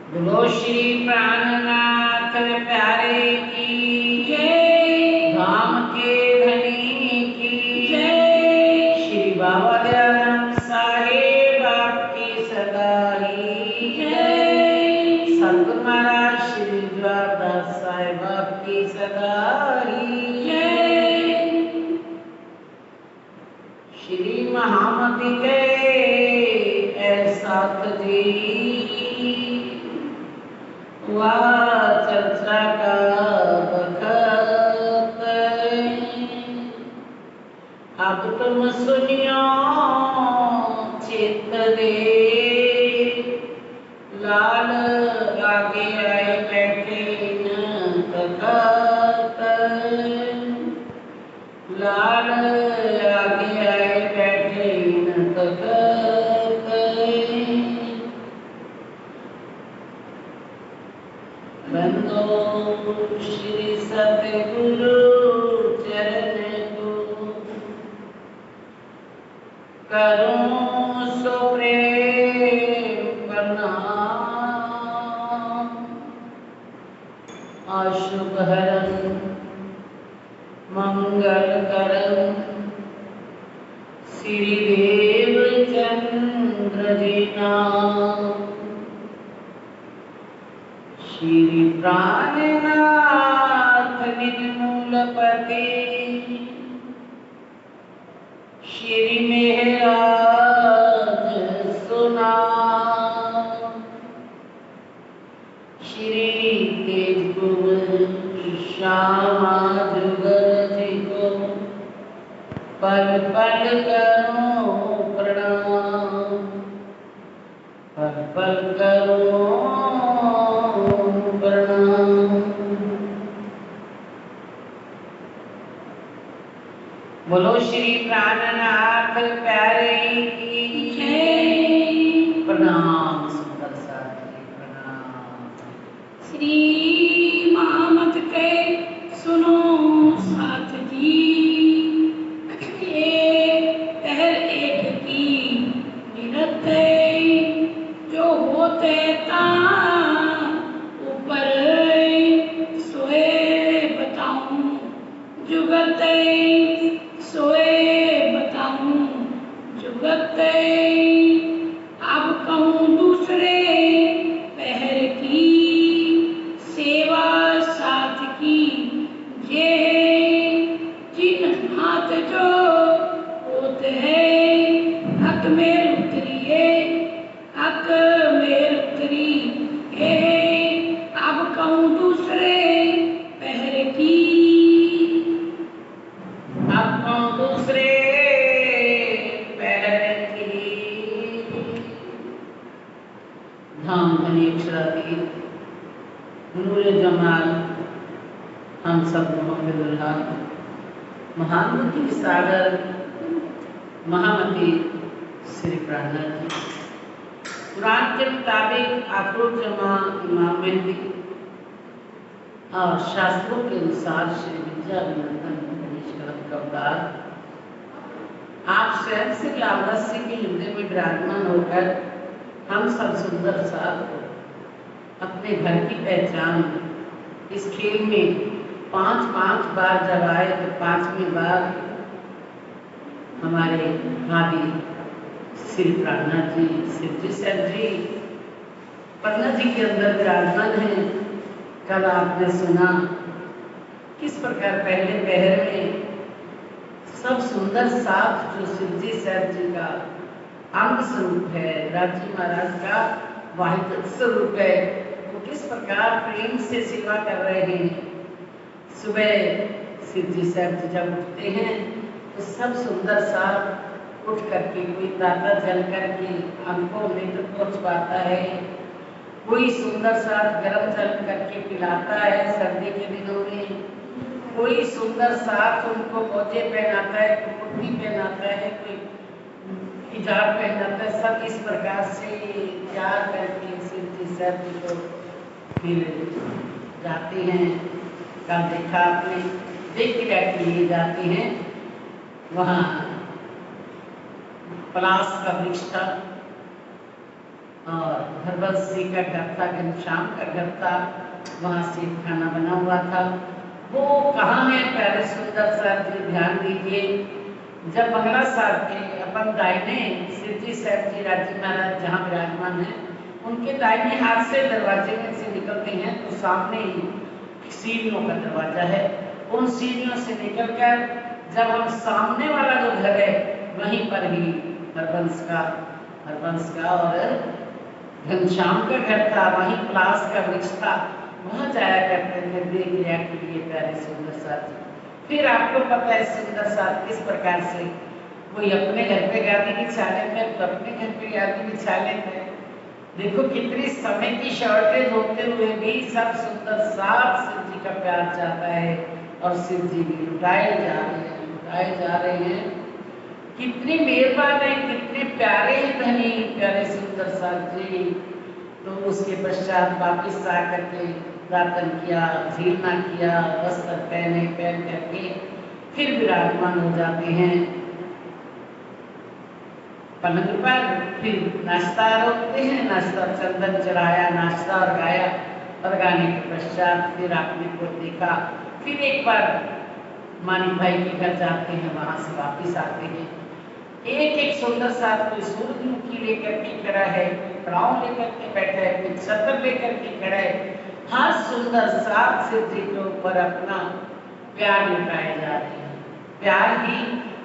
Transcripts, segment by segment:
बोलो श्री प्राणनाथ प्यारे की जय, धाम के धनी की जय, श्री बाबा दयानंद साहेब आपकी सदा ही जय, सतगुरु महाराज श्री द्वारदास साहेब आपकी सदा ही जय, श्री महामती के साथ जी वाह चर्चा का बखत, अब तुम सुनियो चित्त दे, लाल आगे आए बैठे न तखत, लाल आगे आए बैठे न तखत, बंदो श्री सतगुरु चरण को, करूं सो प्रेम प्रणाम, अशुभ हरन मंगल करन श्री देव चंद्र जी नाम, श्री प्राणनाथ निज मूलपति, श्री मेहराज सुना, श्री तेज श्यामा जुगल जी को पल पल करो प्रणाम, पल पल करो प्रणाम। बोलो श्री प्राणनाथ प्यारे की जय, प्रणाम सुंदर साथी प्रणाम। श्री महामत के सुनो साथ जी, एक पहर एक की निरत जो होते ता ऊपर सोए बताऊं जुगत, सोए बताऊं जुगत, अब कहूँ दूसरे पहर की सेवा साथ की, ये जिन हाथ जो होते हैं हक में उतरिए, हक में उतरी है, अब कहूँ दूसरे पहर की, अब कौन दूसरे पहर की, धाम धनेश्वरातीत नूरे जमाल हम सब मोहम्मदुल्लाह महामती सागर महामती श्री प्राणनाथ जी, कुरान के मुताबिक अफरोज जमा इमाम मेहदी और शास्त्रों के अनुसार श्री विद्या विनंदन गणेश का अवतार आप स्वयं से लावस्य के हृदय में विराजमान होकर हम सब सुंदर साथ को अपने घर की पहचान, इस खेल में 5-5 बार जब आए तो 5वीं बार हमारे भाभी श्री प्राणनाथ जी शिवजी सर जी पन्ना जी के अंदर विराजमान है। कल आपने सुना किस प्रकार पहले पहर में सब सुंदर साथ जो शिवजी सर जी का अंग स्वरूप है, राजी महाराज का वाहिद स्वरूप है, वो किस प्रकार प्रेम से सेवा कर रहे हैं। सुबह शिवजी सर जी जब उठते हैं तो सब सुंदर साथ उठ करके कोई ताता जल करके हमको नेत्र पहुँचवाता है, कोई सुंदर साथ गर्म जल करके पिलाता है सर्दी के दिनों में, कोई सुंदर साथ उनको मोजे पहनाता है, कुर्ती पहनाता है, कोई हिजाब पहनाता है। सब इस प्रकार से तैयार करके शिवजी सर जी को फिर जाते हैं। कल देखा आपने, देख के बैठ लिए जाते हैं, वहाँ पलाश का वृक्ष था और हरबंस जी का घर था, घनश्याम का घर था, वहाँ से खाना बना हुआ था। वो कहाँ है प्यारे सुंदर सर जी, ध्यान दीजिए। जब बंगला साहब के अपन दाहिने सिद्धि साहब जी राजी महाराज जहाँ विराजमान है, उनके दाहिने हाथ से दरवाजे में से निकलते हैं तो सामने ही सीढ़ियों का दरवाजा है। उन सीढ़ियों से निकलकर जब हम सामने वाला जो घर है वहीं पर ही हरबंस का और घनश्याम का घर था, वहीं पलास का वृक्ष था, वहां जाया करते थे देख लिया के लिए प्यारे सुंदर साथ जी। फिर आपको पता है सुंदर साथ किस प्रकार से कोई अपने घर पे गादी बिछा लेते हैं तो अपने घर पे गादी बिछा लेते हैं। देखो कितनी समय की शॉर्टेज होते हुए भी सब सुंदर साथ शिव जी का प्यार चाहता है और शिव जी भी लुटाए जा रहे हैं। कितनी मेहरबान है, कितने प्यारे धनी प्यारे सुंदर साथ जी। तो उसके पश्चात वापिस आ करके दातन किया, झीलना किया, वस्त्र पहन करके फिर विराजमान हो जाते हैं पलंग पर। फिर नाश्ता रोकते हैं, नाश्ता चंदन चढ़ाया, नाश्ता और गाया, और गाने के पश्चात फिर आपने को देखा फिर एक बार मानिक भाई के घर जाते हैं, वहां से वापिस आते हैं। एक एक सुंदर साथ कोई सूरजमुखी लेकर के खड़ा है, कोई कड़ाव लेकर के बैठा है, कोई छतर लेकर के खड़ा है। हर सुंदर साथ शिव जी के ऊपर अपना प्यार लुटाए जा रहे हैं।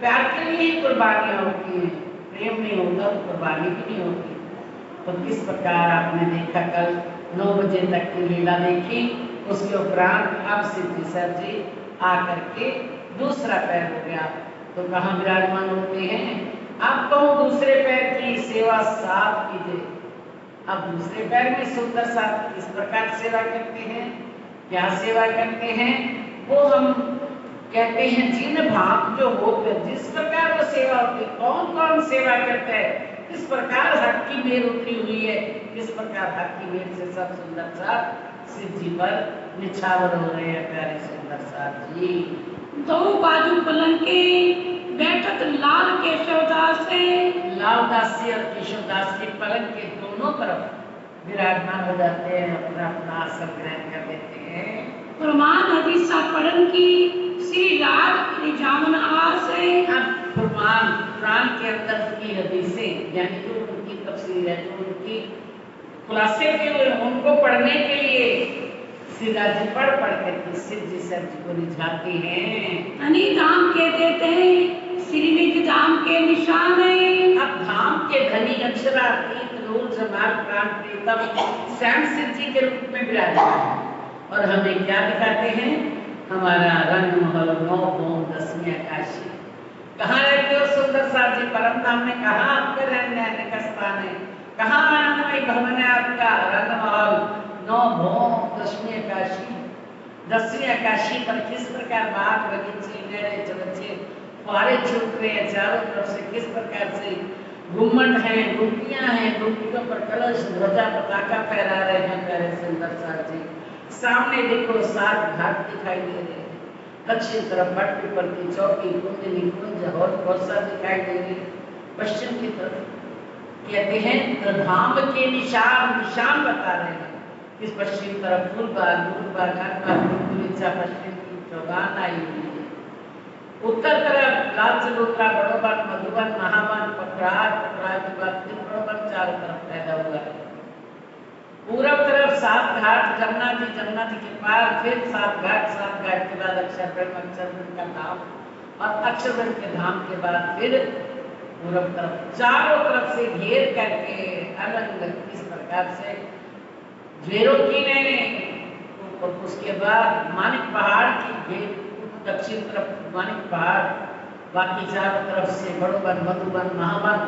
प्यार के लिए ही कुर्बानियां होती हैं, प्रेम नहीं होता तो कुर्बानी भी नहीं होती। तो किस प्रकार आपने देखा कल 9 बजे तक की लीला देखी, उसके उपरांत अब सिद्धि सर जी आकर के दूसरा पैर हो गया तो कहाँ विराजमान होते हैं। अब कहूँ दूसरे पैर की सेवा साथ कीजिए। अब दूसरे पैर में सुंदर साथ किस प्रकार सेवा करते हैं, क्या सेवा करते हैं, वो हम कहते हैं जिन भाव जो होते, जिस प्रकार वो सेवा होती, कौन कौन सेवा करता है, किस प्रकार हक की मेर उतरी हुई है, किस प्रकार हक की मेर से सब सुंदर साथ शिव जी पर निछावर हो रहे हैं प्यारे सुंदर साथ जी। दो बाजू पलंग के बैठक लाल केशवदास है, लालदास जी और केशवदास जी पलंग के दोनों तरफ विराजमान हो जाते हैं, अपना अपना आसन ग्रहण कर लेते हैं। प्रमाण हदीसा पढ़न की श्री राज रिजामन आस है। अब कुरान के अंदर की हदीसें यानी जो उनकी तफसीर है, जो उनकी खुलासे के हुए उनको पढ़ने के लिए सिराज पढ़ करके शिव जी सर जी को रिझाते हैं। अनी धाम के देते हैं श्रीनिधि धाम के निशान है। अब धाम के धनी अक्षरातीत नूर जमाल प्राण प्रीतम श्याम शिव जी के रूप में विराजमान है और हमें क्या दिखाते हैं, हमारा रंग महल 9 भोम 10वीं आकाशी। कहाँ रहते हो सुंदर साथ जी, परम धाम में कहाँ आपका रहने का स्थान है, कहाँ आनंदमय भवन है आपका, रंग महल 9 भोम 10वीं आकाशी। 10वीं आकाशी पर किस प्रकार बाग बगीचे नहरें चबच्चे फुहारे छूट रहे हैं चारों तरफ से, किस प्रकार से घुम्मट है, गुमटियां हैं, गुमटियों पर कलश ध्वजा पताका फहरा रहे हैं प्यारे सुंदर साथ जी। सामने देखो 7 घाट दिखाई दे रहे हैं, दक्षिण तरफ भट्ट पीपल की चौकी, कुंजनी कुंज और गौसा दिखाई दे रही है। पश्चिम की तरफ कहते हैं धाम के निशान बता रहे हैं। इस पश्चिम तरफ फूलबाग पश्चिम की चौगान आई हुई है। उत्तर तरफ लाल चबूतरा, बड़ोबन, मधुबन, महावन, पखराज के बाद फिर बड़ोबन चारों तरफ पैदा हुआ है। पूरब तरफ 7 घाट, जमुना जी के पार फिर 7 घाट के बाद अक्षरब्रह्म का धाम और अक्षरब्रह्म के धाम के बाद फिर पूरब तरफ चारों तरफ से घेर करके अलग अलग इस प्रकार से घेरों की ने और उसके बाद मानिक पहाड़ की घेर, दक्षिण तरफ मानिक पहाड़, बाकी चारों तरफ से बड़ोबन, मधुबन, महावन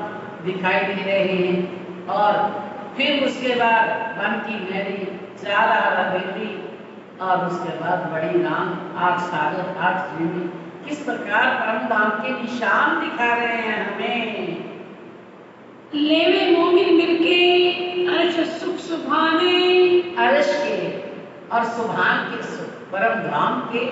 दिखाई दे रहे हैं। और फिर उसके बाद वन की नहरी, 4 हवेली और उसके बाद बड़ी राम, 8 सागर, 8 झीलें, किस प्रकार परम धाम के निशान दिखा रहे हैं हमें। लेवे मोमिन मिलके अर्श सुख सुभाने, अर्श के और सुभान के सुख, परम धाम के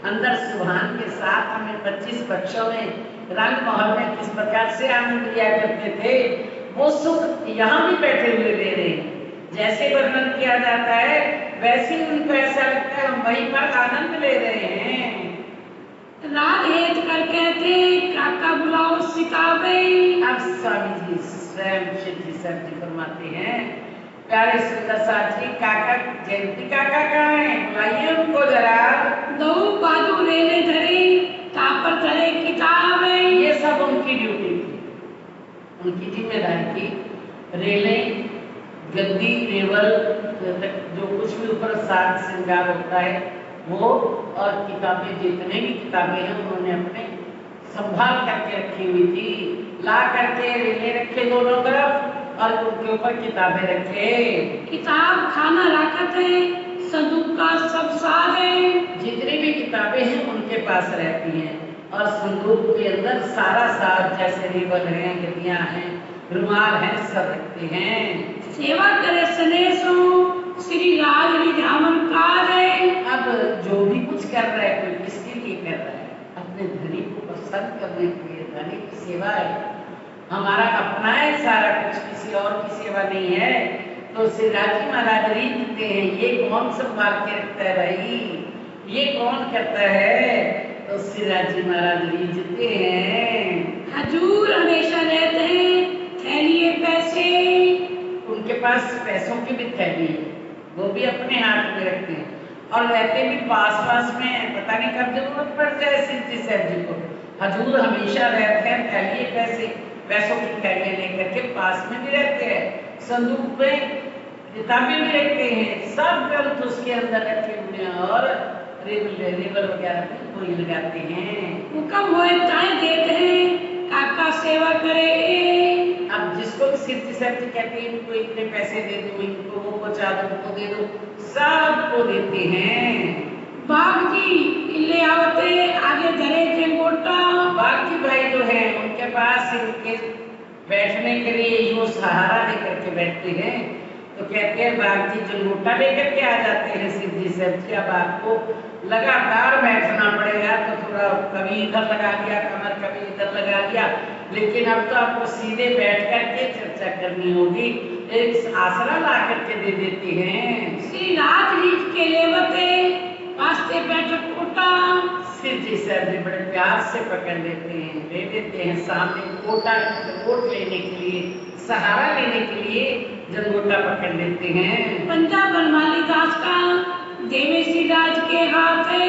अंदर सुभान के साथ हमें 25 बच्चों में रंग महल में किस प्रकार से आनंद लिया करते थे, वो सुख यहाँ भी बैठे हुए ले रहे हैं। जैसे वर्णन किया जाता है वैसे ही उनको ऐसा लगता है हम वहीं पर आनंद ले रहे हैं। राग हेत कर कहते काका बुलाओ सिकावे। अब स्वामी जी स्वयं सिद्धि सर जी फरमाते हैं, प्यारे सुंदर साथी काका जयंती काका कहाँ है, बुलाइए उनको जरा। दो बाजू रेले धरे तापर धरे किताबे। ये सब उनकी ड्यूटी थी, उनकी जिम्मेदारी थी। रेलें, गद्दी, टेबल, जो कुछ भी ऊपर साज श्रृंगार होता है वो, और किताबें, जितने भी किताबें हैं उन्होंने अपने संभाल करके रखी हुई थी। ला करके रेले रखे दोनों तरफ और उनके ऊपर किताबें रखे। किताब खाना रखत है संदूक का सब साज है। जितनी भी किताबें हैं उनके पास रहती हैं और संदूक के अंदर सारा साज, जैसे रिबन है, गद्दियां हैं, रुमाल है, सब रखते हैं। सेवा करे सनेसो श्री राज रिझावन काज है। अब जो भी कुछ कर रहा है कोई किसके लिए कर रहा है, अपने धनी को प्रसन्न करने के लिए। धनी की सेवा है, हमारा अपना है सारा कुछ, किसी और की सेवा नहीं है। तो श्री राजी महाराज रीझते हैं, ये कौन संभाल के रखता है भाई, ये कौन करता है। तो श्री राजी महाराज रीझते हैं। हजूर हमेशा रहते हैं थैलिए पैसे। उनके पास पैसों की भी थैली है, वो भी अपने हाथ में रखते हैं और रहते भी पास पास में, पता नहीं कब जरूरत पड़ जाए सिद्धि साहब जी को। हजूर हमेशा रहते हैं थैलिए पैसे, पैसों की थैलियां लेकर के पास में भी रहते हैं, संदूक में किताबें भी रखते हैं, सब ग्रंथ उसके अंदर रखे हुए हैं और रेबल वगैरह भी वही लगाते हैं। हुक्म होए ताए देते हैं काका सेवा करे। अब जिसको सिद्धि साहब जी कहते हैं इनको इतने पैसे दे दो, इनको वो पहुंचा दो, उनको दे दो, सबको देते हैं। बाग जी ले आवते आगे धरे थे गोटा। बाग जी भाई जो है उनके पास इनके बैठने के लिए यो सहारा लेकर के बैठते हैं। तो कहते हैं बाग जी जो लोटा लेकर के आ जाते हैं सिद्धि साहब जी, अब आपको लगातार बैठना पड़ेगा, तो थोड़ा कभी इधर लगा लिया कमर, कभी इधर लगा लिया, लेकिन अब तो आपको सीधे बैठ करके चर्चा करनी होगी। एक आसरा ला करके दे देते हैं। श्री राज रीझ के लेवते वास्ते बैठक कोटा। सिद्धि साहब जी बड़े प्यार से पकड़ लेते हैं, ले लेते हैं सामने कोटा, कोट लेने के लिए, सहारा लेने के लिए जंगोटा पकड़ लेते हैं। पंजाब बनवाली दास का देवेशी राज के हाथ है।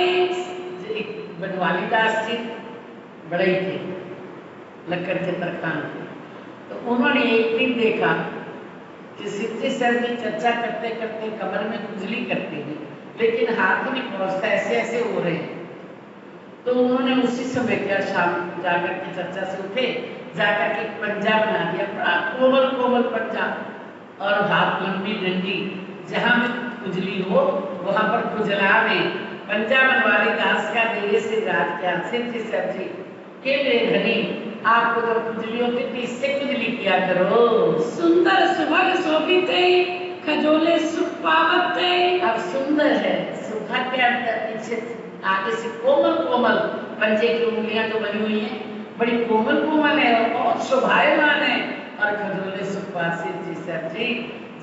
बनवाली दास जी बड़े ही थे, लक्कड़ के तरखान थे। तो उन्होंने एक दिन देखा कि सिद्धि साहब जी चर्चा करते करते कमर में खुजली करते हैं, लेकिन हाथ नहीं पहुंचता, ऐसे ऐसे हो रहे हैं। तो उन्होंने उसी समय क्या, शाम जाकर के चर्चा से उठे, जाकर के पंजा बना दिया, बड़ा कोमल कोमल पंजा, और हाथ लंबी डंडी, जहां में खुजली हो वहां पर खुजला में पंजा बनवाली दास का देवे से राज क्या सिद्धि साहब जी के लिए धनी, आपको जब खुजली होती तो इससे खुजली किया करो। सुंदर सुभग शोभित खजोले सुख पावत। अब सुंदर है, सुभा के अंदर पीछे आगे से कोमल कोमल पंजे की उंगलियां जो बनी हुई हैं बड़ी कोमल कोमल है और बहुत शोभायमान है। और खजोले सुखपाल सिद्धि साहब जी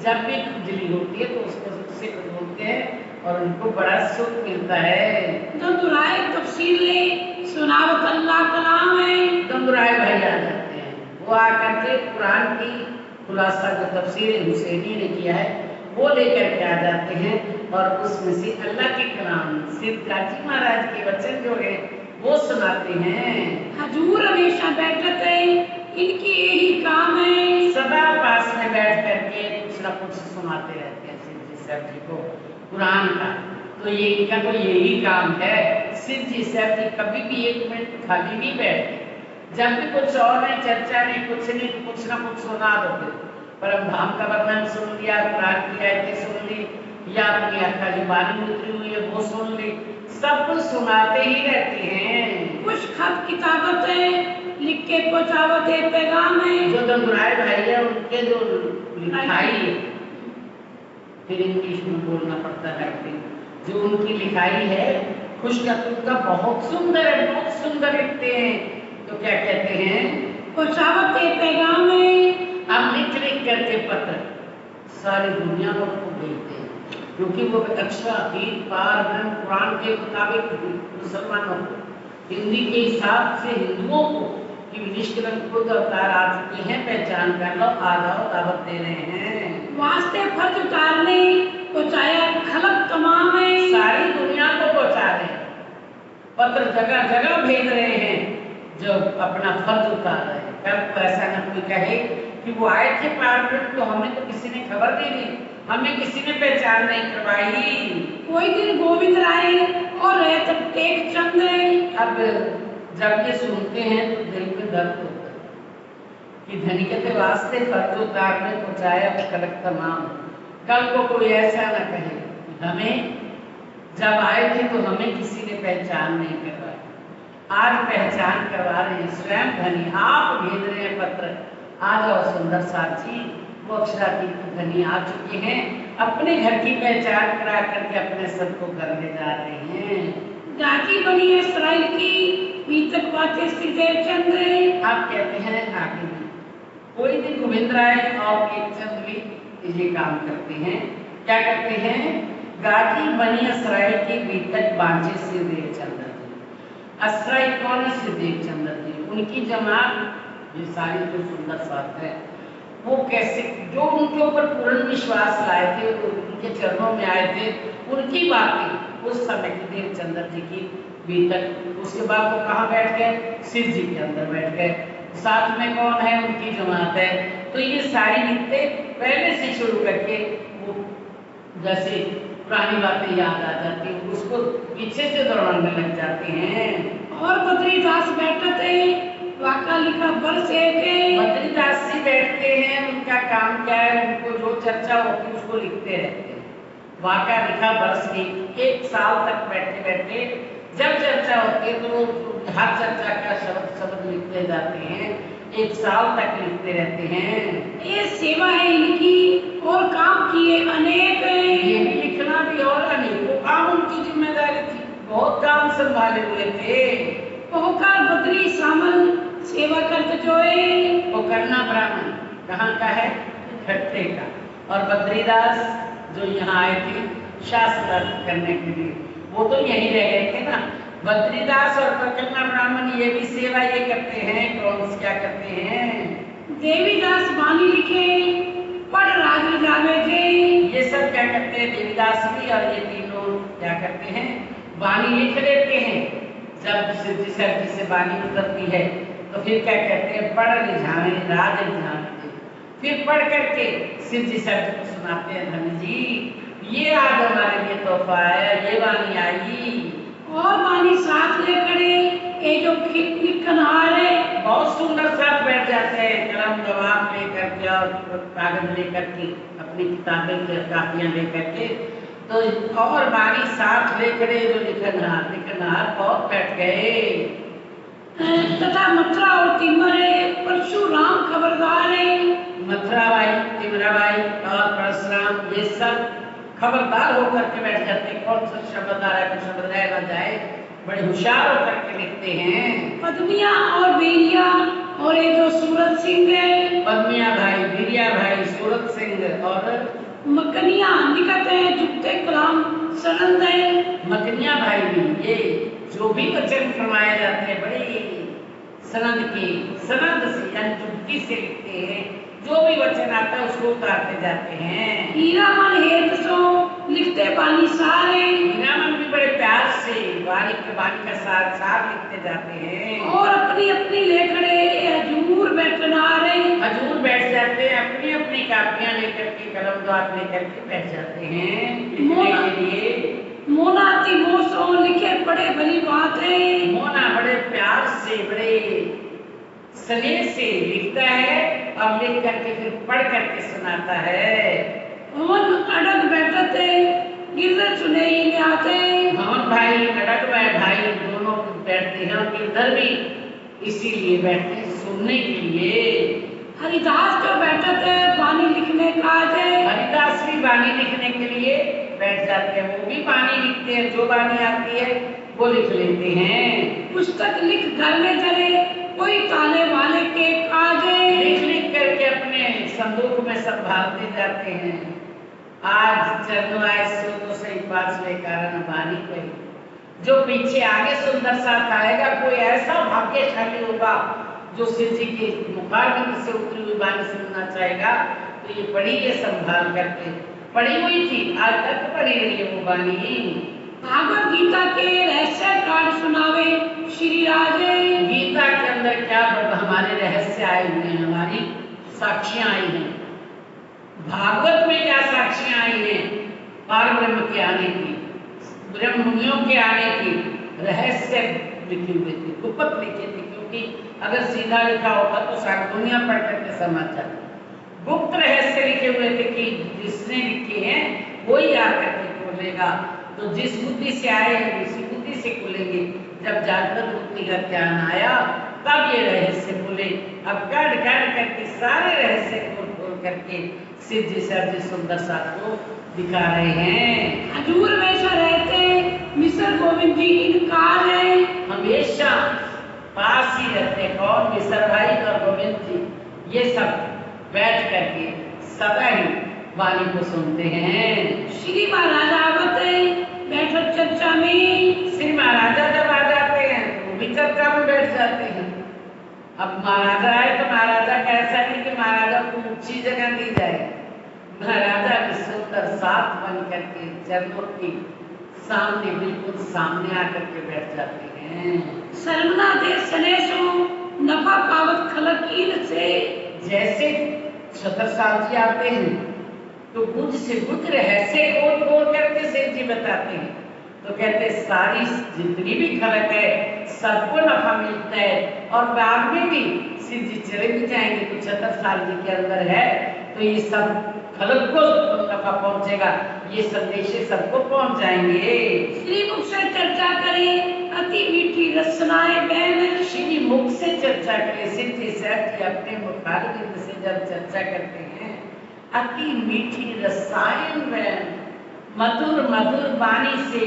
जब भी खुजली होती है तो उसको उससे बोलते हैं और उनको बड़ा सुख मिलता है। दंदुराय तफसील ले सुनावत अल्लाह कलाम है। दंदुराय भाई आ जाते हैं, वो आकर के कुरान की खुलासा जो तफसीर हुसैनी ने किया है वो लेकर के आ जाते हैं और उसमें से अल्लाह के कलाम सिद्ध काजी महाराज के वचन जो है वो सुनाते हैं। हजूर हमेशा बैठते हैं, इनकी यही काम है। सदा पास में बैठ करके कुछ न कुछ सुनाते रहते हैं सिद्धि साहब जी को कुरान का। तो ये इनका तो यही काम है। सिद्धि साहब जी कभी भी एक मिनट खाली नहीं बैठते, जब भी कुछ और नहीं, चर्चा नहीं, कुछ नहीं, कुछ ना कुछ सुना देते। परम धाम का वर्णन सुन लिया, कुरान की आयतें सुन ली, या अपनी अक्का जो बानी उतरी हुई है वो सुन ली, सब कुछ सुनाते ही रहते हैं। कुछ खत किताबत है, लिख के पहुंचावत है, पैगाम है। जो दंदुराय भाई है उनके जो लिखाई है, फिर इंग्लिश में बोलना पड़ता है, जो उनकी लिखाई है खुशखतून का बहुत सुंदर है, बहुत सुंदर लिखते हैं। तो क्या कहते हैं, पहुंचावत है, पैगाम है। अब लिख लिख करके पत्र सारी दुनिया को भेजते हैं, क्योंकि वो अच्छा अतीत पार ब्रह्म पुराण के मुताबिक मुसलमानों को, हिंदी के हिसाब से हिंदुओं को कि निष्कलंक खुद अवतार आ चुके हैं, पहचान कर लो, आ जाओ, दावत दे रहे हैं। वास्ते फर्ज उतारने पहुँचाया खलक तमाम है, सारी दुनिया को पहुंचा रहे हैं, पत्र जगह जगह भेज रहे हैं, जो अपना फर्ज उतार रहे हैं। कल तो ऐसा न कोई कहे कि वो आए थे पार्लियामेंट, तो हमें तो किसी ने खबर नहीं दी, हमें किसी ने पहचान नहीं करवाई। कोई दिन गोविंद राय और रहे तब टेक चंद। अब जब ये सुनते हैं तो दिल में दर्द होता है कि धनी के वास्ते फर्ज उतारने पहुंचाया खलक तमाम। कल को कोई ऐसा न कहे हमें जब आए थे तो हमें किसी ने पहचान नहीं करवाई, आज पहचान करवा रहे हैं स्वयं धनी, आप भेज रहे हैं पत्र, आ जाओ सुंदर साथी। वो अक्षरातीत धनी आ चुके हैं, अपने घर की पहचान करा करके अपने सबको घर ले जा रहे हैं। जाति बनी है इसराइल की बीतक बातें श्री देवचंद। आप कहते हैं आगे भी कोई भी गोविंद राय और एक चंद भी ये काम करते हैं। क्या करते हैं? गाठी बनी इसराइल की बीतक बांचे श्री देवचंद जी। इसराइल कौन है? श्री देवचंद जी। उनकी जमात ये सारी जो सुंदर साथ है वो कैसे, जो उनके ऊपर पूर्ण विश्वास लाए थे, उनके चरणों में आए थे, उनकी बातें उस समय की देवचंद्र जी की बीतक। उसके बाद वो कहाँ बैठ गए? शिव जी के अंदर बैठ गए। साथ में कौन है? उनकी जमात है। तो ये सारी बातें पहले से शुरू करके वो जैसे पुरानी बातें याद आ जाती है, उसको पीछे से दोहराने लग जाते हैं। और बद्रीदास बैठते थे वाका लिखा बरस के। बद्रीदास जी बैठते हैं, उनका काम क्या है? उनको जो चर्चा होती है उसको लिखते रहते हैं। वाका लिखा बरस के, एक साल तक बैठे बैठे जब चर्चा होती है तो वो हर चर्चा का शब्द शब्द लिखते जाते हैं, एक साल तक लिखते रहते हैं। ये सेवा है इनकी और काम किए अनेक। ये भी लिखना भी और अनेकों काम उनकी जिम्मेदारी थी, बहुत काम संभाले हुए थे। होकर बद्री सामल सेवा करते जोए। वो करना ब्राह्मण कहाँ का है? खट्टे का। और बद्रीदास जो यहाँ आए थे शास्त्र करने के लिए, वो तो यहीं रह गए थे ना। बद्रीदास और करना ब्राह्मण ये भी सेवा ये करते हैं। कौन क्या करते हैं? देवीदास बानी लिखे पढ़ राज जावे थे। ये सब क्या करते हैं? देवीदास भी और ये तीनों क्या करते हैं? बानी लिख लेते हैं। जब सिद्धि सर जी से बानी उतरती है तो फिर क्या कहते हैं? पढ़ रिझावे राज रिझावे। फिर पढ़ करके सिद्धि सर जी को सुनाते हैं, धनी जी ये आज हमारे लिए तोहफा है, ये बानी आई। और बानी साथ लेकर ये जो लिखनहार है बहुत सुंदर साथ बैठ जाते हैं, कलम जवाब लेकर के और कागज लेकर के, अपनी किताबें कापियां लेकर के। तो और बानी साथ लेकर जो लिखनहार बहुत बैठ गए। तथा मथुरा और तिमरे परशुराम खबरदार है। मथुरा बाई, तिमरा बाई और परशुराम ये सब खबरदार होकर के बैठ जाते हैं। कौन सा शब्द आ रहा है, कुछ शब्द रह न जाए, बड़े होशियार होकर के लिखते हैं। पद्मिया और बीरिया और ये जो सूरत सिंह है। पद्मिया भाई, बीरिया भाई, सूरत सिंह और मकनिया निकट है जुगते कलाम सनंद है। मकनिया भाई भी ये जो भी वचन फरमाए जाते हैं बड़े सनंद से यानी जुगती से लिखते हैं। जो भी वचन आता है उसको उतारते जाते हैं। हीरामन हेत सो लिखते बानी सारे। हीरामन भी बड़े प्यार से वाणी का सार लिखते जाते हैं। और अपनी अपनी लेखड़े हजूर बैठना रहे। हजूर बैठ जाते हैं, अपनी अपनी कापियां लेकर के, कलम द्वार लेकर के बैठ जाते हैं लिखने के लिए। मोना तिमोसो लिखे बड़े भली बात है। मोना बड़े प्यार से, बड़े स्नेह से लिखता है और लिख करके फिर पढ़ करके सुनाता है। मोहन अड़ग बैठते गिरधर सुने ही आते। मोहन भाई अड़ग भाई दोनों बैठते हैं और गिरधर भी इसीलिए बैठते हैं सुनने के लिए। हरिदास जो बैठते बानी लिखने का है। हरिदास भी बानी लिखने के लिए बैठ जाते हैं, वो भी बानी लिखते हैं, जो बानी आती है वो लिख लेते हैं। पुस्तक लिख घर में चले कोई ताले वाले के काजे। लिख करके अपने संदूक में संभालते जाते हैं। आज चरणवाय सो सही पांचवे कारण वाणी कही, जो पीछे आगे सुंदर साथ आएगा कोई ऐसा भाग्यशाली होगा जो शिव जी के मुखारबिंद से उतरी हुई वाणी सुनना चाहेगा। तो ये पढ़ी है संभाल करके, पढ़ी हुई थी, आज तक पढ़ी रही है वो वाणी। भागवत गीता के रहस्य कांड सुनावे श्री राजे। गीता के अंदर क्या हमारे रहस्य आए हुए हैं, हमारी साक्षियां आई हैं। भागवत में क्या साक्षियां आई हैं? पार ब्रह्म के आने की, ब्रह्म मुनियों के आने की रहस्य लिखे हुए थे, गुप्त लिखे थे। क्योंकि अगर सीधा लिखा होता तो सारी दुनिया पढ़ करके समझ जाती। गुप्त रहस्य लिखे हुए थे कि जिसने लिखे हैं वही आकर के खोलेगा। तो जिस बुद्धि से आए हैं उसी बुद्धि से खोलेंगे। जब जागृत बुद्धि का ज्ञान आया तब ये रहस्य खुले। अब काट काट करके सारे रहस्य खोल करके शिव जी सर जी सुंदर साथ को दिखा रहे हैं। हजूर में ऐसा रहते मिसर गोविंद जी इनकार है, हमेशा पास ही रहते। कौन? मिसर भाई और गोविंद जी, ये सब बैठ करके सदा ही वाणी को सुनते हैं। श्री महाराजा आवते बैठक चर्चा में। श्री महाराजा जब आ जाते हैं तो वो भी चर्चा में बैठ जाते हैं। अब महाराजा आए तो महाराजा का ऐसा नहीं कि महाराजा को ऊंची जगह दी जाए। महाराजा भी सुंदर साथ बन करके चरणों की सामने, बिल्कुल सामने आकर के बैठ जाते हैं। सरमना दे सनेसो नफा पावत खलकीन से। जैसे छतर साहब जी आते हैं तो बुझ से बुझ रहस्य खोल खोल करके शिव जी बताते हैं। तो कहते सारी जितनी भी खलक है सबको नफा मिलता है, और बाद में भी शिव जी चले भी जाएंगे तो छतर साहब जी के अंदर है तो ये सब खलक को नफा पहुंचेगा। ये संदेश सबको पहुंच जाएंगे। श्री मुख से चर्चा करें अति मीठी रसनाएं बहन। श्री मुख से चर्चा करें। शिव जी सर जी अपने मुखारबिंद से जब चर्चा करते हैं अति मीठी रसायन बहन, मधुर मधुर वाणी से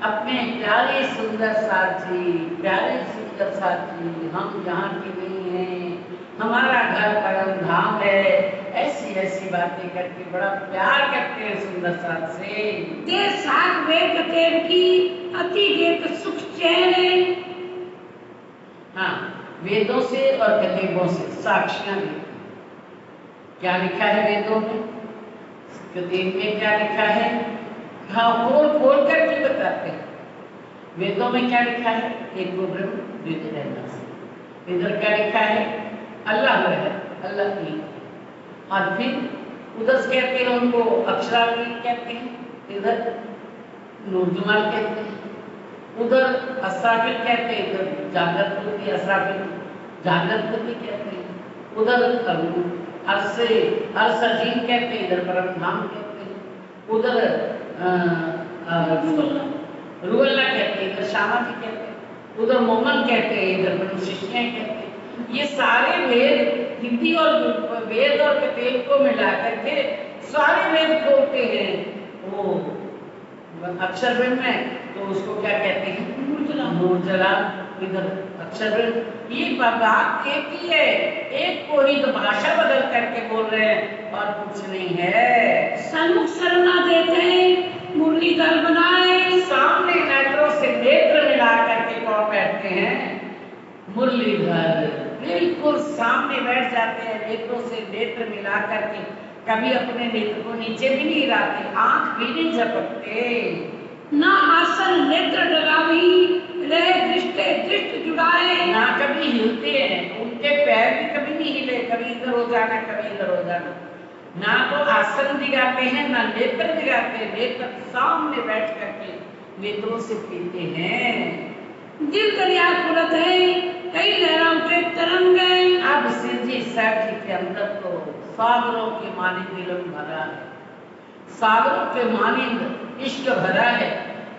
अपने प्यारे सुंदर साथी, प्यारे सुंदर साथी, हम यहाँ के नहीं हैं, हमारा घर परम धाम है, ऐसी ऐसी बातें करके बड़ा प्यार करते हैं सुंदर साथ से। दे साग वे कतेर की अति देख सुख चैन। हाँ, वेदों से और कतेबों से साक्षियां दी। क्या लिखा है वेदों में, कतेब में क्या लिखा है? हाँ, खोल खोल करके बताते हैं। वेदों में क्या लिखा है? एक वो ब्रह्म द्वितीय रहना से। इधर क्या लिखा है? अल्लाह है, अल्लाह एक है। और फिर उधर कहते हैं उनको अक्षरातीत कहते हैं, इधर नूरजमाल कहते हैं, उधर असराफिल कहते हैं, इधर जागृत बुद्धि असराफिल जागृत बुद्धि कहते हैं, उधर अर्सजीन कहते हैं, इधर परम धाम कहते हैं, उधर रुअल्ला कहते हैं, इधर शामाजी कहते हैं, उधर मोमन कहते हैं, इधर मनुशिष्य कहते हैं। ये सारे वेद हिंदी और वेद और कतेब को मिला करके सारे वेद खोलते हैं। वो अक्षर ब्रह्म है तो उसको क्या कहते हैं? नूरजला। इधर अक्षर ब्रह्म। ये बात एक ही है, एक को ही तो भाषा बदल करके बोल रहे हैं और कुछ नहीं है। सन्मुख सरना देते हैं मुरलीधर बनाए। सामने नेत्रों से नेत्र मिला करके कौन बैठते हैं? मुरलीधर। बिल्कुल सामने बैठ जाते हैं, नेत्रों से नेत्र मिला करके। कभी अपने नेत्र को नीचे भी नहीं लाते, आंख भी नहीं झपकते। ना आसन नेत्र डगावी रहे दृष्टि दृष्टि जुड़ाए। ना कभी हिलते हैं, उनके पैर भी कभी नहीं हिले, कभी इधर हो जाना कभी इधर हो जाना। ना तो आसन दिखाते हैं ना नेत्र दिखाते हैं, नेत्र सामने बैठ करके नेत्रों से पीते हैं। दिल दरिया खुलत है कई लहरा उठे तरंग। अब शिव जी साक्षी के अंदर तो सागरों के मानिंद दिलम भरा है, सागरों के मानिंद इश्क भरा है।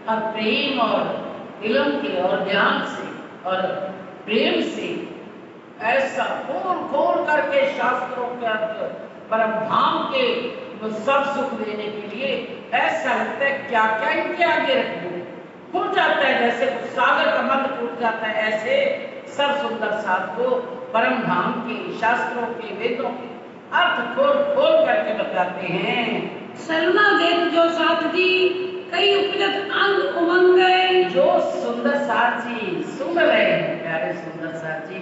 और प्रेम और इलम के और ज्ञान से और प्रेम से ऐसा खोल खोल करके शास्त्रों के अर्थ परम धाम के सब सुख देने के लिए ऐसा लगता है क्या क्या इनके आगे रख दो, खुल जाता है जैसे सागर का मध्य टूट जाता है। ऐसे सब सुंदर साथ को परम धाम के शास्त्रों के वेदों के अर्थ खोल खोल करके बताते हैं। सलमा देख जो साथ दी कई उपजत अंग उमंग गए। जो सुंदर साथ जी सुन रहे हैं, प्यारे सुंदर साथ जी,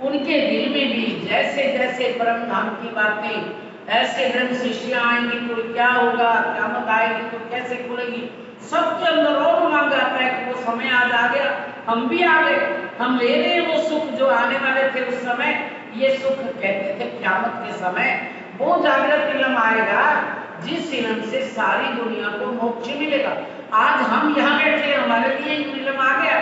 उनके दिल में भी जैसे जैसे परम धाम की बातें, ऐसे ब्रह्म शिष्य आएंगे तो क्या होगा, क़यामत आएगी तो कैसे खुलेगी, सबके अंदर और उमंग आता है कि वो समय आज आ गया, हम भी आ गए, हम ले रहे हैं वो सुख जो आने वाले थे उस समय। ये सुख कहते थे क़यामत के समय वो जागृत इलम आएगा जिस इलम से सारी दुनिया को मोक्ष मिलेगा। आज हम यहाँ बैठे हैं, हमारे लिए इलम आ गया,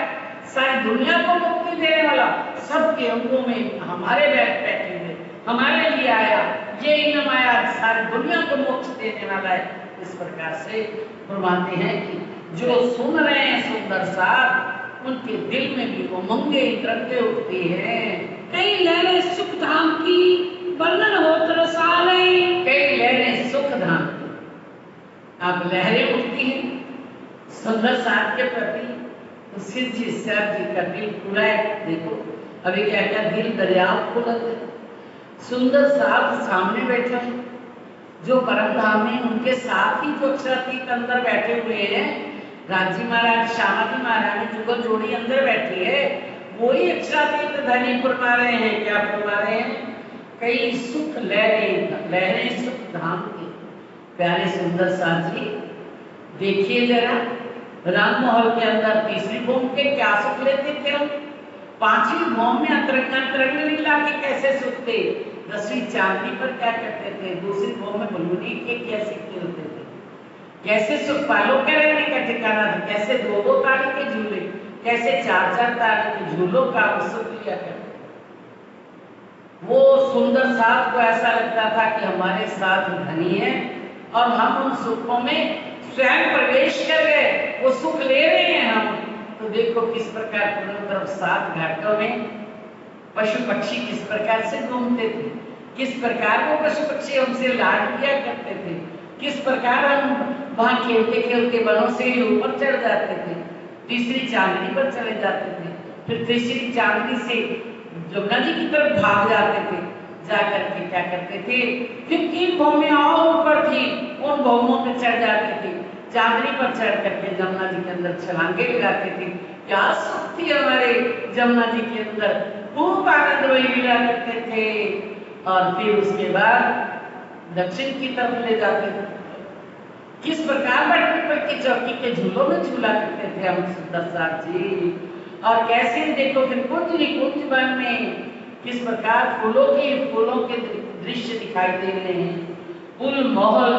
सारी दुनिया को मुक्ति देने वाला, सबके अंगों में हमारे बैठे हुए हमारे लिए आया, ये इलम आया सारी दुनिया को मोक्ष देने वाला है। इस प्रकार से फरमाते हैं कि जो सुन रहे हैं सुंदर साथ, उनके दिल में भी उमंगे तरंगे उठती हैं। कई लहरें सुख धाम की वर्णन होत रसाले। कई लहरें सुख धाम की, अब लहरें उठती हैं सुंदर साथ के प्रति, तो सिद्ध जी साहब जी का दिल खुला है। देखो अभी क्या क्या दिल दरिया खुला है। सुंदर साथ सामने बैठे हैं, जो परम धाम है उनके साथ ही जो अक्षरातीत अंदर बैठे हुए हैं, राजी महाराज श्यामा जी महारानी जुगल जोड़ी अंदर बैठी है, वही अक्षरातीत धनी फरमा रहे हैं। क्या फरमा रहे हैं? कई सुख लहरें, लहरें सुख धाम की। प्यारे सुंदर साथ जी देखिए जरा, राम महल के अंदर तीसरी भूमि के क्या सुख लेते थे हम, पांचवी भूमि में अंतरंग मिला के कैसे सुख थे, 10वीं चांदनी पर क्या करते थे, दूसरी भूमि में बलूनी के कैसे खेलते थे, कैसे सुख पालों के रहने का ठिकाना था, कैसे दो दो ताली के झूले, कैसे चार चार ताली के झूलों का सुख लिया करते। वो सुंदर साथ को ऐसा लगता था कि हमारे साथ धनी है और हम उन सुखों में स्वयं प्रवेश कर गए, वो सुख ले रहे हैं हम। तो देखो किस प्रकार पूर्ण तरफ सात घाटों में पशु पक्षी किस प्रकार से घूमते थे, किस प्रकार वो पशु पक्षी हमसे लाड किया करते थे, किस प्रकार हम वहां खेलते खेलते बनों से ऊपर चढ़ जाते थे, तीसरी चांदनी पर चले जाते थे, फिर तीसरी चांदनी से जमुना जी की तरफ भाग जाते थे, जाकर के क्या करते थे, फिर 3 भूमियां और ऊपर थी, उन भूमों पे चढ़ जाते थे, चांदनी पर चढ़ करके जमुना जी के अंदर छलांगे लगाते थे। क्या सुख थी हमारे जमुना जी के अंदर, खूब आनंद वही मिला करते थे। और फिर उसके बाद दक्षिण की तरफ ले जाते थे, किस प्रकार बैठने पर की चौकी के झूलों में झूला करते थे हम सुंदर साथ जी। और कैसे देखो फिर कुंज वन में किस प्रकार फूलों के दृश्य दिखाई दे रहे हैं, पुल महल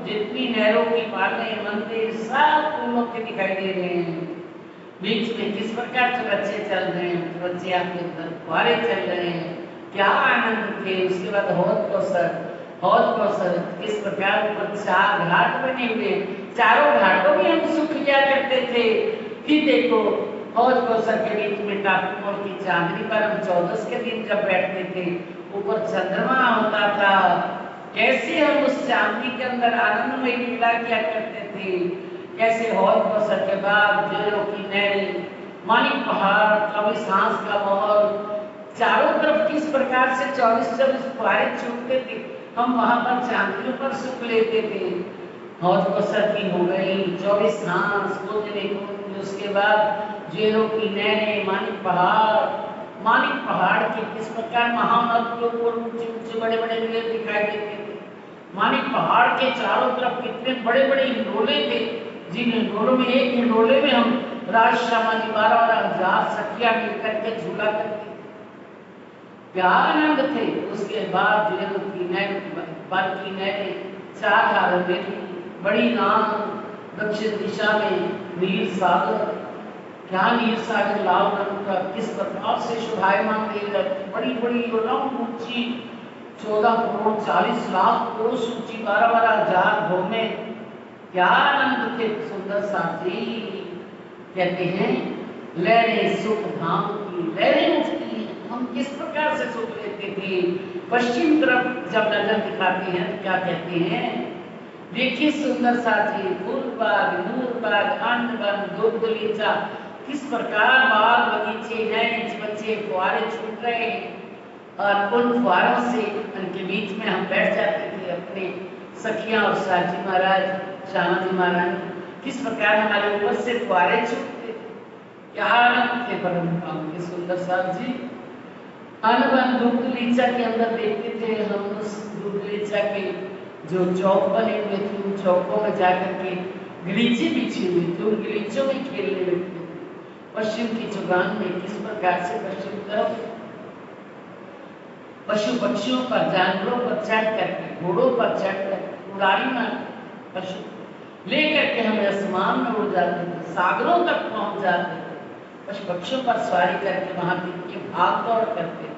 जितनी नहरों की पालें मंदिर सब फूलों के दिखाई दे रहे हैं। बीच में किस प्रकार बच्चे चल रहे हैं, बच्चे आपके अंदर फुहारे चल रहे हैं, क्या आनंद थे। उसके बाद हौद कौसर किस प्रकार ऊपर 4 घाट बने हुए, चारों घाटों में हम सुख लिया करते थे। फिर देखो हौद कौसर के बीच में काफी की चांदनी पर हम 14 के दिन जब बैठते थे, ऊपर चंद्रमा होता था, कैसे हम उस चांदनी के अंदर आनंद में लीला किया करते थे। कैसे हौद कौसर के बाद जेलों की नहरें, मानिक पहाड़, कभी सांस का महल, चारों तरफ किस प्रकार से 24 फुहारे छूटते थे, हम वहां पर चांदनी पर सुख लेते थे। हौद कौसर की हो गई 24 सांस, उसके बाद जेलों की नहरें, मानिक पहाड़ के किस प्रकार महानद के ऊपर ऊंचे बड़े बड़े पेड़ दिखाई देते थे। मानिक पहाड़ के चारों तरफ कितने बड़े बड़े हिंडोले थे, जिन हिंडोलों में एक हिंडोले में हम राज श्यामा जी 12,000 सखियां मिलकर के झूला करते थे, क्या आनंद थे। उसके बाद जेलों की नहरें 4 हारों में बड़ी नाव, दक्षिण दिशा में नील सागर, क्या नील सागर लाल रंग का किस प्रकार से शोभायमान बड़ी बड़ी ऊंची 14 करोड़ 40 लाख कोस ऊंची 12,000 भूमें, क्या आनंद थे सुंदर साथी। कहते हैं लहरें सुख धाम की, लहरें उठती हैं, हम किस प्रकार से सुख लेते थे। पश्चिम तरफ जब नजर दिखाते हैं तो क्या कहते हैं, देखिए सुंदर साथी, फूलबाग, नूरबाग, अंडवन, दुग्ध किस प्रकार बाग बगीचे नए बच्चे फुहारे छूट रहे हैं, और उन फुहारों से उनके बीच में हम बैठ जाते थे अपने सखियां और साजी महाराज, श्यामा जी महारानी, किस प्रकार हमारे ऊपर से फुहारे छूटते थे। क्या आनंद थे परम काम के सुंदर साहब जी। आनंद दूध गलीचा के अंदर देखते थे हम, उस दूध गलीचा के जो चौक बने हुए थे उन चौकों में जाकर के गलीचे बिछे हुए थे, उन गलीचों में खेलने लगते थे। पश्चिम की चुगान में किस प्रकार से पश्चिम तरफ पशु पक्षियों पर, जानवरों पर चढ़ करके, घोड़ों पर चढ़ कर उड़ारी मार पशु लेकर के हम आसमान में उड़ जाते थे, सागरों तक पहुंच जाते थे, पशु पक्षियों पर सवारी करके वहां की भाग दौड़ करते थे।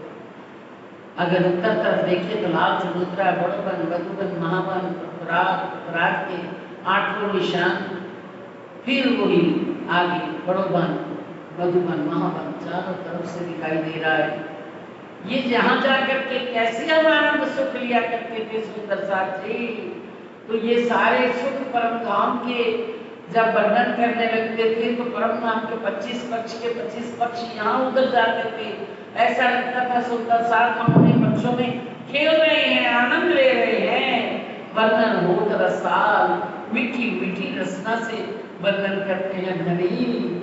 अगर उत्तर तरफ देखिए तो लाल चबूतरा, बड़ोबन, मधुबन, महाबन, रात के आठों निशान, फिर वही आगे बड़ोबन, मधुबन, महाबन चारों तरफ से दिखाई दे रहा है। ये जहां जाकर के कैसे हम आनंद सुख लिया करते थे सुंदर साथ जी। तो ये सारे सुख परम धाम के जब वर्णन करने लगते थे तो परम धाम के 25 पक्ष यहाँ उधर जाते थे। ऐसा लगता था सुंदर साथ हम उन्हीं पक्षों में खेल रहे हैं, आनंद ले रहे हैं। वर्णन होत रसाल, मीठी मीठी रसना से वर्णन करते हैं धनी।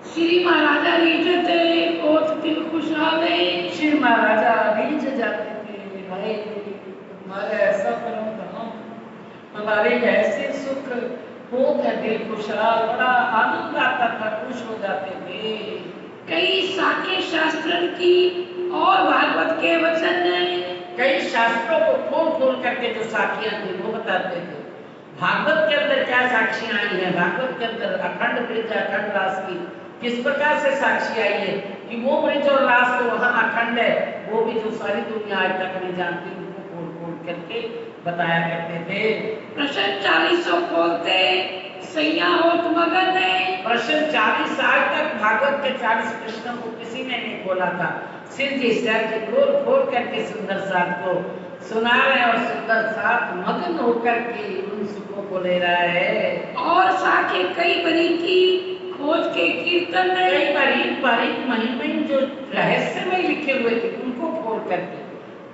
श्री महाराजा रीझते बहुत दिल खुशहाल है। श्री महाराजा रीझ जाते थे, हाय हमारे ऐसा परम धाम, हमारे ऐसे सुख होत है, दिल खुशहाल, बड़ा आनंद आता था, खुश हो जाते थे। कई साके शास्त्र की और भागवत के वचन है। कई शास्त्रों को खोल खोल करके जो साखियां थी वो बताते थे। भागवत के अंदर क्या साक्षियां आई है, भागवत के अंदर अखंड ब्रज अखंड रास की किस प्रकार से साक्षी आई है कि वो ब्रज और रास तो वहाँ अखंड है, वो भी जो सारी दुनिया आज तक नहीं जानती उनको खोल खोल करके बताया करते थे। प्रश्न 40 खोलते सैया होत मगन है। प्रश्न 40 आज तक भागवत के 40 प्रश्नों को किसी ने नहीं खोला था। सिर जी सर के खोल खोल करके सुंदर साथ को सुना रहे और सुंदर साथ मगन होकर के उन सुखों को ले रहा है। और साके कई बरी की खोज के कीर्तन है। कई बारीक बारीक महिमा जो रहस्य में लिखे हुए थे उनको खोल करके,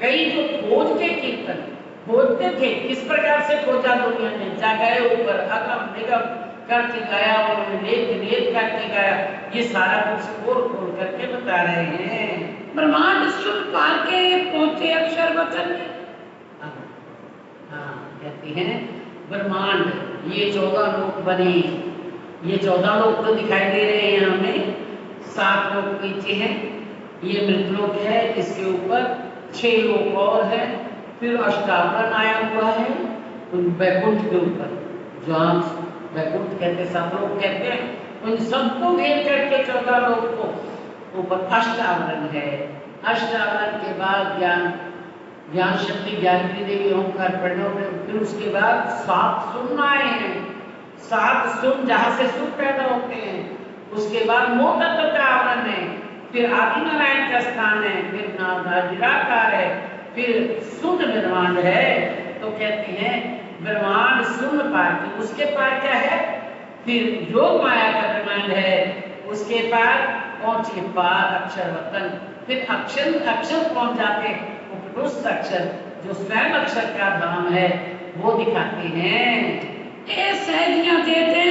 कई जो खोज के कीर्तन खोजते थे, किस प्रकार से खोजा दुनिया ने, जगह ऊपर अगम निगम करके गाया, उन्होंने नेत करके गाया, ये सारा कुछ खोल खोल करके बता रहे हैं। ब्रह्मांड सुन पार के पहुंचे अक्षर वचन में। हाँ कहते हैं ब्रह्मांड, ये 14 लोक बने, ये 14 लोक तो दिखाई दे रहे हैं हमें, 7 लोक नीचे हैं, ये मृतलोक है, इसके ऊपर 6 लोक और है, फिर अष्टावरण आया हुआ है वैकुंठ के ऊपर, जो आप वैकुंठ कहते, सब लोग कहते हैं, उन सबको घेर करके 14 लोक को ऊपर अष्टावरण है। अष्टावरण के बाद ज्ञान शक्ति ज्ञानी देवी ओंकार प्रणव, फिर उसके बाद 7 सुन आए हैं, 7 सुन जहाँ से सुख पैदा होते हैं, उसके बाद मोह तत्व का आवरण है, फिर आदि नारायण का स्थान है, फिर निराकार है, फिर शून्य ब्रह्मांड है। तो कहते हैं ब्रह्मांड शून्य पार की, उसके पार क्या है, फिर योग माया का ब्रह्मांड है, उसके पार पहुंचे पार अक्षर वतन, फिर अक्षर पहुंच जाते उत्कृष्ट अक्षर जो स्वयं अक्षर का धाम है वो दिखाते हैं। सहजियां देते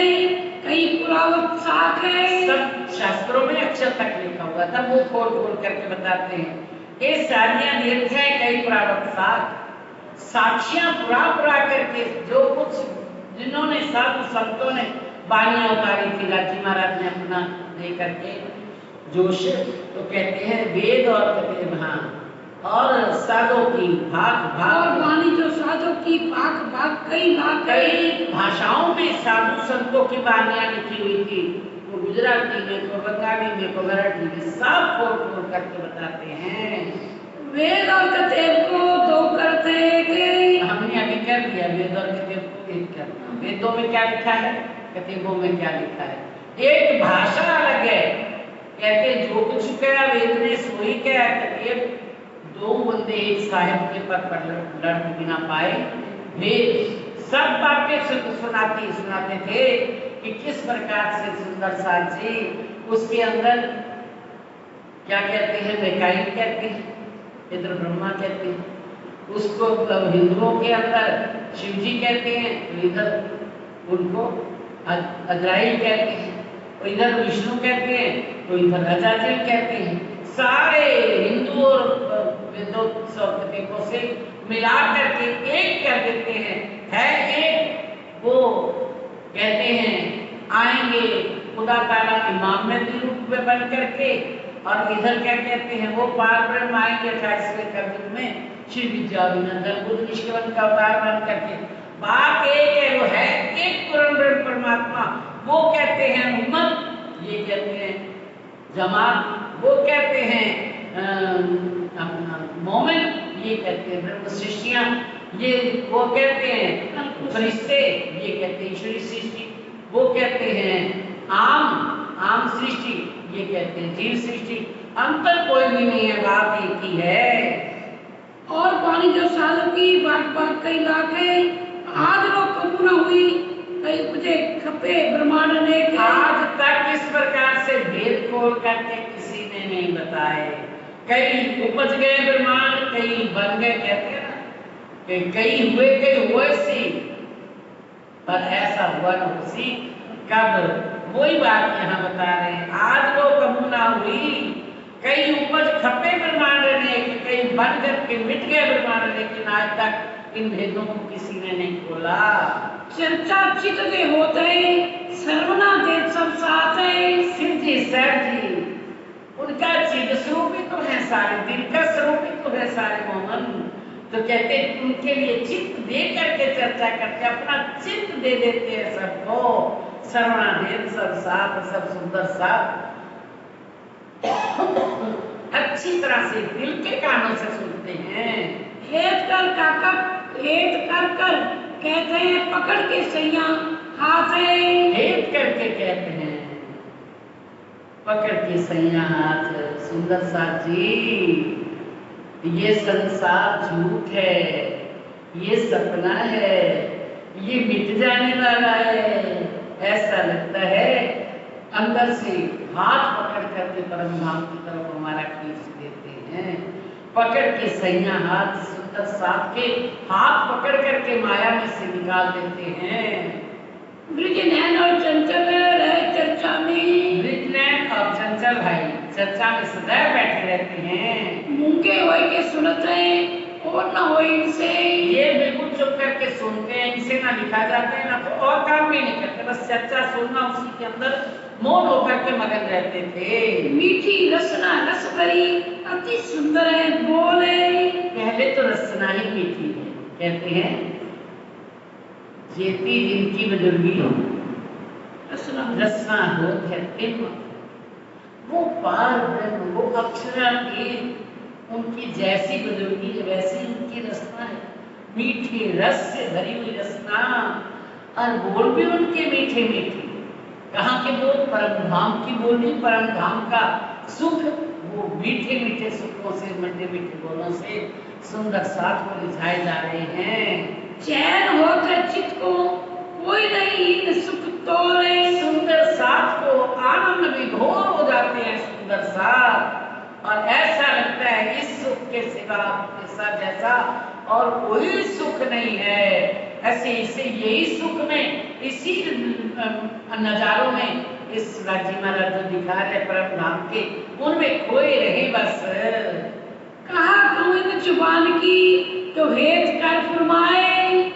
कई पुरावत साख है। सब शास्त्रों में अक्षर तक लिखा हुआ था, वो खोल खोल करके बताते हैं। ये सारियां देते हैं कई पुरावत साख, साक्षियां पुरा करके, जो कुछ जिन्होंने साधु संतों ने बानियां उतारी थी, राजी महाराज ने अपना दे करके जोश, तो कहते हैं वेद और प्रतिभा और साधो की भाग और वाणी जो साधो की भाग कई भाषाओं में साधु संतों की वाणियां लिखी हुई थी, वो गुजराती में, को बंगाली में, को मराठी में, सब खोल खोल करके बताते हैं। वेद और कतेब को 2 करते थे। हमने अभी कर दिया, वेद और कतेब को 1 करना। वेदों में क्या लिखा है, कतेबों में क्या लिखा है, एक भाषा अलग है। कहते जो कुछ कहा वेद ने सोई कहा, कतेब 2 बंदे एक साहिब के पद पर लड़ बिना पाए, वेद सब बातें सुनाते थे कि किस प्रकार से सुंदर साथ जी उसके अंदर क्या कहते हैं, मिकाईल कहते हैं, इधर ब्रह्मा कहते हैं। उसको हिंदुओं के अंदर शिव जी कहते हैं, तो इधर उनको अजराइल कहते हैं, और इधर विष्णु कहते हैं, तो इधर अजाजिल कहते हैं। सारे हिंदू और वेदोत्सव प्रतीकों से मिला करके एक कर देते हैं, है एक। वो कहते हैं आएंगे खुदा ताला इमाम में रूप में बन करके, और इधर क्या कहते हैं, वो पार ब्रह्म आएंगे 28वें कलयुग में श्री विद्या विनंदन बुद्ध निष्कवन का अवतार बन करके। बात एक है, वो है एक पूर्ण ब्रह्म परमात्मा। वो कहते हैं उम्मत, ये कहते हैं जमात, वो कहते हैं मोमिन, ये कहते हैं ब्रह्म सृष्टियां, ये वो कहते हैं फरिश्ते, ये कहते हैं ईश्वरी सृष्टि, वो कहते हैं आम सृष्टि, ये कहते हैं जीव सृष्टि। अंतर कोई भी नहीं है, बात एक ही है। और पानी जो सालों की बात कई लाखे आज वो कबू न हुई, कई मुझे खपे ब्रह्मांड ने। आज तक इस प्रकार से भेद खोल करके किसी ने नहीं बताए। कई उपज गए ब्रह्मांड, कई बन गए, कहते हैं ना कि कई हुए सी, पर ऐसा हुआ न सी कब, वही बात यहाँ बता रहे हैं। आज वो कबू ना हुई, कई उपज खपे ब्रह्मांड ने, कई बन करके मिट गए ब्रह्मांड, लेकिन आज तक इन भेदों को किसी ने नहीं खोला। चर्चा चित दे होते सर्वना दे सब साथ है। शिव जी सर जी उनका चिद स्वरूप ही तो है, सारे दिल का स्वरूप ही तो है सारे मोहन। तो कहते उनके लिए चित्त दे करके चर्चा करके अपना चित्त दे देते हैं सबको। सर्वनादेव सब साथ, सब सुंदर साथ, अच्छी तरह से दिल के कानों से सुनते हैं। हेत कर कहते हैं पकड़ के सैया हाथ है। हेत करके कहते हैं पकड़ के सैया हाथ। सुंदर साथ जी, ये संसार झूठ है, ये सपना है, ये मिट जाने वाला है, ऐसा लगता है। अंदर से हाथ पकड़ करके परम धाम की तरफ हमारा खींच देते हैं। पकड़ के सैया हाथ, सुंदर साथ के हाथ पकड़ करके माया में से निकाल देते हैं। ब्रिज नैन और चंचल रहे चर्चा में, ब्रिज नैन और चंचल भाई चर्चा में सदैव बैठे रहते हैं। मूंगे होए के सुनते हैं और न हो इनसे, ये बिल्कुल चुप करके सुनते हैं, इनसे ना लिखा जाते हैं ना तो और काम भी नहीं करते, बस चर्चा सुनना, उसी के अंदर मौन होकर के मगन रहते थे। मीठी रसना रस भरी अति सुंदर है बोले। पहले तो रसना ही मीठी है, कहते हैं जेती जिनकी बुजुर्गी रसना हो कहते, वो पार ब्रह्म, वो अक्षरातीत, उनकी जैसी बुजुर्गी है वैसी उनकी रसना है। मीठे रस से भरी हुई रसना, और बोल भी उनके मीठे मीठे। कहाँ के बोल? परम धाम की बोली, परम धाम का सुख, वो मीठे मीठे सुखों से, मीठे मीठे बोलों से सुंदर साथ को रिझाए जा रहे हैं। चैन होकर चित्त को कोई नहीं इन सुख तोड़े। सुंदर साथ को आनंद विभोर हो जाते हैं सुंदर साथ, और ऐसा लगता है इस सुख के सिवा ऐसा जैसा और कोई सुख नहीं है। ऐसे इसे यही सुख में, इसी नजारों में इस राजी महाराज जो दिखा रहे परम धाम के, उनमें खोए रहे बस। कहा कहूँ इन जुबान की जो हेत कर फरमाए।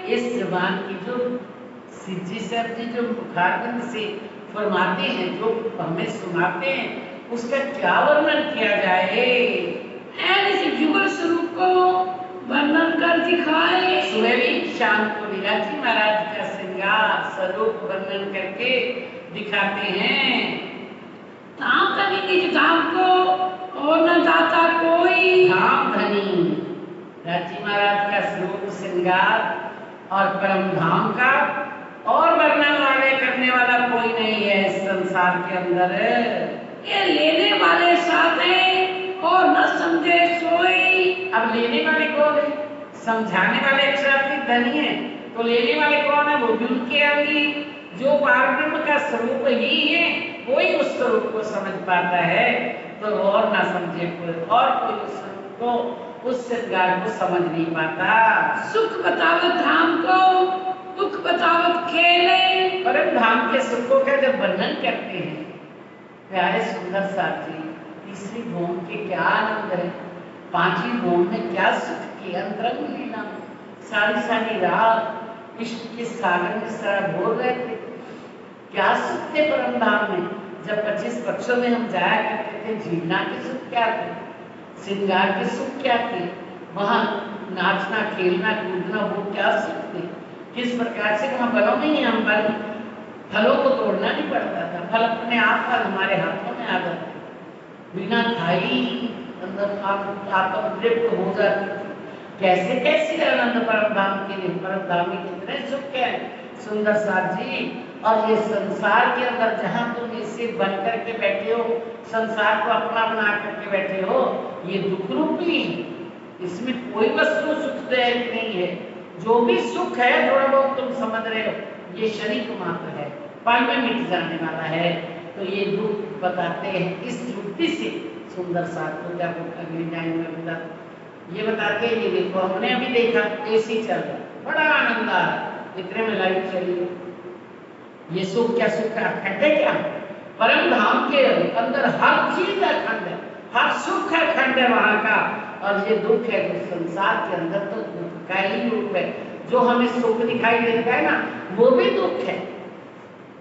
इस जुबान की जो सिद्धि साहब जी जो मुखारबिंद से फरमाते हैं, जो हमें सुनाते हैं, उसका क्या वर्णन किया जाए। ऐसे जुगल स्वरूप को वर्णन कर दिखाए। सुबह भी शाम को राजी महाराज का श्रृंगार स्वरूप वर्णन करके दिखाते हैं। धाम धनी निज धाम को और न दाता कोई। धाम धनी राजी महाराज का स्वरूप श्रृंगार और परम धाम का और वर्णन वाले करने वाला कोई नहीं है इस संसार के अंदर। ये लेने वाले साथ हैं और न समझे सोई। अब लेने वाले कौन है? समझाने वाले अक्षरातीत धनी है, तो लेने वाले कौन है? वो भी उनके अंगी, जो पारब्रह्म का स्वरूप ही है, वही उस स्वरूप को समझ पाता है। तो और ना समझे कोई, और कोई उसको उस श्रृंगार को समझ नहीं पाता। सुख बतावत धाम को, दुख बतावत खेले। परम धाम के सुखों का जब वर्णन करते हैं प्यारे सुंदर साथ जी, तीसरी भूम के क्या आनंद है, पांचवी भूम में क्या सुख की अंतरंग लीला, सारी सारी रात इश्क के सागर में सराबोर रहे थे। क्या सुख थे परम धाम में। जब 25 पक्षों में हम जाया करते थे, जीवना के सुख क्या थे, श्रृंगार के सुख क्या थे, वहां नाचना खेलना कूदना वो क्या सुख थे। किस प्रकार से वहां बनो नहीं, हम बल फलों को तोड़ना नहीं पड़ता था, फल अपने आप पर हमारे हाथों में आ जाते, बिना खाई अंदर आत्मतृप्त हो जाती थी। कैसे कैसे आनंद परम धाम के लिए, परम धाम में कितने सुख है सुंदर साथ जी। और ये संसार के अंदर जहां तुम इसे बन करके बैठे हो, संसार को अपना बना करके बैठे हो, ये दुख रूपी, इसमें कोई वस्तु सुखदायक नहीं है। जो भी सुख है थोड़ा बहुत तुम समझ रहे हो, ये शरीर मात्र है, पल में मिट जाने वाला है। तो ये दुख बताते हैं इस युक्ति से सुंदर साथ को, क्या अगली लाइन में बता ये बताते हैं। ये देखो हमने अभी देखा एसी चल रहा, बड़ा आनंद आ रहा, इतने में लाइट चली। ये सुख क्या, सुख का अखंड है क्या। परम धाम के अंदर हर चीज अखंड है, हर सुख अखंड है वहां का। और ये दुख है तो संसार के अंदर तो दुख का ही रूप है। जो हमें सुख दिखाई देता है ना, वो भी दुख है।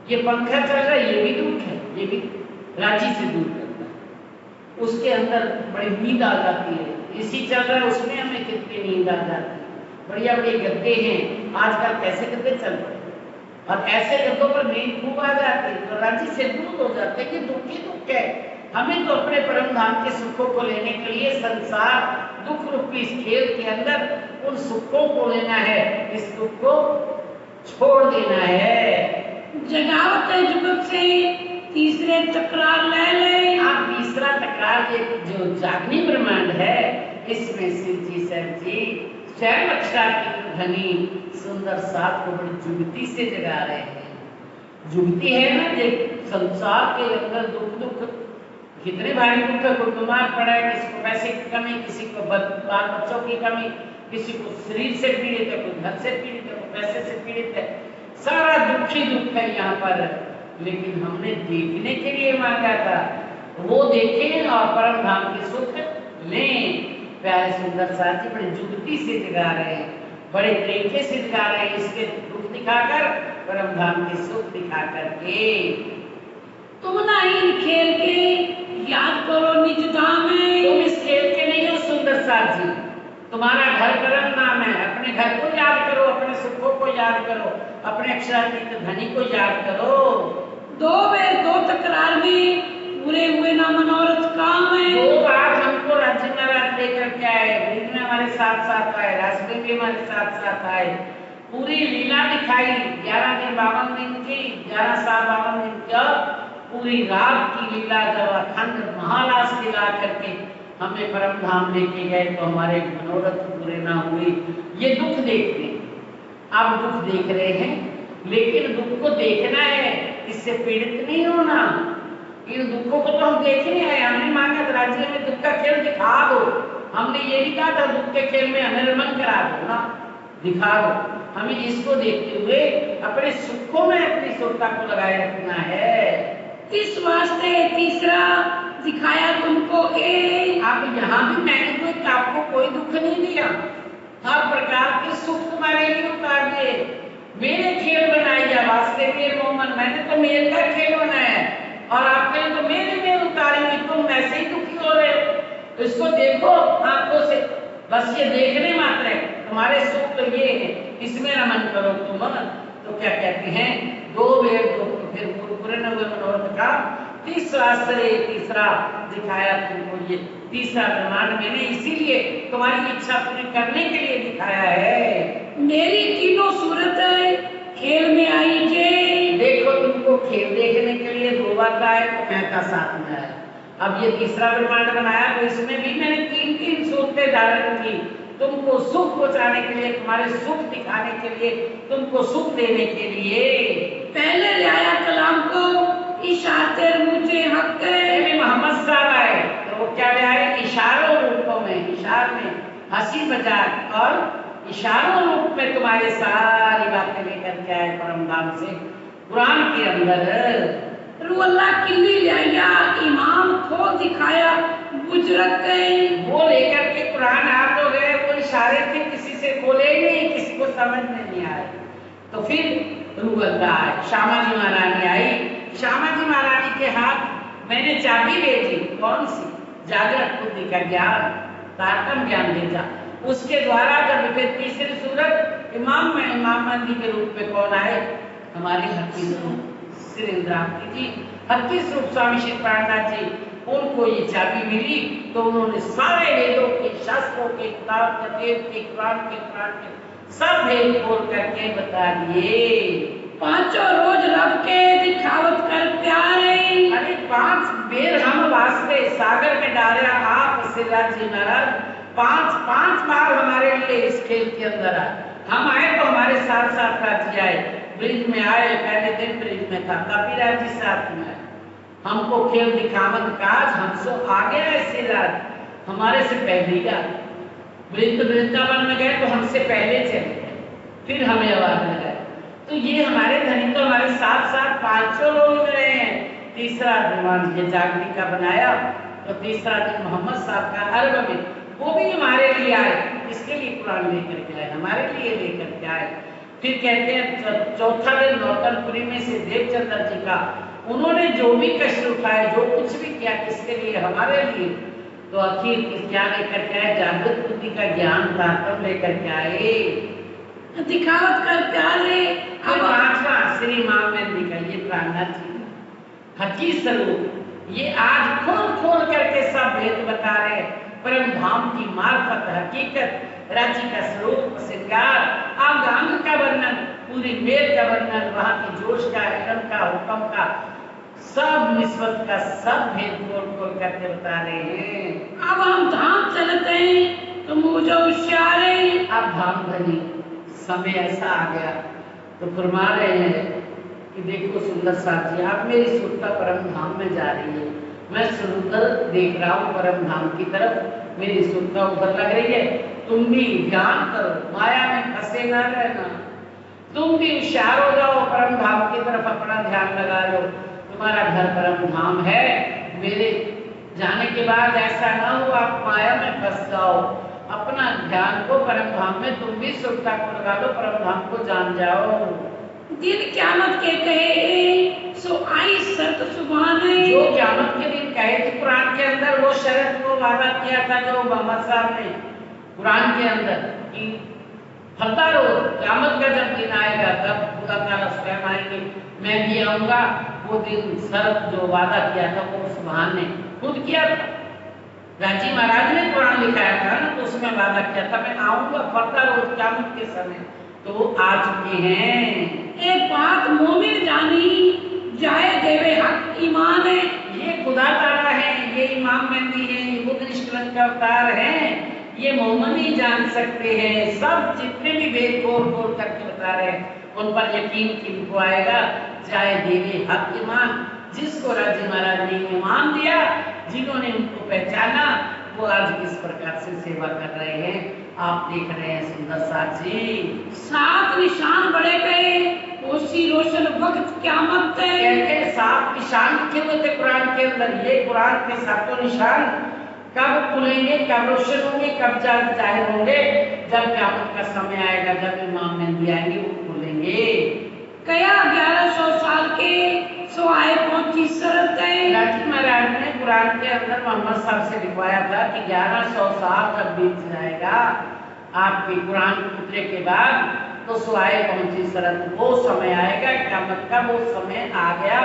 ये पंखा चल रहा है, ये भी दुख है, ये भी रांची से दूर करता है, उसके अंदर बड़ी नींद आ जाती है। इसी चल रहा है, उसमें हमें कितनी नींद आ जाती है। बढ़िया बढ़िया गद्दे हैं आजकल, कैसे गद्दे चल रहे हैं, और ऐसे गद्दों पर नींद खूब आ जाती है, तो रांची से दूर हो जाते हैं कि दुख ही दुख है। हमें तो अपने परम धाम के सुखों को लेने के लिए संसार दुख रूपी इस खेल के अंदर उन सुखों को लेना है, इस दुख को छोड़ देना है। जगावत है जुगत से तीसरे तकरार ले ले। आप तीसरा तकरार, ये जो जागनी ब्रह्मांड है, इसमें शिव जी सर जी स्वयं रक्षा की धनी सुंदर साथ को बड़ी जुगती से जगा रहे हैं। जुगती है ना, ये संसार के अंदर दुख दुख कितने भारी दुख है। कोई बीमार पड़ा है, किसी को पैसे की कमी, किसी को बाल बच्चों की कमी, किसी को शरीर से पीड़ित है, कोई घर से पीड़ित है, कोई पैसे से पीड़ित है, सारा दुख ही दुख है यहाँ पर। लेकिन हमने देखने के लिए मांगा था, वो देखें और परम धाम के सुख लें। प्यारे सुंदर साथ जी बड़े जुगती से जगा रहे हैं, बड़े तरीके से जगा रहे हैं, इसके दुख दिखाकर परम धाम के सुख दिखा करके। तुम ना इन खेल के याद करो निज धाम में। तुम इस खेल के नहीं हो सुंदर साथ जी, तुम्हारा घर परम नाम है। अपने घर को याद करो, अपने सुखों को याद करो, अपने अक्षरातीत धनी को याद करो। दो बेर दो तकरार में पूरे हुए ना मनोरथ काम है। दो बार हमको राज्य महाराज लेकर के आए, बीच में हमारे साथ साथ आए, रास्ते में हमारे साथ साथ आए, पूरी लीला दिखाई। 11 दिन 52 दिन की, 11 साल 52 दिन की पूरी रात की लीला, जब अखंड महालास दिला करके हमें परम धाम लेके गए तो हमारे मनोरथ पूरे ना हुए। ये दुख देखते, आप दुख देख रहे हैं, लेकिन दुख को देखना है, इससे पीड़ित नहीं होना। इन दुखों को तो हम देखने आए, हमने मांगा था राज्य में दुख का खेल दिखा दो। हमने ये भी कहा था दुख के खेल में हमें रमन करा दो ना, दिखा दो। हमें इसको देखते हुए अपने सुखों में अपनी सुरता को लगाए रखना है। इस वास्ते तीसरा दिखाया तुमको ए। आप यहाँ भी मैंने कोई आपको कोई दुख नहीं दिया, हर प्रकार के सुख तुम्हारे लिए उतार दिए। मेरे खेल बनाए जा वास्ते मेरे मोहम्मद, मैंने तो मेल का खेल बनाया और आपने तो मेरे में उतारी हुई, तुम वैसे ही दुखी हो रहे हो। तो इसको देखो आंखों से, बस ये देखने मात्र है, तुम्हारे सुख तो ये है, इसमें रमन करो तुम। तो क्या कहते हैं, दो बेर दो फिर पूरे न हुए मनोरथ का तीसरा दिखाया तुमको। ये तीसरा ब्रह्मांड मैंने इसीलिए तुम्हारी इच्छा पूरी करने के लिए दिखाया है। मेरी तीनों सूरत खेल में आई जे। देखो तुमको खेल देखने के लिए 2 बार आए तो मैं का साथ में आया। अब ये तीसरा ब्रह्मांड बनाया तो इसमें भी मैंने 3 सूरतें धारण की, तुमको सुख पहुंचाने के लिए, तुम्हारे सुख दिखाने के लिए, तुमको सुख देने के लिए। पहले ले आया कलाम को इशारे मुझे हक नबी मोहम्मद साहब आए तो वो क्या ले आए? इशारों रूपों में, इशार में हंसी मजाक और इशारों रूप में तुम्हारे सारी बातें लेकर के आए परम धाम से कुरान के अंदर। रू अल्लाह किल्ली लिया इमाम खो दिखाया बुजरत गए वो लेकर के कुरान आ तो गए, वो इशारे थे, किसी से बोले ही नहीं, किसी को समझ में नहीं आए। तो फिर रूह अल्लाह आए, श्यामा जी महारानी आई। श्यामा जी महारानी के हाथ मैंने चाबी भेजी, कौन सी? जागृत बुद्धि का ज्ञान, तारतम ज्ञान भेजा। उसके द्वारा जब फिर तीसरी सूरत इमाम में इमाम मंदी के रूप में कौन आए? हमारे हकीम श्री इंद्रावती जी, हकीम स्वरूप स्वामी श्री प्राणनाथ जी, उनको ये चाबी मिली तो उन्होंने सारे वेदों के, शास्त्रों के, किताब के, कुरान के सब भेद खोल करके बता दिए। पांचों रोज रब के दिखावत कर प्यारे। अरे 5 बेर हम वास्ते सागर में डाले आप सिराज जी महाराज, 5 बार हमारे लिए इस खेल के अंदर आए। हम आए तो हमारे साथ साथ राजी आए, ब्रिज में आए, पहले दिन ब्रिज में था, कबीराज जी साथ में आए। हमको खेल दिखावन काज हमसे आगे ऐसे राज, हमारे से पहले ही आए। वृंदावन में गए तो हमसे पहले चले गए, फिर हमें आवाज लगाए। तो ये हमारे धनी तो हमारे साथ साथ 500 लोग रहे हैं। तीसरा दिन ये जागरी का बनाया तो तीसरा दिन मोहम्मद साहब का अरब में, वो भी हमारे लिए आए, इसके लिए कुरान लेकर के आए, हमारे लिए लेकर के आए। फिर कहते हैं चौथा दिन नौतनपुरी में से देवचंद्र जी का, उन्होंने जो भी कष्ट उठाए, जो कुछ भी किया, किसके लिए? हमारे लिए। तो आखिर क्या लेकर के आए? जागृत बुद्धि का ज्ञान तारतम लेकर के आए, दिखावत कर प्यारे। अब 5वां श्री इमाम मेहंदी का ये प्राणनाथ जी हकीकत स्वरूप, ये आज खोल खोल करके सब भेद बता रहे। परम धाम की मार्फत हकीकत, राज्य का स्वरूप, श्रृंगार, अंग अंग का वर्णन, पूरी मेल का वर्णन, वहां की जोश का, इलम का, हुक्म का, सब निस्बत का सब भेद खोल खोल करके बता रहे हैं। अब हम धाम चलते हैं तो मुझे होशियारे। अब धाम धनी समय ऐसा आ गया तो फरमा रहे हैं कि देखो सुंदर साथ जी, आप मेरी सुरता परम धाम में जा रही है, मैं सुंदर देख रहा हूँ परम धाम की तरफ, मेरी सुरता उधर लग रही है। तुम भी ध्यान करो, माया में फंसे ना रहना, तुम भी होशियार हो जाओ, परम धाम की तरफ अपना ध्यान लगा लो। तुम्हारा घर परम धाम है, मेरे जाने के बाद ऐसा ना हो आप माया में फंस जाओ। अपना ध्यान को परम धाम में, तुम भी सुरता को लगा लो, परम धाम को जान जाओ। दिन क़यामत के कहे सो आई शर्त सुभाने। जो क़यामत के दिन कहे थे कुरान के अंदर, वो शर्त, वो वादा किया था जो मोहम्मद साहब ने कुरान के अंदर कि फलदा रोज क़यामत का जब दिन आएगा तब खुदा ताला स्वयं आएंगे, मैं भी आऊंगा। वो दिन शर्त जो वादा किया था वो सुभान ने खुद किया था, राजी महाराज ने कुरान लिखाया था ना, तो उसमें वादा किया था मैं आऊंगा फलदा रोज क़यामत के समय, तो वो आ चुके हैं। एक बात मोमिन जानी जाए देवे हक ईमान है। ये खुदा ताला है, ये इमाम मेहंदी है, ये बुद्ध निष्कलंक का अवतार है, ये मोमिन ही जान सकते हैं। सब जितने भी वेद खोल खोल करके बता रहे हैं उन पर यकीन किनको आएगा? जाए देवे हक ईमान, जिसको राजी महाराज ने ईमान दिया, जिन्होंने उनको पहचाना, वो आज किस प्रकार से सेवा कर रहे हैं आप देख रहे हैं। सुंदर साथ जी 7 निशान बड़े गए, रोशी रोशन वक्त क़यामत है। कहते हैं 7 निशान लिखे हुए थे कुरान के अंदर, ये कुरान के 7 निशान कब खुलेंगे, कब रोशन होंगे, कब जाहिर होंगे? जब क़यामत का समय आएगा, जब इमाम मेहंदी आएंगे वो खुलेंगे। कया 1100 साल के सो आए पहुंची शरत है। राजी महाराज ने कुरान के अंदर मोहम्मद साहब से लिखवाया था कि 1100 साल जब बीत जाएगा आपके कुरान उतरे के बाद, तो सुआए पहुंची शरत, वो समय आएगा क़यामत का, वो समय आ गया,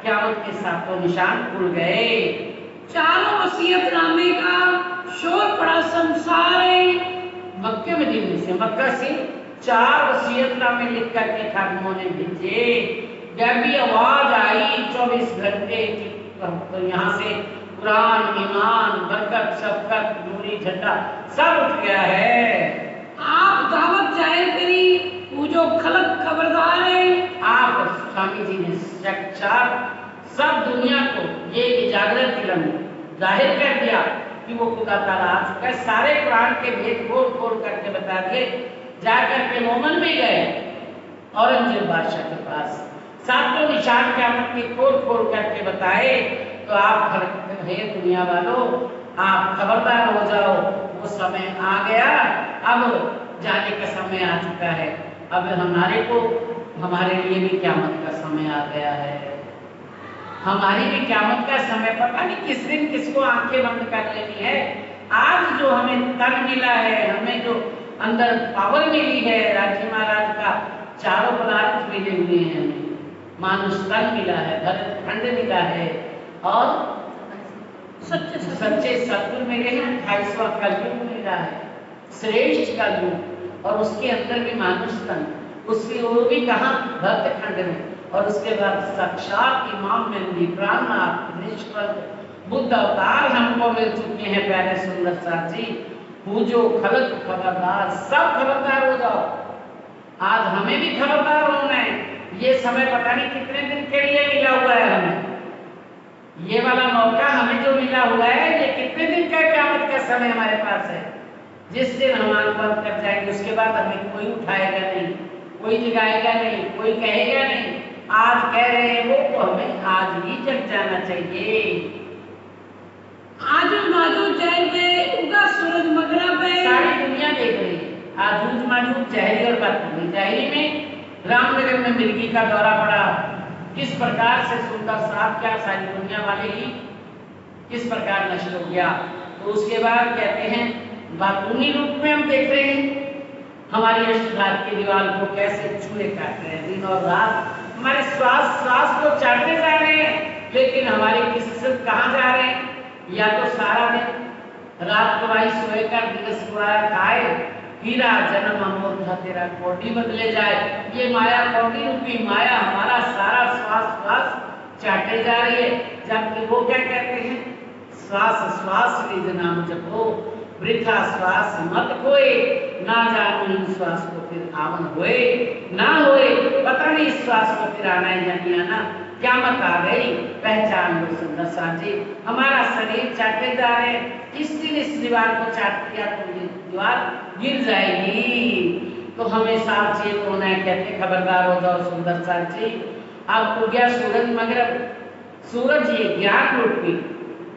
क़यामत के 7 निशान खुल गए। चारों वसीयतनामे का शोर पड़ा संसार है। मक्के मदीने से, मक्का से 4 वसीयतनामे लिख करके खादिमों ने भेजे। जब भी आवाज आई 24 घंटे की, तो यहाँ से कुरान, ईमान, बरकत, शफकत, नूरी झंडा सब उठ गया है। आप दावत जाहिर करी, वो जो खलक खबरदार है। आप स्वामी जी ने साक्षात सब दुनिया को ये जागृत इल्म जाहिर कर दिया कि वो खुदा ताला आ चुका है। सारे कुरान के भेद खोल खोल करके बता दिए। जाकर के मोमन भी गए औरंगजेब बादशाह के पास, सातों निशान क़यामत के खोल खोल करके बताए। तो आप हे दुनिया वालों, आप खबरदार हो जाओ, वो समय आ गया, अब जाने का समय आ चुका है। अब हमारे लिए भी क़यामत का समय आ गया है। हमारी भी क़यामत का समय, पता नहीं किस दिन किसको आंखें बंद कर लेनी है। आज जो हमें तन मिला है, हमें जो अंदर पावर मिली है, राज्य महाराज का चारों पदार्थ मिले हुए हैं, हमें मानुष तन मिला है, भरत खंड मिला है और सच्चे सतगुरु मिले हैं। 28वां कलयुग मिला है, श्रेष्ठ कलयुग, और उसके अंदर भी मानुष तन, उसकी वो भी कहाँ, भरत खंड में। और उसके बाद साक्षात इमाम मेहदी प्राणनाथ निष्कल बुद्ध अवतार हमको मिल चुके हैं। प्यारे सुंदर साथ जी, पूजो खलक खबरदार, सब खबरदार हो जाओ। आज हमें भी खबरदार होना है। ये समय पता नहीं कितने दिन के लिए मिला हुआ है हमें, ये वाला मौका हमें जो मिला हुआ है, ये कितने दिन का क़यामत का समय हमारे पास है। जिस दिन हम आंख बंद कर जाएंगे उसके बाद हमें कोई उठाएगा नहीं, कोई जगाएगा नहीं, कोई कहेगा नहीं। आज कह रहे हैं वो, तो हमें आज ही जग जाना चाहिए। आजू बाजू जहर में उगा सूरज मगरब है, सारी दुनिया देख रही है। आजूज माजूज जहरी और बात हुई। जहरी में रामनगर में मिर्गी का दौरा पड़ा, किस प्रकार से सुंदर साहब, क्या सारी दुनिया वाले ही किस प्रकार नष्ट हो गया। तो उसके बाद कहते हैं बातूनी रूप में हम देख रहे हैं हमारी अष्टधार की दीवार को कैसे चूहे काट रहे हैं। दिन और रात हमारे श्वास को चाटते जा रहे हैं, लेकिन हमारे किसी कहाँ जा रहे हैं। या तो सारा दिन रात को भाई सोएकर दिवस पुराया खाए, हीरा जन्म अमोल था तेरा कोटी बदले जाए। ये माया कोटी रूपी माया हमारा सारा श्वास चाटे जा रही है। जबकि वो क्या कहते हैं, श्वास निज नाम जपो, वृथा श्वास मत खोए, ना जानो इन श्वास को फिर आवन होए ना होए। पता नहीं इस श्वास को फिर आना है या नहीं आना। क़यामत आ गई, पहचान लो सुंदर साहब जी, हमारा शरीर चाटे जा रहे हैं। किस दिन इस दीवार को चाट दिया तो ये दीवार गिर जाएगी। तो हमें सावचेत होना है। कहते खबरदार हो जाओ सुंदर साहब जी। अब हो गया सूरज मगरब, सूरज ये ज्ञान रूपी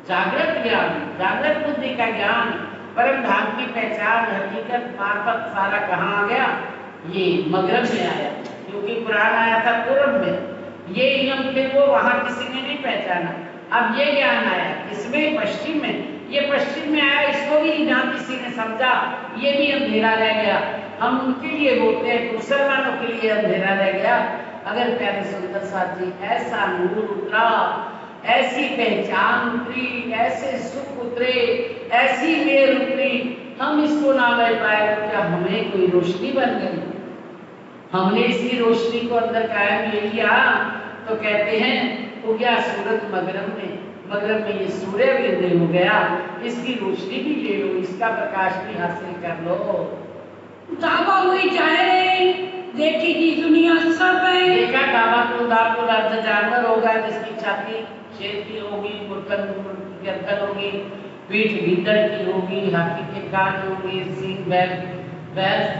जागृत ज्ञान, जागृत बुद्धि का ज्ञान, परम धाम की पहचान, हकीकत मार्फत सारा कहाँ आ गया, ये मगरब में आया। क्योंकि कुरान आया था पूर्व में, ये इल्म फिर वो वहां किसी ने नहीं पहचाना। अब ये ज्ञान आया किसमें, पश्चिम में। ये पश्चिम में आया, इसको भी ना किसी ने समझा, ये भी अंधेरा रह गया। हम उनके लिए बोलते हैं, मुसलमानों के लिए अंधेरा रह गया। अगर प्यारे सुंदर साथ जी ऐसा नूर उतरा, ऐसी पहचान उतरी, ऐसे सुख उतरे, ऐसी मेर उतरी, हम इसको ना ले पाए तो क्या हमें कोई रोशनी बन गई। हमने इसी रोशनी को अंदर कायम ले लिया। तो कहते हैं उगया सूरज मगरब में ये सूर्य भी उदय हो गया, इसकी रोशनी भी ले लो, इसका प्रकाश भी हासिल कर लो। दावा हुई जाए देखी की दुनिया सब है। देखा दावा तो दापुर अर्ध जानवर होगा, जिसकी छाती शेर की होगी, गर्दन होगी, पीठ भीतर की होगी, हाथी के कान होंगे, सींग बैल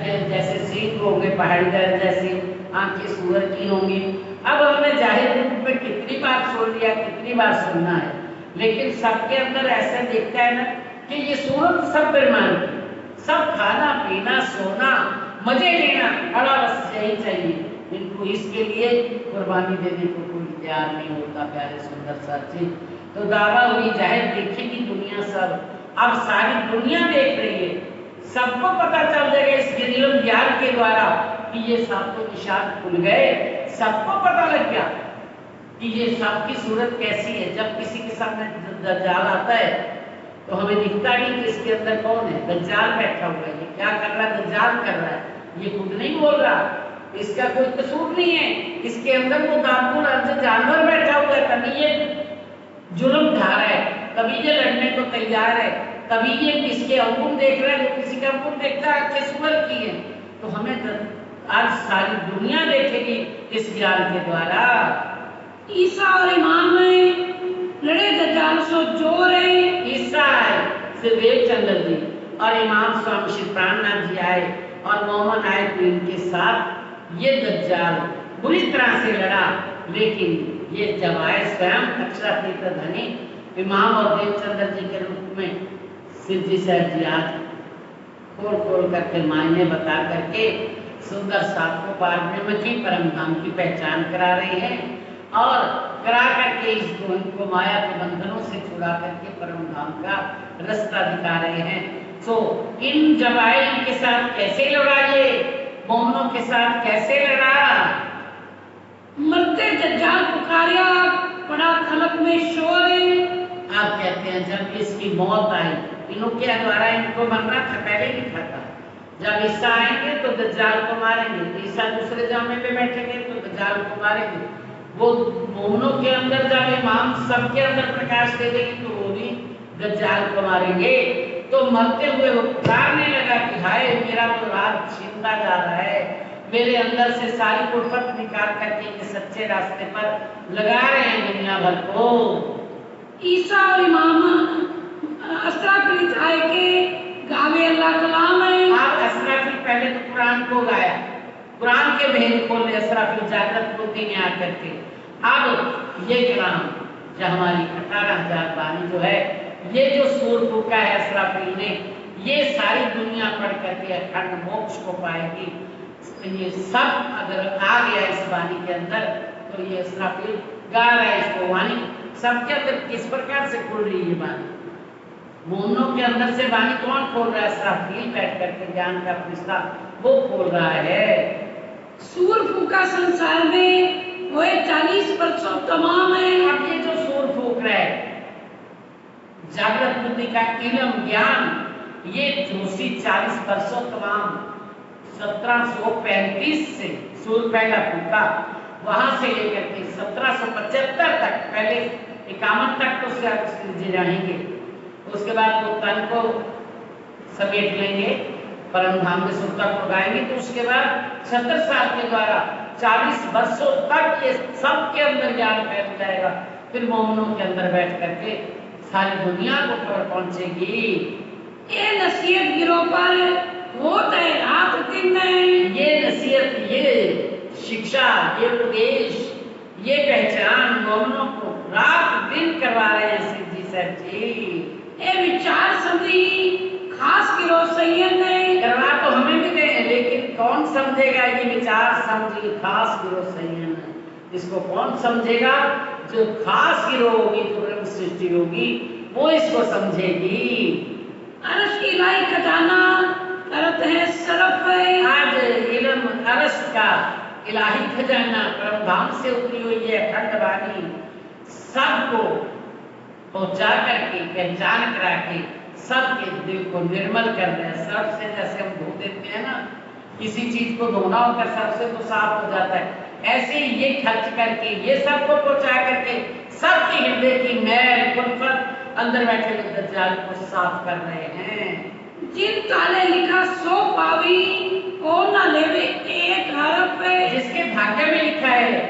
के जैसे सींग होंगे, पहाड़ी बैल जैसी आंखें सूअर की होंगी। अब हमने जाहिर रूप में कितनी बार सुन लिया, कितनी बार सुनना है, लेकिन सबके अंदर ऐसा दिखता है ना कि ये सूरत सब बेईमान, सब खाना पीना सोना मजे लेना बड़ा, बस यही चाहिए इनको। इसके लिए कुर्बानी देने को कोई तैयार नहीं होता। प्यारे सुंदर साथी, तो दावा हुई जाहिर देखेगी दुनिया सब। अब सारी दुनिया देख रही है, सबको पता चल जाएगा इस इल्म ज्ञान के द्वारा कि ये सबको निशान खुल गए। सबको पता लग गया कि ये सबकी सूरत कैसी है। जब किसी के सामने दज्जाल आता है तो हमें दिखता नहीं कि इसके अंदर कौन है। दज्जाल बैठा हुआ है, ये क्या कर रहा है, दज्जाल कर रहा है, ये खुद नहीं बोल रहा, इसका कोई कसूर नहीं है। इसके अंदर वो दापुर अर्ध जानवर बैठा हुआ है, कभी ये जुल्म ढा रहा है, कभी ये लड़ने को तैयार है, कभी ये किसके अंगूर देख रहा है, जो किसी का अंगूर देखता है अच्छे सुअर की है। तो हमें आज सारी दुनिया देखेगी इस ज्ञान के द्वारा। ईसा और इमाम लड़े दज्जाल सो जोर है। ईसा आए श्री देवचंद्र जी और इमाम स्वामी श्री प्राणनाथ जी आए और मोहम्मद आए तो इनके साथ ये दज्जाल बुरी तरह से लड़ा, लेकिन ये जब आए स्वयं अक्षरातीत धनी इमाम और देवचंद्र जी के रूप में सिद्धि साहब जी आज खोल खोल करके मायने बता करके सुंदर साथ को पारब्रह्म की परम धाम की पहचान करा रहे हैं और करा करके इनको माया के बंधनों से छुड़ा करके परम धाम का रास्ता दिखा रहे हैं। तो इन जबाइल के साथ कैसे लड़ा, ये मोमनों के साथ कैसे लड़ा? मरते दज्जाल पुकारिया, बड़ा खलक में शोर है। आप कहते हैं जब इसकी मौत आई, इनके द्वारा इनको मरना था, पहले लिखा था जब ईसा आएंगे तो दज्जाल को मारेंगे, ईसा दूसरे जामे पे बैठेंगे तो दज्जाल को मारेंगे। वो मोमनों के अंदर जब इमाम सबके अंदर प्रकाश दे देगी तो वो भी दज्जाल को मारेंगे। तो मरते हुए वो पुकारने लगा कि हाय मेरा तो राज छिनता जा रहा है, मेरे अंदर से सारी कुर्बत निकाल करके ये सच्चे रास्ते पर लगा रहे हैं दुनिया भर को। ईसा और इमाम असराफिल आए के गावे अल्लाह कलाम है। आप असराफिल पहले तो कुरान को गाया, कुरान के भेद खोले असराफिल जागृत होते हैं आकर के। अब ये कलाम जो हमारी 18,000 बानी जो है, ये जो सूर फूका है असराफिल ने, ये सारी दुनिया पढ़ करके अखंड मोक्ष को पाएगी। ये सब अगर आ गया इस वाणी के अंदर तो ये असराफिल गा रहा है इसको। वाणी सबके अंदर किस प्रकार से खुल रही है वाणी? मोमनों के अंदर से वाणी कौन खोल रहा है? असराफिल बैठ करके ज्ञान का फरिश्ता वो खोल रहा है। सूर फूका संसार में वो 40 वर्षों तमाम है। अब ये जो सूर फूक रहा है जागृत बुद्धि का इलम ज्ञान, ये जोशी 40 वर्षों तमाम 1735 से सूर पहला फूका, वहां से लेकर के 1775 तक, पहले 51 तक तो जी रहेंगे, उसके बाद वो तन को समेट लेंगे, परम धाम में सुरता को गाएंगे, तो उसके बाद 76 साल के द्वारा 40 वर्षों तक ये सबके अंदर ज्ञान फैल जाएगा। फिर मोमनों के अंदर बैठ करके सारी दुनिया को खबर पहुंचेगी। ये नसीहत गिरोह पर होता है रात दिन में। ये नसीहत, ये शिक्षा, ये उपदेश, ये पहचान मोमनों को रात दिन करवा रहे हैं सिद्धि साहब जी। ये विचार समझी खास गिरोह संयम नहीं करवा तो हमें भी दें, लेकिन कौन समझेगा ये विचार समझी खास गिरोह संयम है? इसको कौन समझेगा? जो खास गिरोह होगी, जो ब्रह्म सृष्टि होगी, वो इसको समझेगी। अरश की इलाही खजाना करत है सरफ है। आज इल्म अरश का इलाही खजाना परम धाम से उतरी हुई है अखंड वाणी, सबको पहुंचा करके पहचान करा के सबके दिल को निर्मल कर रहे हैं। सर्फ से जैसे हम धो देते हैं ना, किसी चीज को धोना होता है सर्फ से तो साफ हो जाता है, ऐसे ही ये खर्च करके ये सबको पहुंचा करके सबके हृदय की मैल कुल्फत अंदर बैठे हुए दज्जाल को साफ कर रहे हैं। जिन ताले लिखा सो पावी और ना लेवे एक हरफ है। जिसके भाग्य में लिखा है,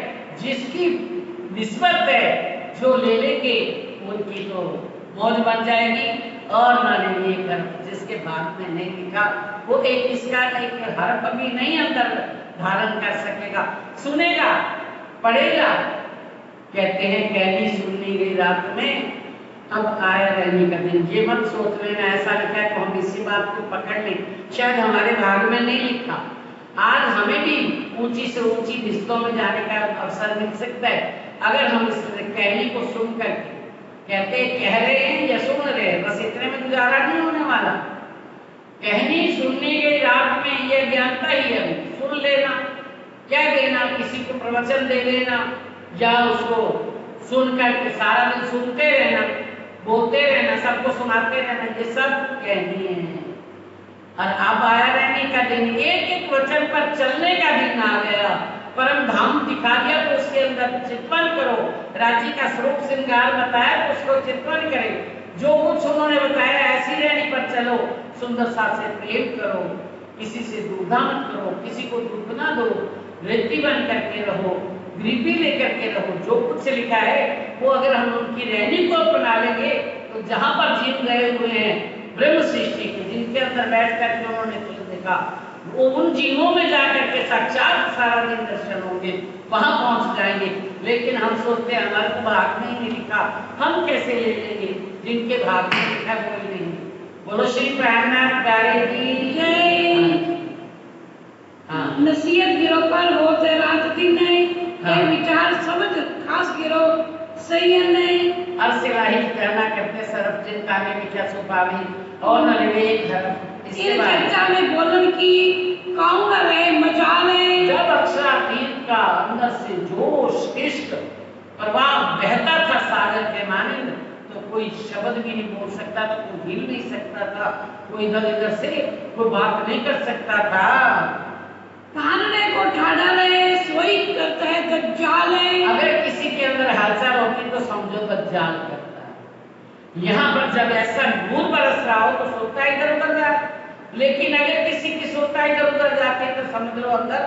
जिसकी निस्बत है, जो ले लेंगे उनकी तो मौज बन जाएगी और ना लेंगे एक हरफ। जिसके भाग में नहीं लिखा वो एक इसका एक हरफ भी नहीं अंदर धारण कर सकेगा। सुनेगा, पढ़ेगा। कहते हैं कहनी सुननी गई रात में, अब आया रहने का दिन। ये मत सोच लेना ऐसा लिखा है तो हम इसी बात को पकड़ लें, शायद हमारे भाग में नहीं लिखा। आज हमें भी ऊंची से ऊंची रिश्तों में जाने का अवसर मिल सकता है अगर हम इस कहनी को सुन करके। कहते कह रहे हैं या सुन रहे हैं, बस इतने में गुजारा नहीं होने वाला। कहनी सुननी गई रात में, ये ज्ञानता ही है। सुन लेना, क्या देना, किसी को प्रवचन दे लेना या उसको सुन करके सारा दिन सुनते रहना, बोलते रहना, सबको सुनाते रहना, ये सब कहनी है। और अब आया रहने का दिन, एक एक वचन पर चलने का दिन आ गया। परम धाम दिखा दिया तो उसके अंदर चिंतन करो। राज्य का स्वरूप श्रृंगार बताया तो उसको चिंतन करे। जो कुछ उन्होंने बताया ऐसी रहनी पर चलो। सुंदर सा से प्रेम करो, किसी से दुर्धा मत करो, किसी को दुख ना दो, वृत्ति बन करके रहो। गरीबी लेकर के रहो। जो कुछ लिखा है वो अगर हम उनकी रहनी को अपना लेंगे तो जहाँ पर जीव गए हुए हैं ब्रह्म सृष्टि के, जिनके अंदर बैठ करके उन्होंने कुछ देखा, वो उन जीवों में जाकर के साक्षात सारा दिन दर्शन होंगे, वहां पहुंच जाएंगे। लेकिन हम सोचते हैं हमारे को भाग में ही नहीं लिखा, हम कैसे ले लेंगे? जिनके भाग में लिखा कोई नहीं। बोलो श्री प्राणनाथ प्यारे की जय। हाँ, नसीहत गिरो पर होते रात दिन है, हाँ। विचार समझ खास गिरो सही है नहीं। हर सिलाही कहना करते सरफ चिंता में मिठा छुपावी और न विवेक हरफ। इस चर्चा में बोलन की कौन रहे मजाल है। जब अक्षरातीत का अंदर से जोश इश्क प्रवाह बहता था सागर के मानिंद, तो कोई शब्द भी नहीं बोल सकता था, कोई हिल नहीं सकता था, कोई इधर से कोई बात नहीं कर सकता था। कानने को ठाड़ा रहे सोई करता है दज्जाल है। अगर किसी के अंदर हलचल होती तो समझो दज्जाल करता है। यहाँ पर जब ऐसा नूर बरस रहा हो तो सोता इधर उधर जाए, लेकिन अगर किसी की सोता इधर उधर जाती है तो समझ लो अंदर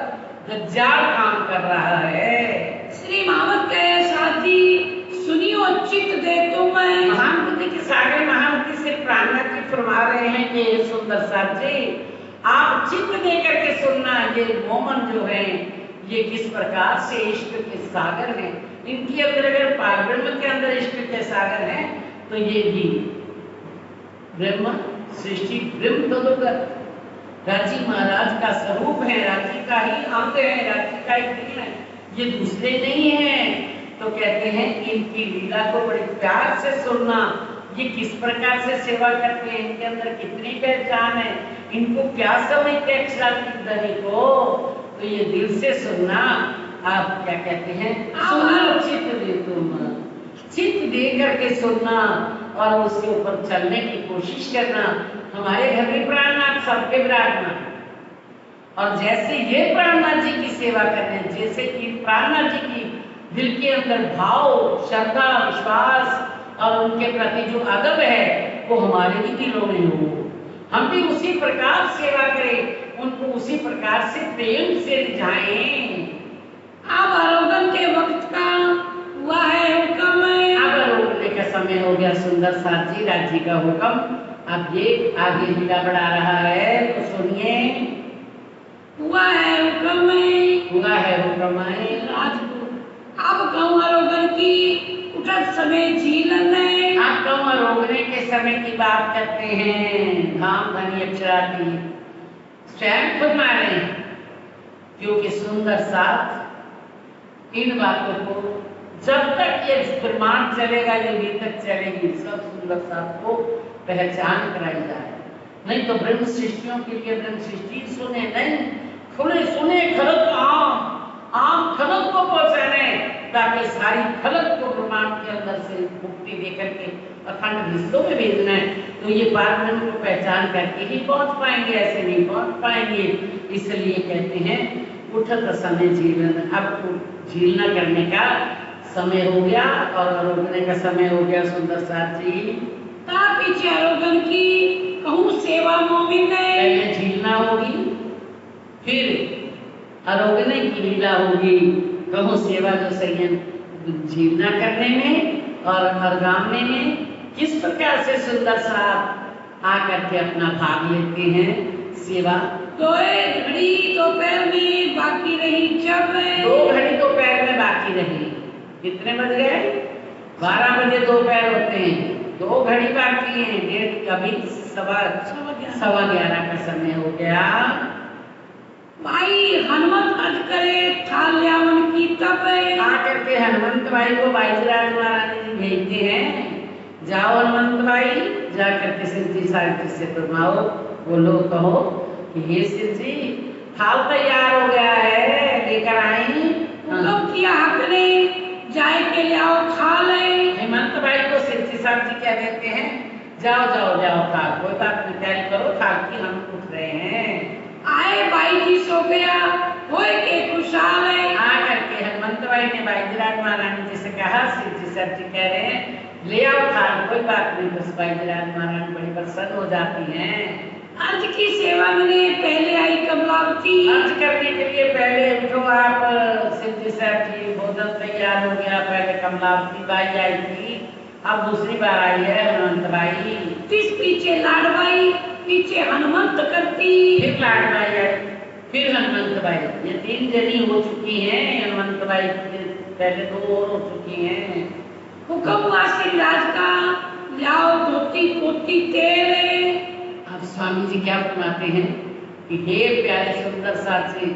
दज्जाल काम कर रहा है। श्री महावत कहे साथी सुनियो चित्त दे तुम्हें। महामुक्ति के सागर महामुक्ति से प्राणनाथ जी फरमा रहे हैं कि सुंदर साथ जी आप चित्त दे करके सुनना, ये मोमन जो है ये किस प्रकार से इश्क के सागर हैं। इनके अंदर अगर ब्रह्म के अंदर इश्क के सागर हैं तो ये भी ब्रह्म सृष्टि ब्रह्म तदुगत राजी महाराज का स्वरूप है, राजी का ही अंग है, राजी का ही दिल है, ये दूसरे नहीं है। तो कहते हैं इनकी लीला को बड़े प्यार से सुनना, ये किस प्रकार से सेवा करते हैं, इनके अंदर कितनी पहचान है, इनको क्या समझते हैं अक्षरातीत धनी को, तो ये दिल से सुनना। आप क्या कहते हैं सुनो चित्त दे तुम, चित्त दे करके सुनना और उसके ऊपर चलने की कोशिश करना। हमारे घर में प्राणनाथ सबके विराजमान, और जैसे ये प्राणनाथ जी की सेवा करते हैं, जैसे कि प्राणनाथ जी की दिल के अंदर भाव श्रद्धा विश्वास और उनके प्रति जो अदब है वो हमारे भी दिलों में हो, हम भी उसी प्रकार सेवा करें, उनको उसी प्रकार से प्रेम से रिझाएं। अब आरोगन के वक्त का हुआ है हुक्म। अब आरोगने का समय हो गया। सुंदर साथ जी राज जी का हुक्म अब ये आगे लीला बढ़ा रहा है, तो सुनिए। हुआ है हुक्म, हुआ है हुक्म राजपूत अब कहूँ आरोगन की उठत समय झीलन है। आप कहूँ आरोगने के समय की बात करते हैं, धाम धनी अक्षरातीत स्वयं फरमा रहे हैं, क्योंकि सुंदर साथ इन बातों को जब तक ये ब्रह्मांड चलेगा, ये भी तक चलेगी, सब सुंदर साथ को पहचान कराई जाए। नहीं तो ब्रह्म सृष्टियों के लिए ब्रह्म सृष्टि सुने नहीं, खुले सुने खलक आम खलक को पहुंचाने, ताकि सारी खलक को ब्रह्मांड के अंदर से मुक्ति देकर के अखंड हिस्सों में भेजना है। तो ये बात ब्रह्म को पहचान करके ही पहुंच पाएंगे, ऐसे नहीं पहुंच पाएंगे। इसलिए कहते हैं उठत समय झीलन, अब झीलना करने का समय हो गया और आरोगने का समय हो गया। सुंदर साथ जी ता पीछे आरोगन की कहूँ सेवा मोमिन है। पहले झीलना होगी, फिर आरोगने की लीला होगी। कहूँ सेवा जो संयम झीलना करने में और अर्गामने में किस प्रकार से सुंदर साथ आकर के अपना भाग लेते हैं सेवा। दो घड़ी दोपहर में बाकी रही, जब 2 घड़ी दोपहर में बाकी रही। कितने बज गए? 12 बजे दोपहर होते हैं, 2 घड़ी बाकी है, डेढ़ कभी 11:15 का समय हो गया। भाई हनुमत अज करे थाल्यावन की तब आकर के हनुमंत भाई को बाईजराज महाराज जी भेजते हैं, जाओ हनुमंत भाई जाकर के सिर जी साहिब से फरमाओ, बोलो कहो कि ये सिर जी थाल तैयार हो गया है, लेकर आई। हुक्म किया हक ने जाए के ले आओ थाल। हेमंत भाई को सिर जी साहब जी क्या देते हैं, जाओ जाओ जाओ थाल, कोई बात नहीं तैयारी करो, थाल की हम उठ रहे हैं। आए भाई जी सो गया होए के खुशहाल है। आकर के हनुमंत भाई ने बाईजराज महारानी जी से कहा, सिर जी साहब जी कह रहे हैं ले आओ थाल, कोई बात नहीं। बस बाईजराज महारानी बड़ी प्रसन्न हो जाती हैं। अर्ज की सेवा में पहले आई कमलावती, अर्ज करने के लिए पहले उठो आप सिर जी साहब जी, कमलावती बाई आई थी, अब दूसरी बार आई है हनुमंत बाई। तिस पीछे लाडबाई, पीछे हनुमंत करती। फिर लाडबाई आई, फिर हनुमंत बाई, ये 3 जनी हो चुकी हैं। हनुमंत बाई पहले 2 और हो चुकी हैं। हुक्म हुआ श्री राज का, लाओ धोती पोती तेल। अब स्वामी जी क्या फरमाते हैं कि हे प्यारे सुंदर साथी,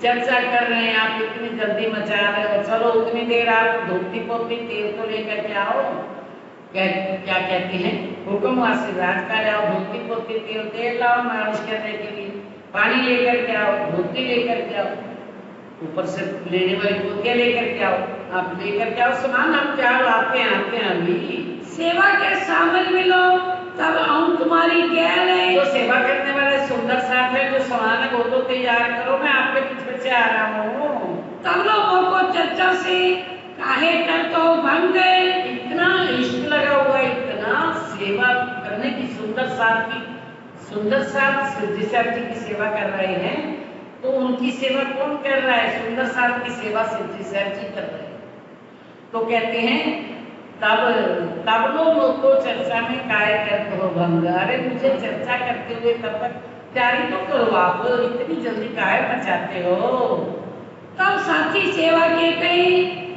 चर्चा कर रहे हैं, आप इतनी जल्दी मचा रहे हो, चलो उतनी देर आप धोती पोती तेल तो लेकर के आओ। क्या कहते हैं, हुक्म हुआ श्री राज का, लाओ धोती पोती तेल लाओ मालिश करने के लिए, पानी लेकर के आओ, धोती लेकर के आओ, ऊपर से लेने वाली पोतियां लेकर के आओ, आप लेकर के आओ सामान, हम क्या आते हैं अभी। सेवा के शामिल मिलो, तब आऊं तुम्हारी गैल है। जो सेवा करने वाले सुंदर साथ है, जो सामान है वो तो तैयार करो, मैं आपके पीछे से आ रहा हूँ। तब लोगों को चर्चा से काहे करते हो भंग। इतना इश्क लगा हुआ, इतना सेवा करने की सुंदर साथ की, सुंदर साथ सिद्धि साथ जी की सेवा कर रहे हैं, तो उनकी सेवा कौन कर रहा है? सुंदर साथ की सेवा सिद्धि साथ जी कर रहे हैं। तो कहते हैं तब लोग तो चर्चा में काय करते हो भंग। अरे मुझे चर्चा करते हुए तब तक तैयारी तो करो, आप इतनी जल्दी काय मचाते हो। तब साथी सेवा के कई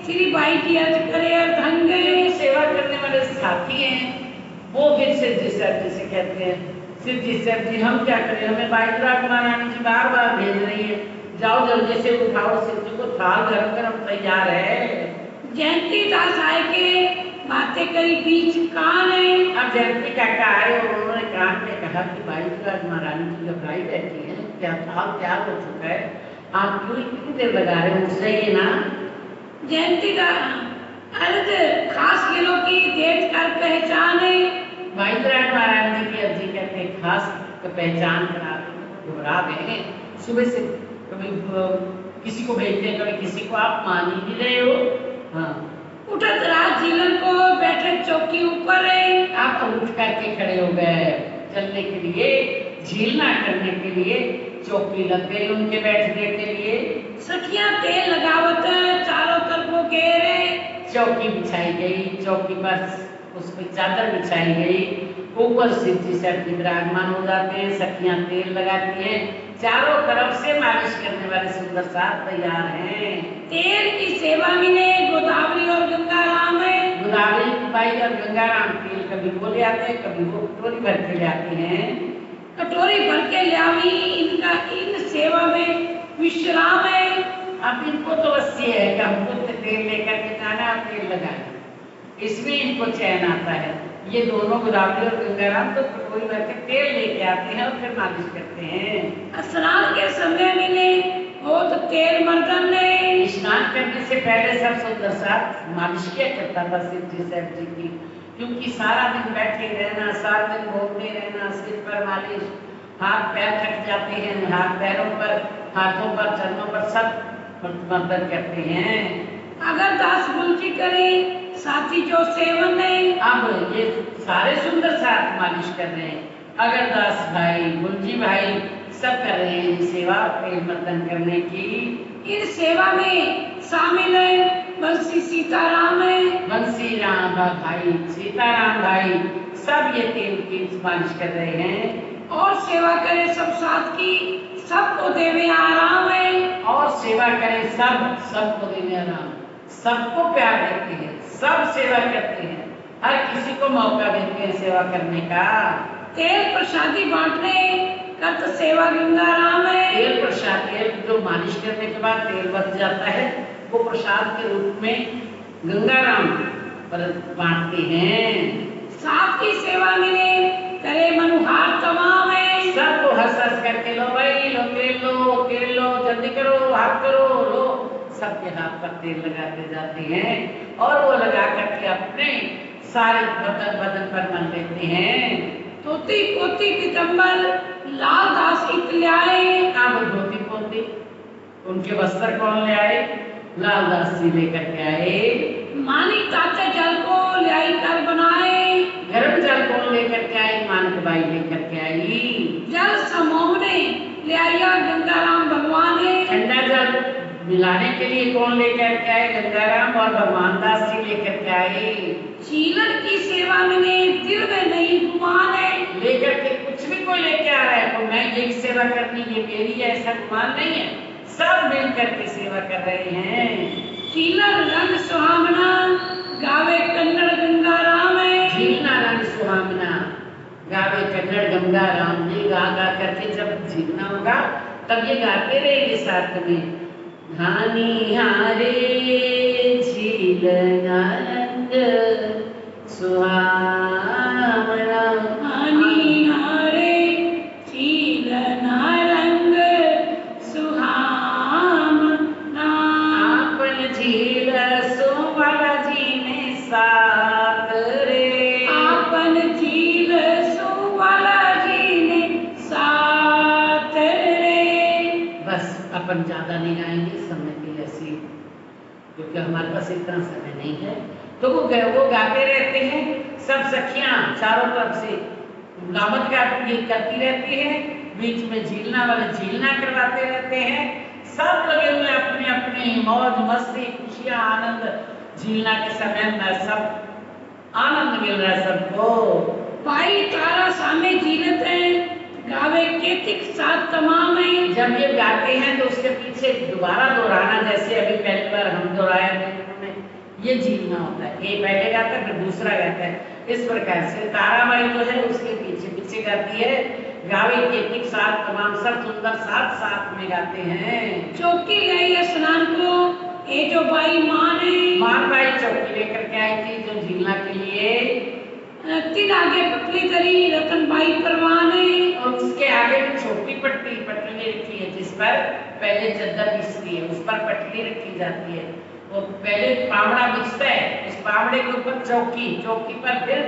श्री बाई की अर्ज करे अर्धंग। सेवा करने वाले साथी हैं, वो फिर सिद्धि सर जी से कहते हैं, सिद्धि सर जी हम क्या करें, हमें बाई महारानी जी बार बार भेज रही है, जाओ जल्दी से उठाओ सिद्धि को, थाल गरम गरम तैयार है। जयंती दास आए के बातें करी बीच कान है। अब जयंती काका आए और उन्होंने कान में कहा कि बाई महारानी जी घबराई बैठी है, क्या थाल तैयार हो चुका है, आप क्यों इतनी देर लगा रहे हो, उठ जाइए ना। जयंती का अर्ज खास किलो की देख कर पहचाने। भाई महाराज जी की अर्जी करते खास पहचान करा, घबरा गए हैं, सुबह से कभी किसी को भेजते हैं, कभी किसी को, आप मान ही नहीं रहे हो। हाँ, उठत रात झीलन को बैठे चौकी ऊपर है। आप उठ करके खड़े हो गए चलने के लिए, झीलना करने के लिए, चौकी लग गई उनके बैठने के लिए। सखियां तेल लगावत चारों तरफों घेरे। चौकी बिछाई गई, चौकी पर उस पर चादर बिछाई गई, ऊपर सिद्धि सर जी विराजमान हो जाते हैं, सखियां तेल लगाती हैं, चारों तरफ से मालिश करने वाले सुंदर साथ तैयार हैं। तेल की सेवा मिले गोदावरी और गंगाराम है। गोदावरी बाई और गंगाराम तेल कभी वो ले आते हैं, कभी वो कटोरी भर के ले आते हैं। कटोरी भर के लावी, इनका इन सेवा में विश्राम है। अब इनको तो बस ये है कि हमको तेल लेकर के जाना, तेल लगाना, इसमें इनको चैन आता है। ये दोनों गोदावरी और गंगाराम तो कटोरी भर के तेल लेके आते हैं और फिर मालिश करते हैं। स्नान के समय मिले हो तो तेल मर्दन ने। स्नान करने से पहले सब सुंदर साथ मालिश किया करता था सिद्धि साहब जी की, क्योंकि सारा दिन बैठे रहना, सारा दिन घूमते रहना, सिर पर मालिश, हाथ पैर थक जाते हैं, हाथ पैरों पर, हाथों पर, चरणों पर सब मर्दन करते हैं। अगर दास बुलची करे साथी जो सेवन है। अब ये सारे सुंदर साथ मालिश कर रहे हैं, अगर दास भाई, गुलजी भाई सब कर रहे हैं ये सेवा तेल मर्दन करने की। इस सेवा में शामिल है बंसी सीताराम है। बंसी राम भाई, सीताराम भाई सब ये तेल की मालिश कर रहे हैं। और सेवा करे सब साथ की, सबको देवे आराम है। और सेवा करें सबको देवे आराम, सबको प्यार देते हैं, सब सेवा करते हैं, हर किसी को मौका देते हैं सेवा करने का। तेल प्रसादी बांटने करत सेवा गंगाराम है। तेल प्रसाद, तेल जो मालिश करने के बाद तेल बच जाता है, वो प्रसाद के रूप में गंगाराम पर बांटते हैं। साथ की सेवा मिले करे मनुहार तमाम है। सबको हंस हंस करके लो भाई, लो तेल लो, जल्दी करो, हाथ करो, लो, सबके हाथ पर तेल लगाते जाते हैं और वो लगा करके अपने सारे बदन पर मल लेते हैं। धोती पोती पीतम्बर लाल दास इतल्याए। अब धोती पोती उनके वस्त्र कौन ले आए? लाल दास जी लेकर के आए। मानी ताजा जल को लाई कर बनाए। गर्म जल कौन लेकर के आई? मानक बाई लेकर के आई। जल समोह ने ले आया गंगाराम भगवान है। ठंडा जल मिलाने के लिए कौन लेकर के आए? गंगाराम और भगवान दास जी लेकर के आए। झीलन की सेवा मैंने दिल में नहीं गुमान है। लेकर के कुछ भी कोई लेके आ रहा है तो मैं यही सेवा करनी, ये मेरी है, ऐसा गुमान नहीं है। सब मिल करके सेवा कर रहे हैं। झीलन रंग सुहावना गावे कन्नड़ गंगाराम है। झीलना रंग सुहावना गावे कन्नड़ गंगाराम। ये गा गा करके जब झीलना होगा तब ये गाते रहेंगे साथ में। धानी हारे झीलना रंग सुहावना। धानी हारे झीलना रंग सुहावना। आपन झील सोवाला जी ने साथ रे। आपन झील सुवाला जी ने साथ रे। बस अपन ज्यादा नहीं गाएंगे, समय की ऐसी, क्योंकि हमारे पास इतना समय नहीं है। तो वो गाते रहते हैं। सब सखियां चारों तरफ से गावत करती रहती है। बीच में झीलना वाले झीलना करवाते रहते हैं। सब लगे हुए अपने अपने मौज मस्ती खुशियां आनंद। झीलना के समय में सब आनंद मिल रहा है सबको। भाई तारा सामने झीलत है गावे केतिक साथ तमाम है। जब ये गाते हैं तो उसके पीछे दोबारा दोहराना, जैसे अभी पहली बार हम दोहराए थे, ये झीलना होता है। ये पहले गाता है फिर दूसरा गाता है। इस प्रकार से ताराबाई जो है उसके पीछे पीछे गाती है। गावे केतिक साथ तमाम, सब सुंदर साथ साथ में गाते हैं। चौकी गई है स्नान को ये जो भाई मान है। मान भाई चौकी लेकर के आई थी जो झीलना के लिए। तीन आगे पतली तरी रतन भाई परवान है। और उसके आगे भी छोटी पटली रखी है जिस पर पहले चद्दर बिछती है, उस पर पटली रखी जाती है। वो पहले पावड़ा बिछता है, उस पावड़े के ऊपर चौकी पर फिर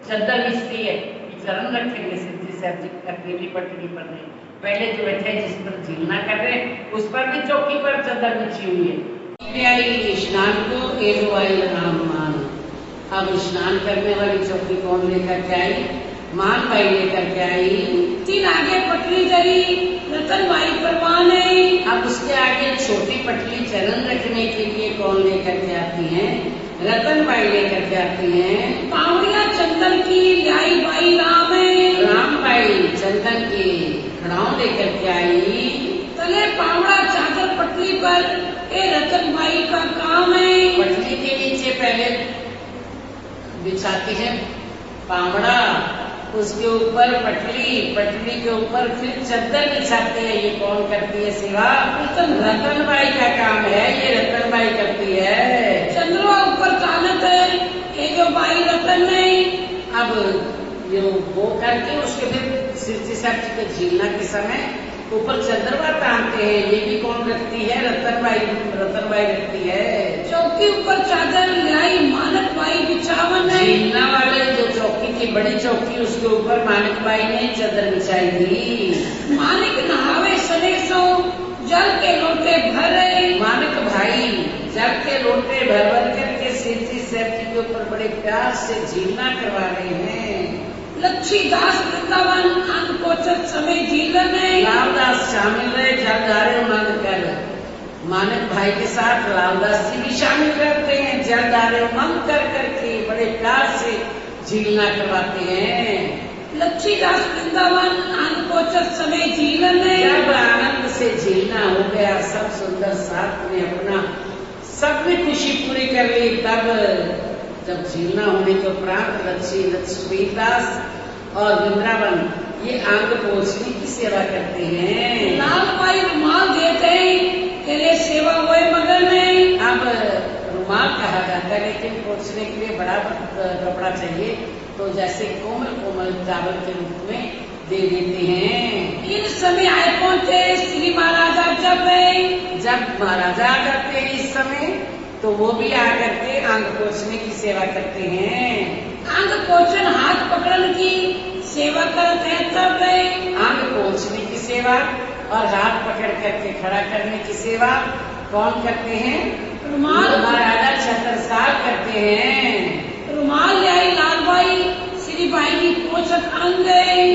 चद्दर बिछती है। चरण रखेंगे सिद्धि साहब जी अकेली पटली पर नहीं, पहले जो बैठे जिस पर झीलना कर रहे उस पर भी चौकी पर चद्दर बिछी हुई है। आई स्नान को एलो आई राम मान। अब स्नान करने वाली चौकी कौन लेकर के आई? मान भाई लेकर के आई। तीन आगे पटली तरी रतन भाई परवान है। अब उसके आगे छोटी पटली चरण रखने के लिए कौन लेकर के आती हैं? रतन बाई लेकर के आती हैं। पावड़िया चंदन की लाई बाई राम है। राम बाई चंदन की खड़ाऊ लेकर के आई। तले पावड़ा चादर पटली पर ये रतन बाई का काम है। पटली के नीचे पहले बिछाते हैं पावड़ा, उसके ऊपर पटली के ऊपर फिर चद्दर बिछाते हैं। ये कौन करती है सेवा? रतन बाई का काम है, ये रतन बाई करती है। चंद्रमा ऊपर तानत है ये जो बाई रतन है। अब ये वो करके उसके फिर सिद्धि साहब जी को झीलना के समय ऊपर चंद्रमा तानते हैं। ये भी कौन रखती है? रतन बाई रखती है। चौकी ऊपर चादर लाई मानक बाई बिछावन है। झीलना वाले जो चौकी थी बड़ी चौकी, उसके ऊपर मानक बाई ने चादर बिछाई थी। मानिक नहावे सने सो जल के लोटे भरे। मानक भाई जल के लोटे भर करके सिद्धि साहब जी के ऊपर बड़े प्यार से झीलना करवा रहे हैं। लक्ष्मीदास वृंदावन अनकोचत समय झीलन है। लालदास शामिल रहे जलधारे उमंग कर। मानक भाई के साथ लालदास जी भी शामिल रहते हैं। जलधारे उमंग कर करके बड़े प्यार से झीलना करवाते हैं। लक्ष्मीदास वृंदावन अनकोचत समय झीलन है। जब आनंद से झीलना हो गया, सब सुंदर साथ में अपना सबने खुशी पूरी कर ली, तब जब झीलना होने के उपरांत लक्ष्मीदास और वृंदावन ये आंग पोछने की सेवा करते हैं। लाल भाई रुमाल देते हैं तेरे सेवा हुए मगन है। अब रुमाल कहा जाता है, लेकिन पोछने के लिए बड़ा कपड़ा चाहिए, तो जैसे कोमल चावल के रूप में दे देते हैं। इन समय आए पहुंचे श्री महाराजा जब महाराजा आ जाते हैं इस समय, तो वो भी आकर के अंग पोछने की सेवा करते हैं। अंग पोछन हाथ पकड़ने की सेवा करते हैं। तब अंग पोछने की सेवा और हाथ पकड़ करके खड़ा करने की सेवा कौन करते हैं? रुमाल महाराजा छत्रसाल करते हैं। रुमाल ले आई लाल बाई श्री बाई की पोछक अंग।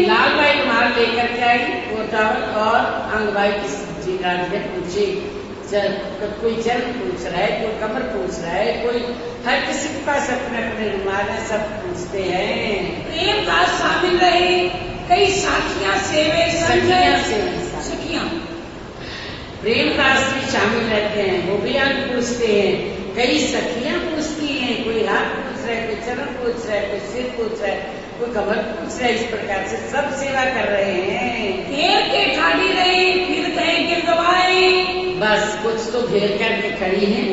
लाल बाई रुमाल लेकर के आई, वो चावल और अंग बाई की जी राज ने पूछे कोई चरण पूछ रहा है, कोई कमर पूछ रहा है, कोई हर किसी के पास अपने अपने रुमाल है, सब पूछते हैं। प्रेमदास शामिल रहे, कई साखियां सेवे सखियां प्रेमदास भी शामिल रहते हैं, वो भी अंग पूछते हैं, कई सखियां पूछती हैं, कोई हाथ पूछ रहा है, कोई चरण पूछ रहा है, कोई सिर पूछ रहा है, कोई कमर पूछ रहा है। इस प्रकार से सब सेवा कर रहे हैं। घेर के ठाड़ी रहे, फिरते गिरदवाए, बस कुछ तो घेर करके खड़ी हैं,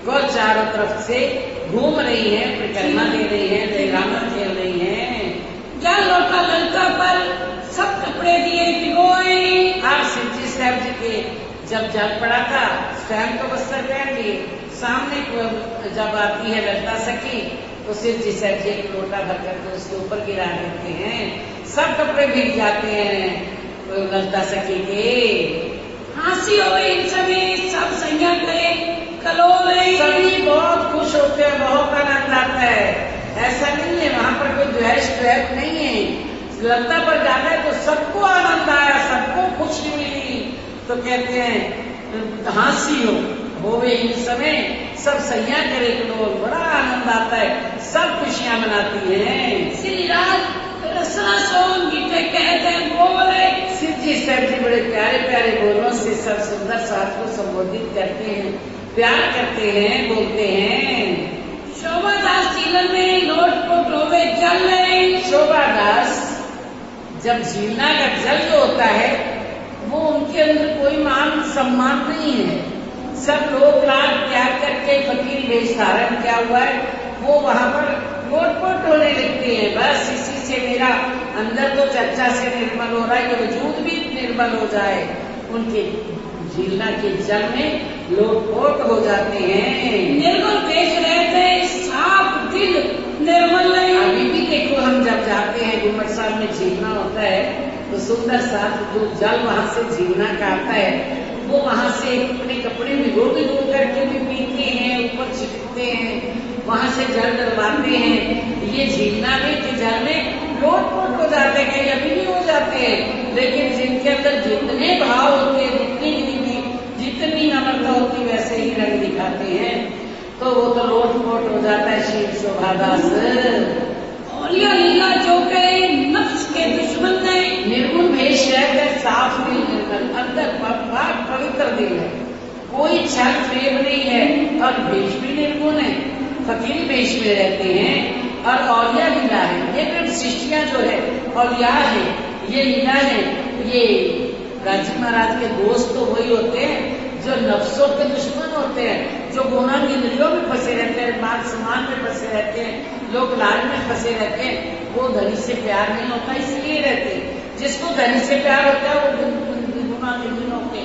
और चारों तरफ से घूम रही हैं, परिक्रमा दे रही हैं, जयरामा खेल रही हैं। जल लोटा ललका पर सब कपड़े दिए भिगोए। आप शिव जी साहब जी के जब जल पड़ा था, स्वयं तो वस्त्र पहन लिए, सामने जब आती है ललता सखी तो शिव जी साहब जी एक लोटा भर करके उसके ऊपर गिरा देते हैं, सब कपड़े भीग जाते हैं ललता सखी के। हंसी हो इन समय सब संज्ञा करे कलोले, सभी बहुत खुश होते हैं, बहुत आनंद आता है। ऐसा नहीं है, वहाँ पर कोई द्वेष नहीं है। ललता पर जाता है तो सबको आनंद आया, सबको खुशी मिली, तो कहते हैं हंसी हो वे इन समय सब सैया करे लोग, बड़ा आनंद आता है, सब खुशियां मनाती हैं। श्री राज रसना सोन मीठे कहते हैं बोले। शिव जी साहब जी बड़े प्यारे प्यारे बोलों से सब सुंदर साथ को संबोधित करते हैं, प्यार करते हैं, बोलते हैं। शोभादास जीवन में लोट को डोबे जल रहे। शोभादास जब जीवना का जल जो होता है वो उनके अंदर कोई मान सम्मान नहीं है। सब लोग लाभ त्याग करके फकीर वेश धारण किया हुआ है, वो वहाँ पर लोटपोट होने लगते हैं। बस इसी से मेरा अंदर तो चर्चा से निर्मल हो रहा है, ये वजूद भी निर्मल हो जाए। उनके जीवना के जल में लोटपोट हो जाते हैं। निर्मल वेश रहते, साफ दिल निर्मल नहीं। अभी भी देखो, हम जब जाते हैं घुमट साहब में झीलना होता है तो सुंदर साफ जो जल वहाँ से झीलना का आता है, वो वहाँ से अपने कपड़े में भिगो करके भी पीते हैं, ऊपर छिटकते हैं, वहाँ से जल डलवाते हैं। ये झीलना में के जल में लोटपोट हो जाते हैं, कहीं अभी भी हो जाते हैं, लेकिन जिनके अंदर जितने भाव होते हैं, जितनी नम्रता होती है, वैसे ही रंग दिखाते हैं, तो वो तो लोटपोट हो जाता है शिव शोभादास। और यह लीला जो करे नफ्स के दुश्मन ने, निर्गुण भेष रहकर साफ दिल निर्मल, अंदर पवित्र दिल है, कोई छल फेब नहीं है, और भेष भी निर्गुण है, फकीर भेष में रहते हैं। और औलिया लीला है, ये ब्रह्म सृष्टियां जो है औलिया है, ये लीला है। ये राजी महाराज के दोस्त तो वही होते हैं जो नफ्सों के दुश्मन होते हैं, जो गुणांग इंद्रियों में फंसे रहते हैं, मान सम्मान में फंसे रहते हैं, लोग लाल में फंसे रहते हैं। वो धनी से प्यार नहीं होता, इसलिए रहते हैं। जिसको धनी से प्यार होता है वो गुणांग इंद्रियों के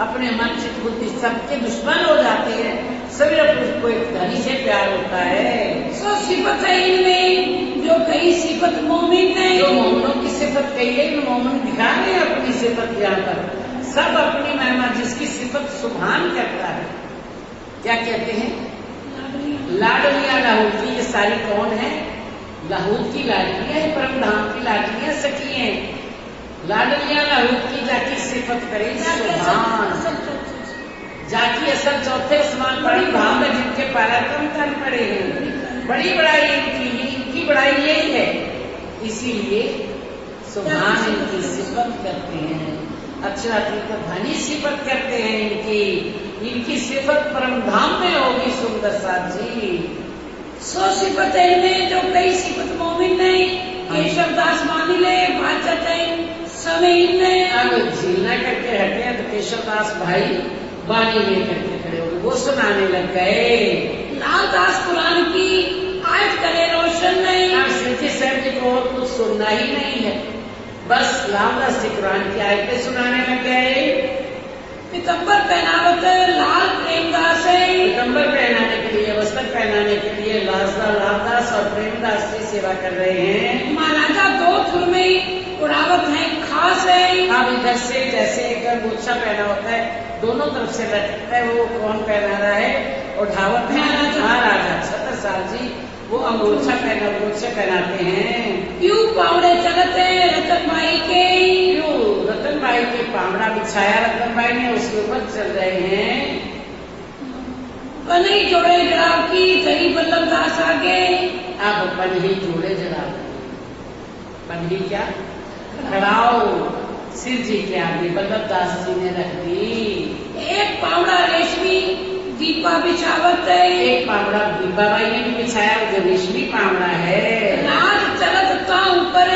अपने मन चित्त बुद्धि सबके दुश्मन हो जाते हैं। सभी पुरुष को एक धनी से प्यार होता है। सो सिफत है इनमें जो कई सिफत मोमिन ने, जो मोमिनों की सिफत कही है, मोमिन दिखा रहे हैं अपनी सिफत यहाँ पर। सब अपनी महिमा, जिसकी सिफत सुभान करता है, क्या कहते हैं? लाडलिया लाहौल की। ये सारी कौन है? लाहौल की लाडलियां है, परम धाम की लाडलियां सखी हैं। लाडलिया लाहौल की जाकी सिफत करे सुभान, जाकी असल चौथे आसमान बड़ी भाव में जिनके पराक्रम तन पड़े हैं, बड़ी बड़ाई इनकी बड़ाई यही है, इसीलिए सुभान इनकी सिफत करते हैं। अक्षरातीत धनी सिफत करते हैं इनकी सिफत परम धाम में होगी सुंदर साथ जी। सो सिफत है इनमें जो कई सिफत मोमिन ने, केशव दास मानी ले बाचत है समय इनने। अब झीलना करके हटे हैं तो केशव दास भाई बानी लेकर के खड़े हो गए, वो सुनाने लग गए। लाल दास कुरान की आयत करे रोशन नहीं। अब शिवजी साहब जी को और कुछ सुनना ही नहीं है, बस लालदास जी कुरान की आयतें सुनाने लग गए। पीतम्बर पहनावत लाल प्रेमदास है, पीतम्बर पहनाने के लिए, वस्त्र पहनाने के लिए लालदास और प्रेमदास जी सेवा कर रहे हैं। महाराजा दो थुर में उड़ावत है खास है। अब इधर से जैसे एक गुच्छा पहना होता है, दोनों तरफ से लटकता है, वो कौन पहना रहा है? उठावत है महाराजा छत्रसाल जी, वो अंगूछा पहनाते हैं। क्यों पावड़े चलते रतनबाई के, क्यों रतनबाई के पावड़ा बिछाया रतनबाई ने, उसके ऊपर चल रहे हैं। बने जोड़े जड़ाव की धनी बल्लभ दास आगे। अब पनही जोड़े जड़ाव, पनही क्या खड़ाओ सिर जी के आगे बल्लभ दास जी ने रख दी। एक पावड़ा रेशमी दीपा बिछावत है, एक पावड़ा दीपा बाई ने भी बिछाया, जो रेशमी पावड़ा है। राज चलत ता ऊपर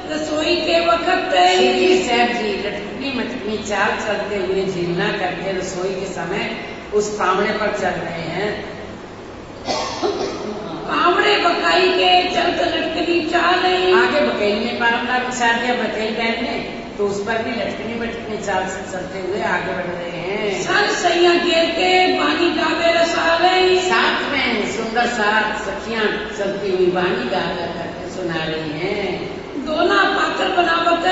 रसोई के वक्त श्री साहब जी लटकनी मटकनी चाल चलते हुए झीलना करके रसोई के समय उस पावड़े पर चल रहे हैं। पावड़े बकाई के चलत लटकनी चाल है। आगे बकैल ने पावड़ा बिछा दिया बकैल बहन ने, तो उस पर भी लटकनी मटकनी चाल से चलते हुए आगे बढ़ रहे हैं। सन सैया घेर के बानी गावे रसाले, साथ में सुंदर साथ सखियां चलती हुई बानी गा करके सुना रही हैं। दोना पात्र बनावत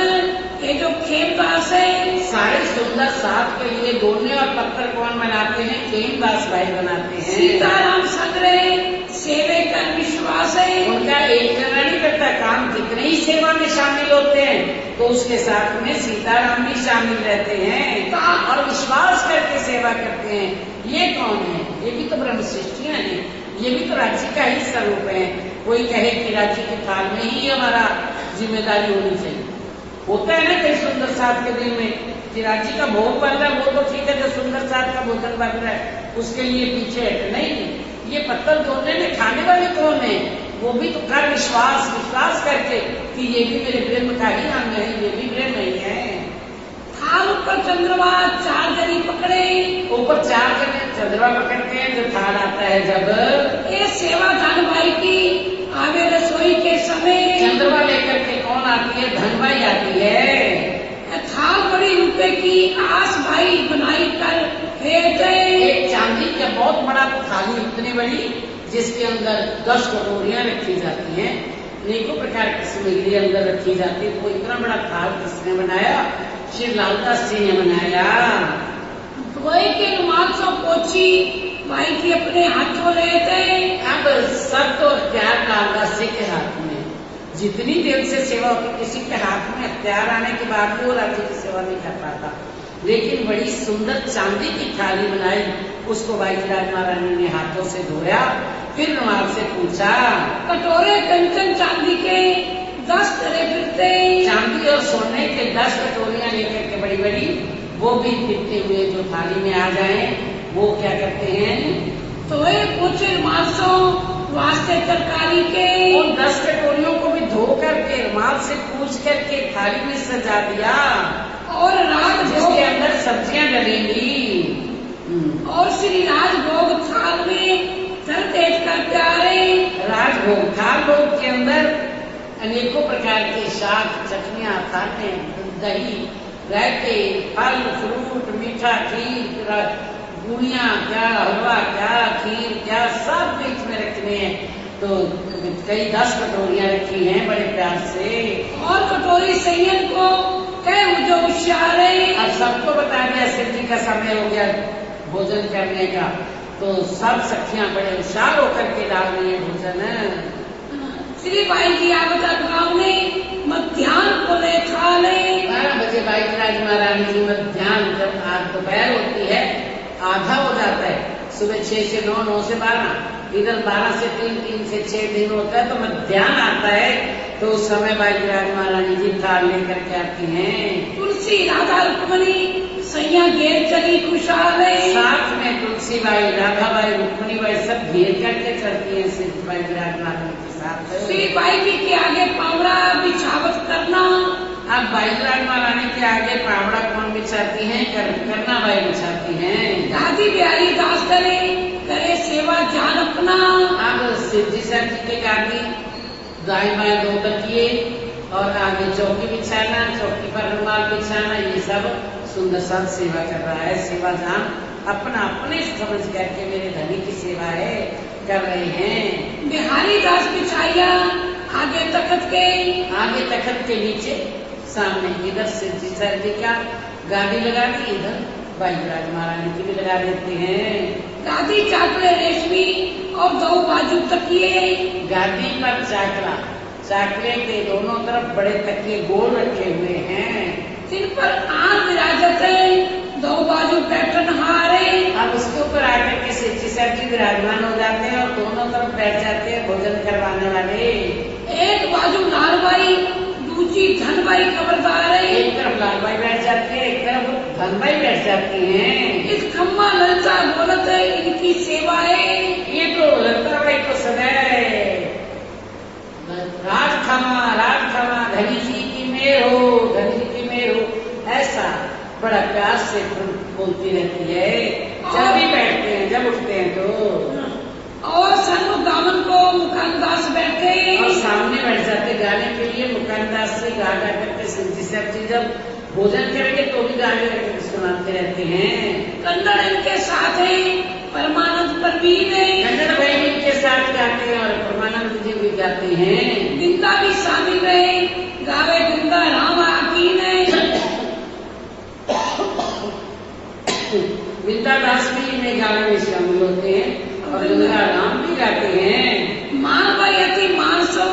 ये जो खेमदास है। सारे सुंदर साथ के लिए दोने और पत्थर कौन बनाते हैं? खेमदास भाई बनाते हैं। सीताराम संग्रह सेवे का विश्वास है। उनका एक जना नहीं करता काम, कितने ही सेवा में शामिल होते हैं, तो उसके साथ में सीताराम भी शामिल रहते हैं और विश्वास करके सेवा करते हैं। ये कौन है? ये भी तो ब्रह्म सृष्टियां हैं, ये भी तो राज्य का ही स्वरूप है। कोई कहे कि राज्य के थाल में ही हमारा जिम्मेदारी होनी चाहिए। होता है ना कई सुंदर साथ के दिन में कि राज्य का भोग बन रहा है, वो तो ठीक है, जो सुंदर साथ का भोजन बन रहा है उसके लिए पीछे हट नहीं। ये पत्तल तोड़ने में खाने वाले कौन है? वो भी तो कर विश्वास करके कि ये भी मेरे प्रेम का ही अंग है, ये भी प्रेम नहीं है। थाल ऊपर चंद्रमा चार जनी पकड़े, ऊपर चार जने चंद्रमा पकड़ते हैं। जो थाल आता है जब ये सेवा धनबाई की आवे रसोई के समय, चंद्रमा लेकर के कौन आती है? धनबाई आती है। थाल बड़ी रुपए की आस भाई बनाई कर भेजे। एक चांदी का बहुत बड़ा थाली, इतनी बड़ी, जिसके अंदर 10 कटोरियां रखी जाती हैं, अनेकों प्रकार की सामग्री अंदर रखी जाती है। वो इतना बड़ा थाल किसने बनाया? श्री लालदास जी ने बनाया। वही के रुमाल से पोछी भाई की अपने हाथों लेते। अब सब तो अख्तियार लालदास जी के हाथ में, जितनी देर से सेवा होती, किसी के हाथ में अख्तियार आने के बाद भी वो राज्य की सेवा नहीं कर पाता। लेकिन बड़ी सुंदर चांदी की थाली बनाई, उसको बाईजीराज महारानी ने हाथों से धोया, फिर रुमाल से पूछा। कटोरे कंचन चांदी के 10 तरह फिरते, चांदी और सोने के 10 कटोरियां लेकर के बड़ी बड़ी, वो भी फिरते हुए जो थाली में आ जाए, वो क्या करते हैं? तो पूछे मासो वास्ते तरकारी के, उन 10 कटोरियों को भी धो करके रुमाल से पूछ करके थाली में सजा दिया, और जिसके अंदर सब्जियां डलेंगी। और श्री राजभोग थाल में धर तेज कर प्यारे। राजभोग थाल भोग के अंदर अनेकों प्रकार के शाक चटनियां, खाने, दही, रायते, फल फ्रूट, मीठा, खीर, गुड़िया क्या, हलवा क्या, खीर क्या, सब बीच में रखने हैं। तो कई 10 कटोरियां रखी हैं बड़े प्यार से। और कटोरी सैयन को कह जो होशियार है। अब सबको बता दिया शिव जी का समय हो गया भोजन करने का, तो सब सखियां बड़े होशियार होकर के डाल रही है भोजन। श्री बाई जी आवता गाँव ने मध्याह्न को ले खा ले। 12 बजे बाईजीराज महारानी जी मध्याह्न, जब आज दोपहर होती है, आधा हो जाता है, सुबह 6 से 9, 9 से 12, इधर 12 से 3, 3 से 6 दिन होता है, तो मध्याह्न आता है, तो उस समय बाईजीराज महारानी जी थाल लेकर के आती हैं। तुलसी राधा रुक्मणी सैया घेर चली खुशहाल है। साथ में तुलसी बाई, राधा बाई, रुक्मणी बाई सब घेर करके चलती है सिर्फ बाईजीराज महारानी के साथ। श्री बाई जी के आगे पावड़ा बिछावत करना। अब बाईजीराज महारानी के आगे पावड़ा कौन बिछाती है? करना बाई बिछाती हैं। दादी बिहारी दास करे सेवा जान अपना। अब शिव जी सर जी के गादी, दाएं बाएं 2 तकिए, और आगे चौकी बिछाना, चौकी पर रुमाल बिछाना, ये सब सुंदर साथ सेवा कर रहा है। सेवा जान अपना अपने समझ करके मेरे धनी की सेवा है कर रहे हैं। बिहारी दास बिछाइया आगे तखत के, आगे तखत के नीचे सामने, इधर शिव जी सर जी का गादी लगा दी, इधर बाईजीराज महारानी की भी लगा देते हैं। गादी चाकले रेशमी और 2 बाजू तकिए। गादी पर चाकला, चाकले के दोनों तरफ बड़े तकिए गोल रखे हुए हैं। जिन पर आन विराजत है दो बाजू बैठन हारे। अब उसके ऊपर आकर के शिवजी साहब जी विराजमान हो जाते हैं और दोनों तरफ बैठ जाते हैं भोजन करवाने वाले। एक बाजू लालबाई, दूसरी धनबाई खबरदार है। एक तरफ लालबाई बैठ जाती है, एक तरफ धनबाई बैठ जाती हैं। इस खम्मा ललचा बोलत है इनकी सेवा है। ये तो ललता बाई तो सदैव राज खमा धनी जी की मेहर हो, धनी जी की मेहर हो, ऐसा बड़ा प्यार से बोलती रहती है। जब भी बैठते हैं, जब उठते हैं तो। और सन्मुख दामन को मुकानदास बैठे और सामने बैठ जाते गाने के लिए। मुकानदास से गा गा करके शिवजी साहब जी जब भोजन करेंगे तो भी गाने करके सुनाते रहते हैं। कन्नड़ इनके साथ है, परमानंद परवीन है। कन्नड़ भाई भी इनके साथ गाते हैं और परमानंद जी भी गाते हैं। बिंदा भी शामिल है, गावे बिंदा राम आकीन है। बिंदा दास भी इनमें गाने में शामिल होते हैं और बिंदा राम भी गाते हैं। मान भाई अति मानसो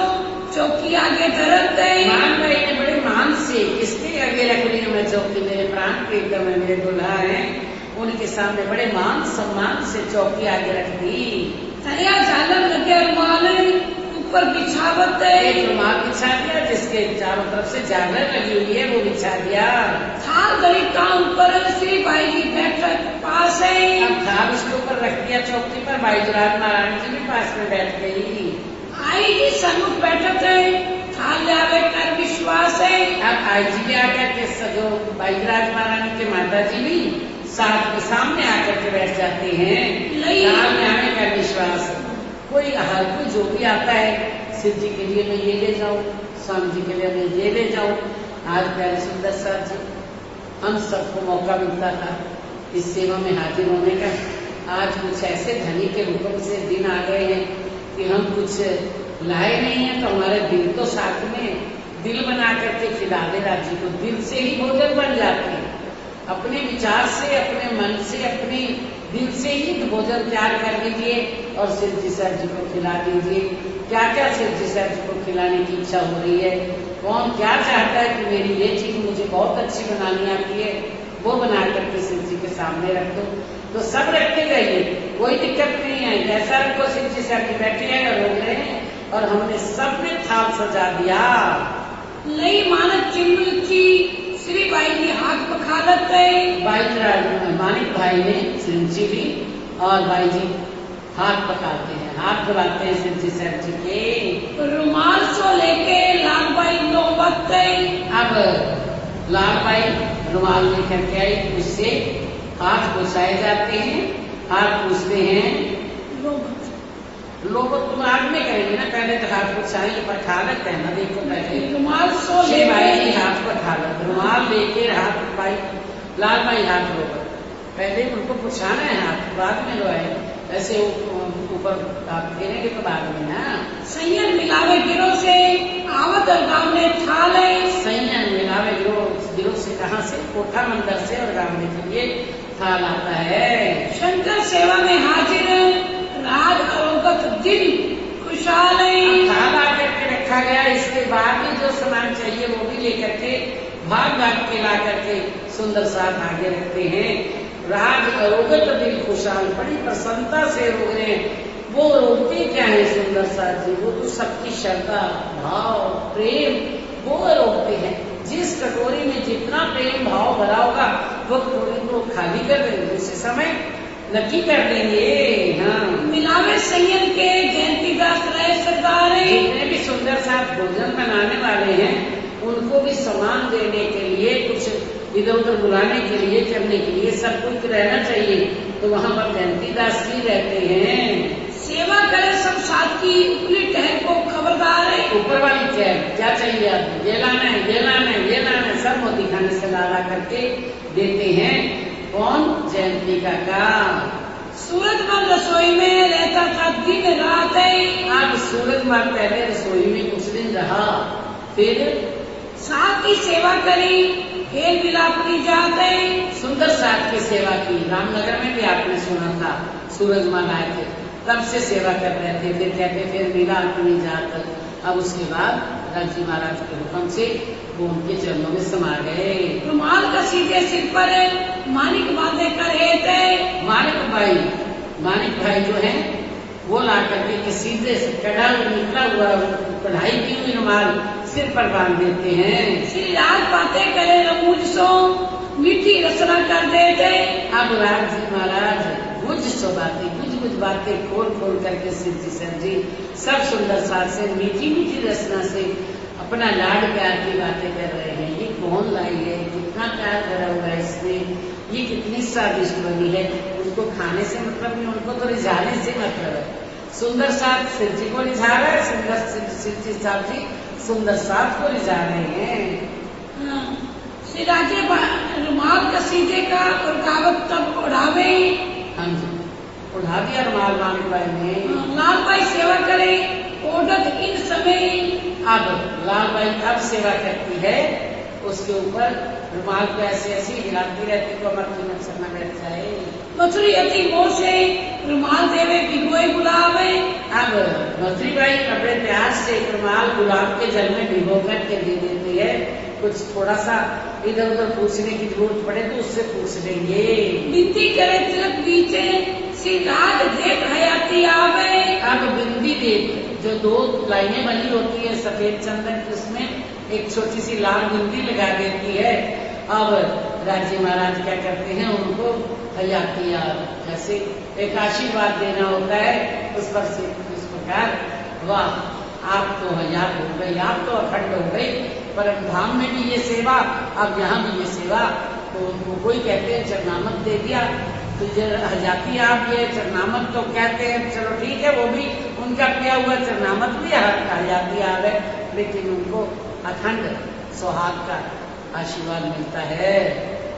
चौकी आगे धरत है। मान भाई ने बड़े मान से किसके आगे रख ली मैं चौकी, मेरे प्राण प्रीतम है, मेरे दुल्हा है, उनके सामने बड़े मान सम्मान से चौकी आगे रख दी। तरिया झालर लगे रुमाल ऊपर बिछावत है। एक रुमाल बिछा दिया जिसके चारों तरफ से झालर लगी हुई है वो बिछा दिया। थाल दरी का ऊपर श्री भाई जी बैठक पास है। अब थाल उसके ऊपर रख दिया चौकी पर, भाई जुराज महारानी जी भी पास में बैठ गई। आई जी सन्मुख बैठक है, थाल लावे कर विश्वास है। अब आई जी भी आकर के सजो भाई जुराज महारानी के माता जी भी साथ में सामने आकर के बैठ जाते हैं। थाल में आने का विश्वास। कोई हर कोई जो भी आता है, शिव जी के लिए मैं ये ले जाऊं, स्वामी जी के लिए मैं ये ले जाऊं। आज प्यारे सुंदर साथ जी हम सबको मौका मिलता था इस सेवा में हाजिर होने का। आज कुछ ऐसे धनी के हुक्म से दिन आ गए हैं कि हम कुछ लाए नहीं है तो हमारे दिल तो साथ में दिल बना करके खिला दे राज्य को। दिल से ही भोजन बन जाते हैं, अपने विचार से, अपने मन से, अपने दिल से ही भोजन तैयार कर लीजिए और शिव जी साहब जी को खिला दीजिए। क्या क्या शिव जी साहब जी को खिलाने की इच्छा हो रही है, कौन क्या चाहता है कि मेरी ये चीज मुझे बहुत अच्छी बनानी आती है, वो बना करके शिव जी के सामने रख दो तो सब रखते जाइए, कोई दिक्कत नहीं है। जैसा रखो, शिव जी साहब जी बैठे हैं और रोक रहे हैं और हमने सबने थाल सजा दिया। लई मानक चिन्मुची श्री भाई जी हाथ पखालत है। भाई मानिक भाई ने सिंची ली और भाई जी हाथ पकाते हैं, हाथ धुलाते हैं शिव जी साहब जी के। रुमाल सो लेके लालबाई नौबत गई। अब लालबाई रुमाल लेकर के आई, उससे हाथ पुछाए जाते हैं, हाथ पूछते हैं। लोग तुम बाद में करेंगे ना, पहले तो हाथ पुछाएंगे, पठालत है ना। देखो पहले रुमाल सो श्री भाई जी हाथ पठालत, रुमाल लेके हाथ भाई लालबाई हाथ लो, पहले उनको पुछाना है हाथ, बाद में लोए ऐसे ऊपर हाथ गिरेंगे तो बाद में ना। संयन मिलावे गिरो से आवत गाँव ने थाल है। संयन मिलावे गिरो से कहाँ से? कोठा मंदिर से और गाँव के लिए थाल आता है। शंकर सेवा में हाजिर राज अरोगत दिल खुशहाल है। थाल आकर के रखा गया, इसके बाद में जो सामान चाहिए वो भी लेकर के भाग भाग के ला करके सुंदर साथ आगे रखते हैं। राज अरोगत दिल खुशहाल, बड़ी प्रसन्नता से रो रहे हैं। वो रोकते क्या है सुंदर साथ जी? वो तो सबकी श्रद्धा भाव प्रेम वो रोकते हैं। जिस कटोरी में जितना प्रेम भाव भरा होगा वो कटोरी को खाली कर देंगे, उसे समय नक्की कर देंगे। हाँ, मिलावे संयन के जयंती दास रहे सरदार। जितने भी सुंदर साथ भोजन बनाने वाले हैं उनको भी सामान देने के लिए, कुछ इधर उधर बुलाने के लिए, करने के लिए सब कुछ रहना चाहिए। तो वहाँ पर जयंती दास जी रहते हैं। सेवा करे सब साथ की उपली टहल को खबरदार है। ऊपर वाली क्या चाहिए आपको? ये लाना है, ये लाना है, ये लाना है, सब मोती खाने से ला करके देते हैं। कौन? जयंती का। सूरजमल रसोई में रहता था दिन रात है। अब सूरजमल पहले रसोई में कुछ दिन रहा, फिर साथ की सेवा करी, खेल मिलापनी जाते। सुंदर साथ की सेवा की। रामनगर में भी आपने सुना था सूरजमल आए थे, तब से सेवा कर रहे थे। फिर कहते फिर मिला अपनी जात। अब उसके बाद राजी महाराज के हुक्म से वो उनके चरणों में समा गए। रुमाल का सीधे सिर पर मानिक बातें कर रहे थे। मानिक भाई जो है वो ला करके कि सीधे से कड़ा निकला हुआ कढ़ाई की हुई रुमाल सिर पर बांध देते हैं। श्री राज बातें करे रमूज सो मीठी रचना कर देते। अब राज जी महाराज कुछ बातें खोल करके सिद्धि सर जी सब सुंदर साथ से मीठी रचना से अपना लाड प्यार की बातें कर रहे हैं। ये कौन लाई है, कितना प्यार भरा हुआ है इसमें, ये कितनी स्वादिष्ट बनी है। उनको खाने से मतलब नहीं, उनको तो रिझाने से मतलब है। सुंदर साथ सिर जी को रिझा रहा है, सिर जी साहब जी सुंदर साथ को रिझा रहे हैं। श्री राजे रुमाल का सीधे का और कागज तब उड़ावे। हाँ जी, उड़ा दिया रुमाल मानिक भाई ने। लाल भाई सेवा करे ओडत इन समय। अब लाल भाई अब सेवा करती है, उसके ऊपर रुमाल को ऐसे हिलाती रहती को मक्खी मच्छर न बैठ जाए। मथुरी अति मोह से रुमाल देवे भिगोए गुलाब। अब मथुरी बाई अपने प्यार से रुमाल गुलाब के जल में भिगो करके दे देती है। कुछ थोड़ा सा इधर उधर पूछने की जरूरत पड़े तो उससे पूछ लेंगे। बिंदी करे तिलक बीचे श्री राज देख हयाती आवे। अब बिंदी देख जो 2 लाइनें बनी होती है सफेद चंदन की, उसमें एक छोटी सी लाल बिंदी लगा देती है। अब राजी महाराज क्या करते हैं, उनको हयाती जैसे एक आशीर्वाद देना होता है उस पर से इस प्रकार, वाह आप तो हयात हो गई, आप तो अखंड हो गई। परम धाम में भी ये सेवा, अब यहाँ भी ये सेवा। तो उनको कोई कहते हैं चरनामत दे दिया तो हजाती आप ये चरनामत तो कहते हैं, चलो ठीक है, वो भी उनका किया हुआ चरनामत भी हजाती आप है, लेकिन उनको अखंड सौहार्द का आशीर्वाद मिलता है।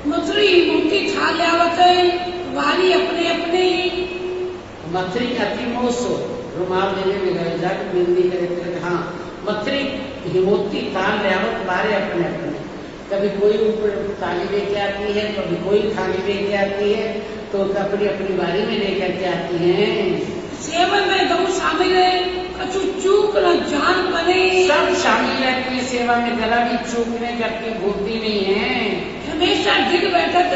मथुरी मुक्ति छा लियावत वारी अपने अपने। मथुरी अति मोसो रुमाल देने में गए जाकर बिंदी करे। हाँ, मथुरी हिमोती ताल लियावत वारे अपने अपने। कभी कोई ऊपर थाली लेके आती है, कभी कोई थाली लेके आती है, तो अपनी अपनी बारी में लेकर के आती हैं। सेवा में दो शामिल है, कछु चूक न जान बने। सब शामिल रहती है सेवा में, जरा भी चूकने करके भूलती नहीं है। हमेशा ढिग बैठक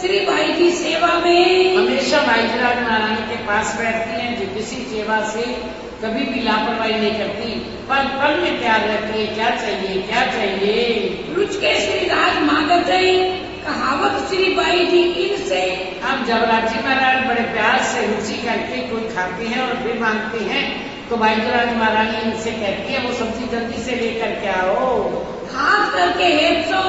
श्री भाई की सेवा में। हमेशा भाईराज महारानी के पास बैठती हैं, जो किसी सेवा से कभी भी लापरवाही नहीं करती, पल पल में तैयार रहती है, क्या चाहिए। रुच के श्री राज मांगत कहावत श्री बाई जी इनसे। अब जब राजी महाराज बड़े प्यार से रुचि करके कोई खाते हैं और फिर मांगते हैं, तो भाईराज महारानी इनसे कहती है वो सब्जी जल्दी से लेकर के आओ। हाथ करके हेत सो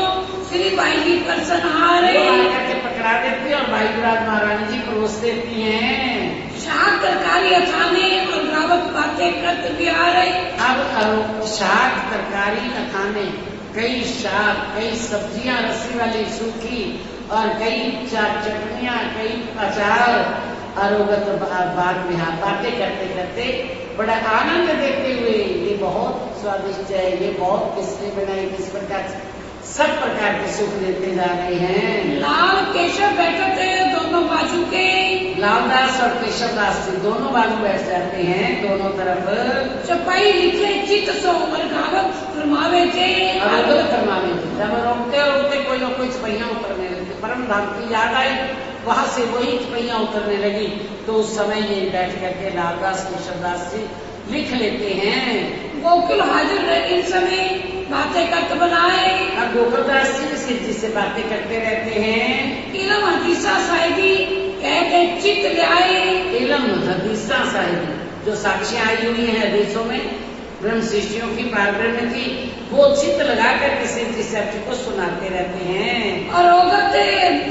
श्री बाई जी प्रसन्न हारे। करके पकड़ा देती है और भाईराज महारानी जी परोस देती हैं। शाक तरकारी अखाने और गावत बातें करते भी आ रहे। अब शाक तरकारी अखाने, कई शाक, कई सब्जियां रस्सी वाली सूखी और कई चटनियां, कई अचार, अरोगत बातें करते करते बड़ा आनंद देते हुए, ये बहुत स्वादिष्ट है, ये बहुत किसने बनाई, किस प्रकार, सब प्रकार के सुख देते जा रहे हैं। लाल केशव बैठे थे दोनों बाजू के। लालदास और केशवदास जी दोनों बाजू बैठ जाते हैं, दोनों तरफ। चपाई लिखे चित सो गावत फरमावे थे। फरमावे थे। जब रोकते कोई ना कोई चपैया उतरने लगी, परम धाम की याद आई, वहां से वही चपैया उतरने लगी, तो उस समय ये बैठ करके लालदास केशवदास जी लिख लेते हैं। गोकुल हाजिर रहे इन समय बातें करते बनाए। अब गोकुलदास जी भी जी से बातें करते रहते हैं। इलम हदीसा साहिबी कहते चित्त ले आए। इलम हदीसा साहिबी जो साक्षियां आई हुई है हदीसों में ब्रह्म सृष्टियों की, पारब्रह्म की, वो चित्त लगा कर किसी चीज को सुनाते रहते हैं। और औगत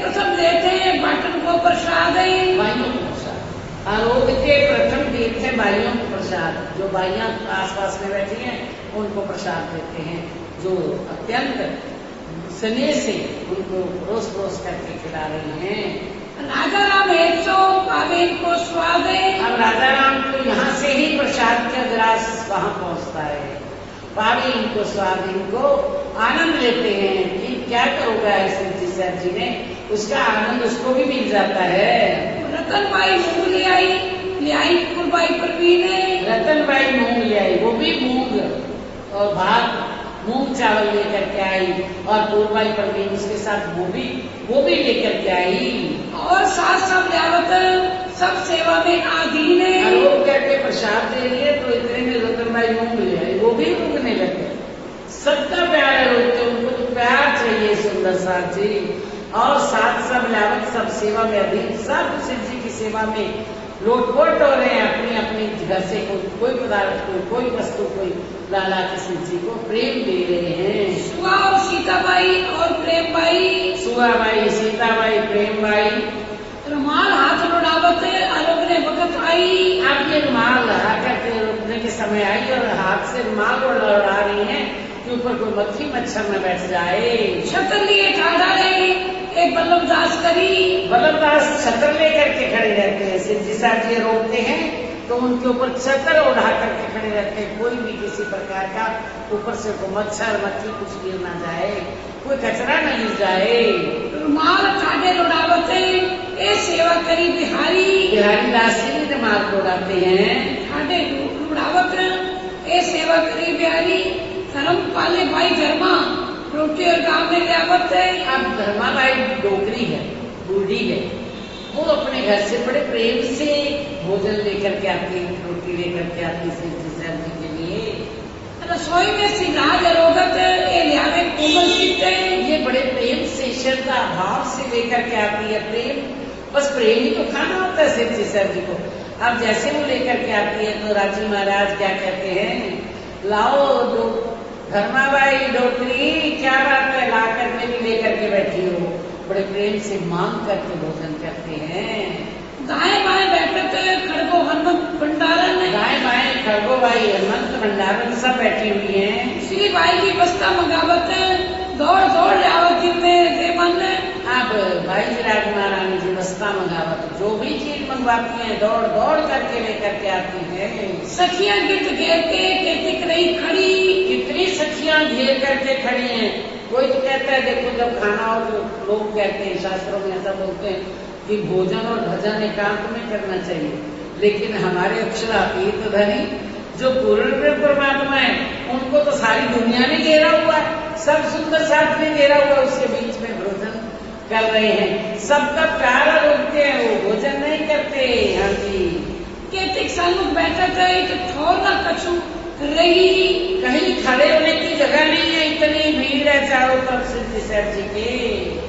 प्रथम देते हैं बाटन को प्रसाद, भाइयों को प्रसाद। आरोग के प्रथम देते हैं भाइयों को प्रसाद, जो भाइयां आसपास में बैठी हैं उनको प्रसाद देते हैं, जो अत्यंत स्नेह से उनको रोज रोज करके खिला रहे हैं। राजा राम एक सौ पावे को स्वाद है। अब राजा राम को यहाँ से ही प्रसाद का ग्रास वहाँ पहुँचता है, पावे इनको स्वाद, इनको आनंद लेते हैं कि क्या करोगा श्री सर जी ने, उसका आनंद उसको भी मिल जाता है। रतन बाई मूंग ले आई फुलबाई परवीन। रतन बाई मूंग ले आई, वो भी मूंग और भात मूंग चावल लेकर के आई और पूर्वाई पर भी उसके साथ वो भी लेकर के आई और साथ सब लियावत सब सेवा में आधीन है। और वो करके प्रसाद दे रही है तो इतने में रतनबाई मूंग ले आई, वो भी रूकने लगे। सबका प्यार है रोकते, उनको तो प्यार चाहिए सुंदर साथ जी। और साथ सब लियावत सब सेवा में अधीन, सब शिव जी की सेवा में लोटपोट हो रहे हैं अपनी अपनी घर से कोई पदार्थ कोई वस्तु कोई लाला के शिव जी को प्रेम दे रहे हैं। सुआ और सीताबाई और प्रेमबाई, सुआबाई सीताबाई प्रेमबाई रुमाल हाथ लौटावत आरोगने वक्त आई। अब ये रुमाल लगा करके रोकने के समय आई और हाथ से रुमाल लौटा रही है कि ऊपर कोई मक्खी मच्छर न बैठ जाए। छतर लिए ठाड़ा रहे एक बल्लभदास करी, बल्लभदास छतर लेकर के खड़े रहते हैं। शिव जी साहब जी रोकते हैं तो उनके ऊपर छतर उड़ा करके खड़े रहते हैं, कोई भी किसी प्रकार का ऊपर से कोई मच्छर मक्खी कुछ गिर ना जाए, कोई कचरा न गिर जाए। रुमाल ठाडे लौटावते ए सेवा करी बिहारी, बिहारी दास जी भी रुमाल उड़ाते हैं। ठाडे लौटावत ए सेवा करी बिहारी, धर्म पाले भाई धर्मा रोटी और गाँव में लियावत है। अब धर्माबाई डोगरी है, बूढ़ी है, वो अपने घर से बड़े प्रेम से भोजन लेकर के आती, रोटी लेकर के आती शिव जी साहब जी के लिए। रसोई में सिंगार रोगत ए लियावे कोमल चित्त, ये बड़े प्रेम से श्रद्धा भाव से लेकर के आती है। प्रेम, बस प्रेम ही तो खाना होता है शिव जी साहब जी को। अब जैसे वो लेकर के आती है तो राजी महाराज क्या कहते हैं, लाओ दो धर्माबाई डोकरी, क्या बात है, ला करके भी लेकर के बैठी हो। बड़े प्रेम से मांग करके भोजन करते हैं। दाएं बाएं बैठक खड़गो हनुमंत भंडारन, दाएं बाएं खड़गो भाई हनुमंत भंडारन सब बैठी हुई हैं। श्री भाई की बस्ता मंगावत दौड़ दौड़ लियावत दिन में दे मन। अब भाई जी राज महारानी जी बस्ता मंगावत, जो भी चीज मंगवाती हैं दौड़ दौड़ करके लेकर के आती है। सखियां गिरत घेर के केतिक रही खड़ी, कितनी सखियां घेर करके खड़ी हैं। कोई तो कहता है देखो जब खाना हो तो लोग कहते हैं, शास्त्रों में ऐसा बोलते हैं कि भोजन और भजन एकांत में करना चाहिए, लेकिन हमारे अक्षरातीत धनी जो पूर्ण परमात्मा है उनको तो सारी दुनिया ने घेरा हुआ है, सब सुंदर साथ में घेरा हुआ, उसके बीच में भोजन कर रहे हैं। सबका प्यार रोकते हैं, वो भोजन नहीं करते। हाँ जी, केतिक सन्मुख बैठक है तो ठोर न कछु रही, कहीं खड़े होने की जगह नहीं है, इतनी भीड़ है चारों तरफ शिव जी साहब जी के।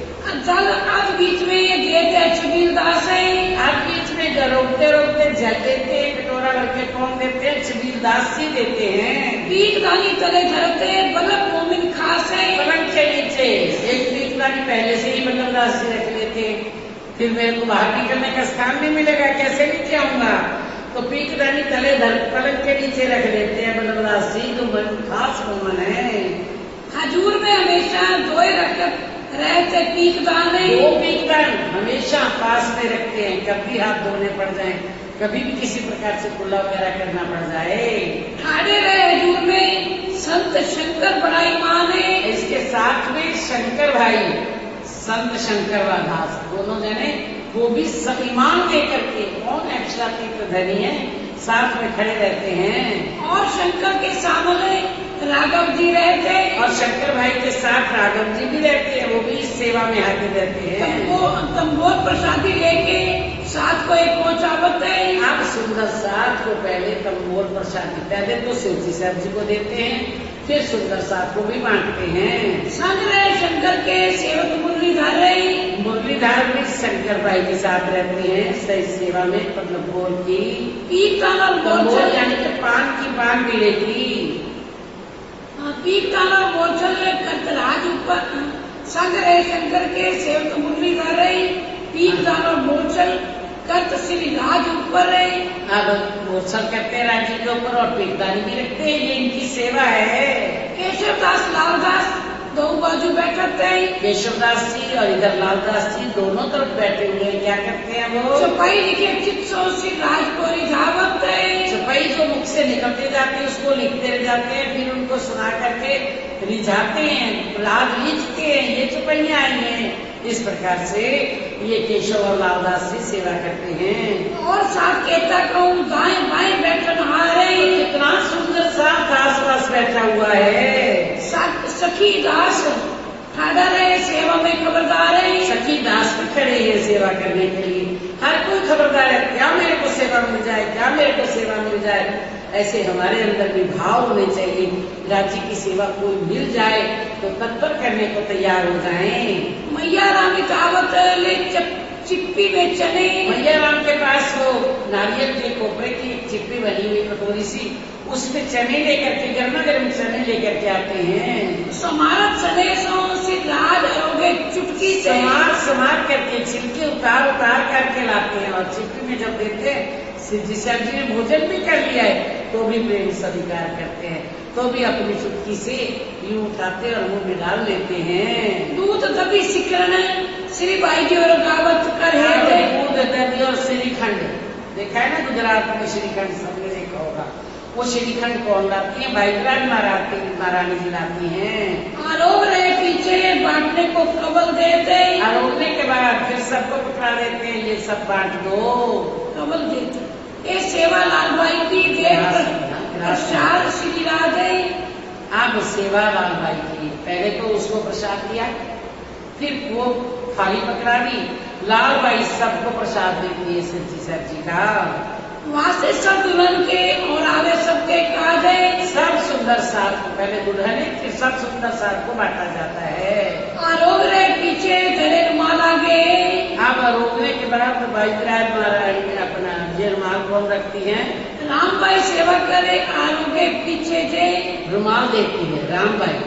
जल आज बीच में ये देते छबीर दास है, आज बीच में रोकते रोकते जल देते हैं, कटोरा भर के कौन देते हैं, छबीर दास जी देते हैं। पीठ दानी तले धरते बल्लभ मोमिन खास है, पलंग के नीचे एक पीठ दानी पहले से ही बल्लभदास जी रख लेते, फिर मेरे को बाहर निकलने का स्थान नहीं मिलेगा, कैसे नीचे आऊंगा, तो पीठ दानी तले धर पलंग के नीचे रख लेते हैं बल्लभदास जी, तो खास मोमन है। हजूर में हमेशा धोए रख रहते पीक दान है, वो पीक दान हमेशा पास में रखते हैं, कभी हाथ धोने पड़ जाए, कभी भी किसी प्रकार से कुल्ला वगैरह करना पड़ जाए। ठाड़े रहे हजूर में संत शंकर बड़ाई मान है, इसके साथ में शंकर भाई संत शंकर व दास दोनों जने वो भी ईमान लेकर के, कौन अक्षरातीत धनी है, साथ में खड़े रहते हैं। और शंकर के सामने राघव जी रहते, और शंकर भाई के साथ राघव जी भी रहते हैं, वो भी इस सेवा में हाजिर रहते हैं। तंबोर प्रसादी लेके साथ को एक पहुंचावत है। आप सुंदर साथ को पहले तंबोर प्रसादी पहले तो शिव जी साहब जी को देते हैं, फिर सुंदर साथ को भी बांटते हैं। संग रहे शंकर के सेवक मुरलीधर है, मुरलीधर भी शंकर भाई के साथ रहते हैं सही सेवा में, मतलब बोल की कीर्तन और तंबोर यानी कि पान की पान मिलेगी। कीर्तन और मोचल करतराज ऊपर संग रहे शंकर के सेवक मुरलीधर है, कीर्तन और मोचल करत श्री राज ऊपर है। अब मोचल करते हैं राज्य के ऊपर और पीरदानी भी रखते हैं, ये इनकी सेवा है। केशवदास लालदास दो बाजू बैठते हैं, केशवदास जी और इधर लालदास जी दोनों तरफ बैठे हुए हैं। क्या करते हैं वो, चौपाई लिखे चित्सो श्री राज को रिझावत है, चौपाई जो मुख से निकलते जाते हैं उसको लिखते जाते हैं, फिर उनको सुना करके रिझाते हैं, राज लिखते हैं, ये चौपाइयां आई हैं। इस प्रकार से ये केशव और लालदास जी सेवा करते हैं। और साथ कहता कहूँ दाएं बाएं बैठन हारे, कितना सुंदर साथ आस पास बैठा हुआ है। साथ सखी दास ठाड़ा रहे सेवा में खबरदार है। सखी दास भी खड़े हैं सेवा करने के लिए, हर कोई खबरदार है, क्या मेरे को सेवा मिल जाए, क्या मेरे को सेवा मिल जाए। ऐसे हमारे अंदर भी भाव होने चाहिए, राजी की सेवा कोई मिल जाए तो तत्पर करने को तैयार हो जाएं। मैया राम दावत ले चिप्पी में चने। मैया राम के पास वो नारियल के कोपरे की एक चिप्पी बनी हुई कटोरी सी, उसमें चने लेकर के, गर्मा गर्म चने लेकर के आते हैं। समारत चने सो सिद्धार्थ अरोगे चुटकी से समार करके छिलके उतार करके लाते हैं और चिप्पी में जब देते हैं, सिद्धि साहब जी ने भोजन भी कर लिया है तो भी प्रेम स्वीकार करते हैं, तो भी अपनी चुटकी से यूं उठाते और मुंह में डाल लेते हैं। दूध दबी सिकरण श्री भाई जी और गावत कर है। दूध दही और श्रीखंड देखा है ना, गुजरात में श्रीखंड सबने देखा होगा। वो श्रीखंड कौन लाती है? भाईराज महारानी जी लाती हैं। आरोप रहे पीछे बांटने को कबल देते, आरोपने के बाद फिर सबको पकड़ा देते हैं, ये सब बांट दो, कबल देते। ये सेवा लाल भाई की प्रसाद श्री राधे। आप सेवा लाल भाई की पहले तो उसको प्रसाद दिया, फिर वो थाली पकड़ा दी, लाल भाई सबको प्रसाद देती है सिद्धि साहब जी का। वहाँ से सब दुल्हन के और आवे सबके काज है। सब सुंदर साथ को पहले दुल्हन फिर सब सुंदर साथ को बांटा जाता है। आरोप रहे पीछे धरे रुमाल आगे। आप रोकने के बाद भाईराज महारानी अपना ये रुमाल कौन रखती है? राम भाई सेवा करे आरोगे पीछे से रुमाल देती है राम भाई।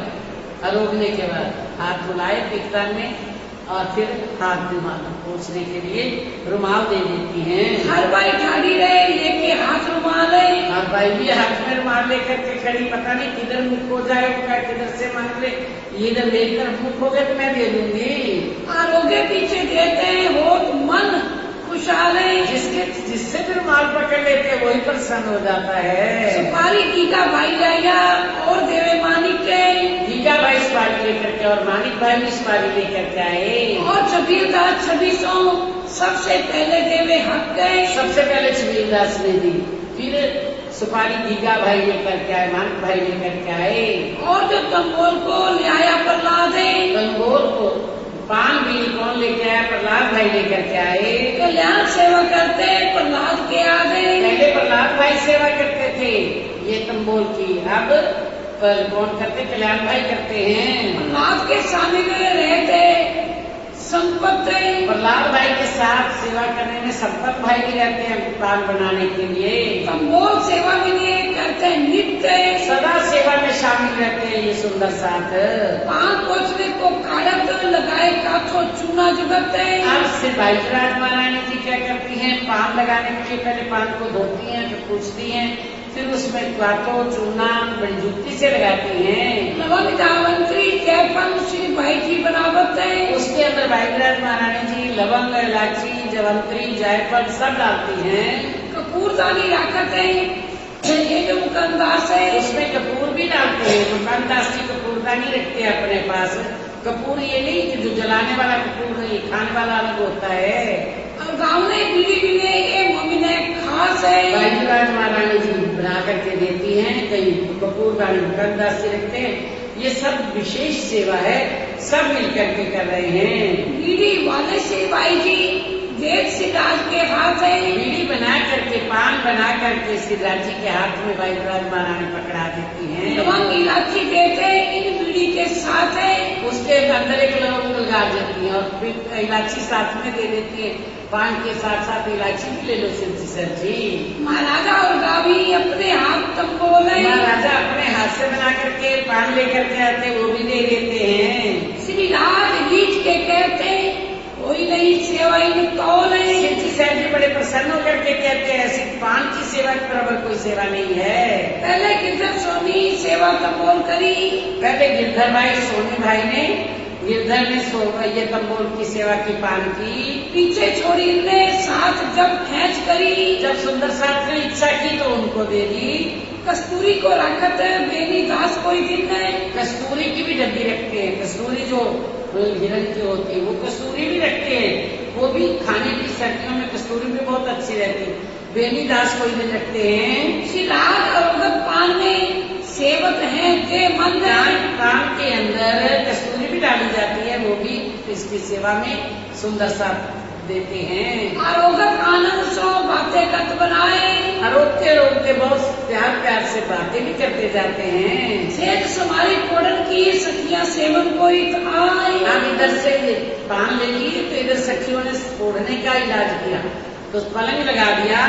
आरोगने के बाद हाथ बुलाए पिकतान में और फिर हाथ रुमाल पोंछने के लिए रुमाल दे देती हैं। हर भाई ठाड़ी रहे लेके हाथ रुमाल है। हर भाई भी हाथ में रुमाल लेकर के खड़ी, पता नहीं किधर मुख हो जाए, किधर से मांग ले, ये इधर मेरी तरफ मुख हो गया तो मैं दे दूंगी। आरोगे पीछे देते हैं हो मन खुशहाल है। जिससे फिर माल पकड़ लेते हैं वही प्रसन्न हो जाता है। सुपारी टीका भाई लाया और देवे मानिक के। टीका भाई सुपारी लेकर के और मानिक भाई भी सुपारी लेकर के आए। और छबीरदास 2600 सबसे पहले देवे हक गए। सबसे पहले छबीरदास ने दी, फिर सुपारी दीगा भाई लेकर के आए, मानिक भाई लेकर के आए। और जो तंबोल को ले आया प्रहलाद है। तंबोल को पान भी कौन लेके आया? प्रहलाद भाई लेकर के आए। कल्याण सेवा करते प्रहलाद के आगे। पहले प्रहलाद भाई सेवा करते थे ये तंबोल की, अब कल कौन करते? कल्याण भाई करते हैं। प्रहलाद के शामिल रहते संपत। प्रहलाद भाई के साथ सेवा करने में संपत भाई भी रहते हैं पान बनाने के लिए। तंबोल सेवा भी नहीं करते नित्य, सदा सेवा में शामिल रहते हैं ये सुंदर साथ। पान पोछने को काढ़क लगाए काथो चूना जुगते। अब से भाईराज महारानी जी क्या करती हैं? पान लगाने के लिए पहले पान को धोती हैं, फिर पूछती हैं, फिर उसमें काथो चूना बड़ी जुक्ति से लगाती हैं। लवंग जावंत्री जयफल श्री भाई जी बनावत है। उसके अंदर भाईराज महारानी जी लवंग, इलायची, जवंत्री, जायफल सब डालती हैं। कपूरदानी राखत है। ये जो मुकंदास है उसमें कपूर भी डालते हैं। मुकंदास जी कपूरदानी रखते हैं अपने पास। कपूर ये नहीं कि जो जलाने वाला कपूर नहीं, खाने वाला अलग होता है। और गाँव ने बीड़ी भी ये मम्मी ने खास है। भाईराज महारानी जी बना करके देती हैं, कहीं कपूरदानी मुकंदास जी रखते हैं। ये सब विशेष सेवा है, सब मिलकर के कर रहे हैं। बीड़ी वाले से भाई जी देख सिद्धार्थ के हाथ है। बीड़ी बना करके, पान बना करके सिद्धार्थ जी के हाथ में भाईराज महारानी पकड़ा देती हैं। लवंग इलायची देते इन बीड़ी के साथ है। उसके अंदर एक लवंग लगा देती हैं और फिर इलायची साथ में दे देती है। पान के साथ साथ इलायची भी ले लो सिद्धि सर जी। महाराजा और गावी अपने हाथ तंबोल है। महाराजा अपने हाथ से बना करके पान लेकर के आते, वो भी दे देते हैं। श्री राज गीत के कहते कोई नहीं सेवा इन तौल है। सिद्धि सर जी बड़े प्रसन्न होकर के कहते हैं ऐसी पान की सेवा के बराबर कोई सेवा नहीं है। पहले गिरधर सोनी सेवा तंबोल करी। पहले गिरधर भाई सोनी भाई ने, गिरधर ने ये तंबोल की सेवा की, पान की। पीछे छोड़ी ने साथ जब खेच करी। जब सुंदर साथ ने इच्छा की तो उनको दे दी। कस्तूरी को रखत बेनी दास कोई दिन है। कस्तूरी की भी डब्बी रखते हैं। कस्तूरी जो हिरण की होती है वो कस्तूरी भी रखते हैं, वो भी खाने की सर्दियों में कस्तूरी भी बहुत अच्छी रहती है। बेनी दास कोई दिन रखते हैं। श्री राज और पान में सेवक हैं ते मंद कान के अंदर कस्तूरी भी डाली जाती है, वो भी इसकी सेवा में सुंदर सा देते हैं। आरोगत आनंद सो बातें कत बनाए रोकते रोकते बहुत प्यार प्यार से बातें भी करते जाते हैं। सेठ समारी कोडन की सखिया सेवन कोई आए। हम इधर से पान ले लिए तो इधर सखियों ने ओढ़ने का इलाज किया, तो पलंग लगा दिया।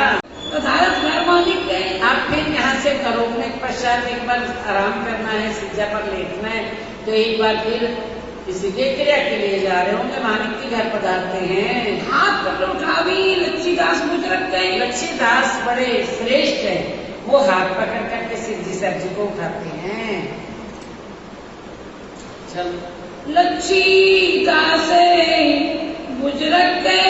पदार्थ घर मालिक के आप फिर यहाँ से रोकने के पश्चात एक बार आराम करना है, सिज्जा पर लेटना है, तो एक बार फिर किसी के क्रिया के लिए जा रहे होंगे, मालिक के घर पधारते हैं। हाथ पकड़ उठावी लच्छीदास बुजुर्ग गए। लच्छीदास बड़े श्रेष्ठ है, वो हाथ पकड़ करके सिद्धि सब्जी को उठाते हैं। चल लच्छीदास बुजुर्ग गए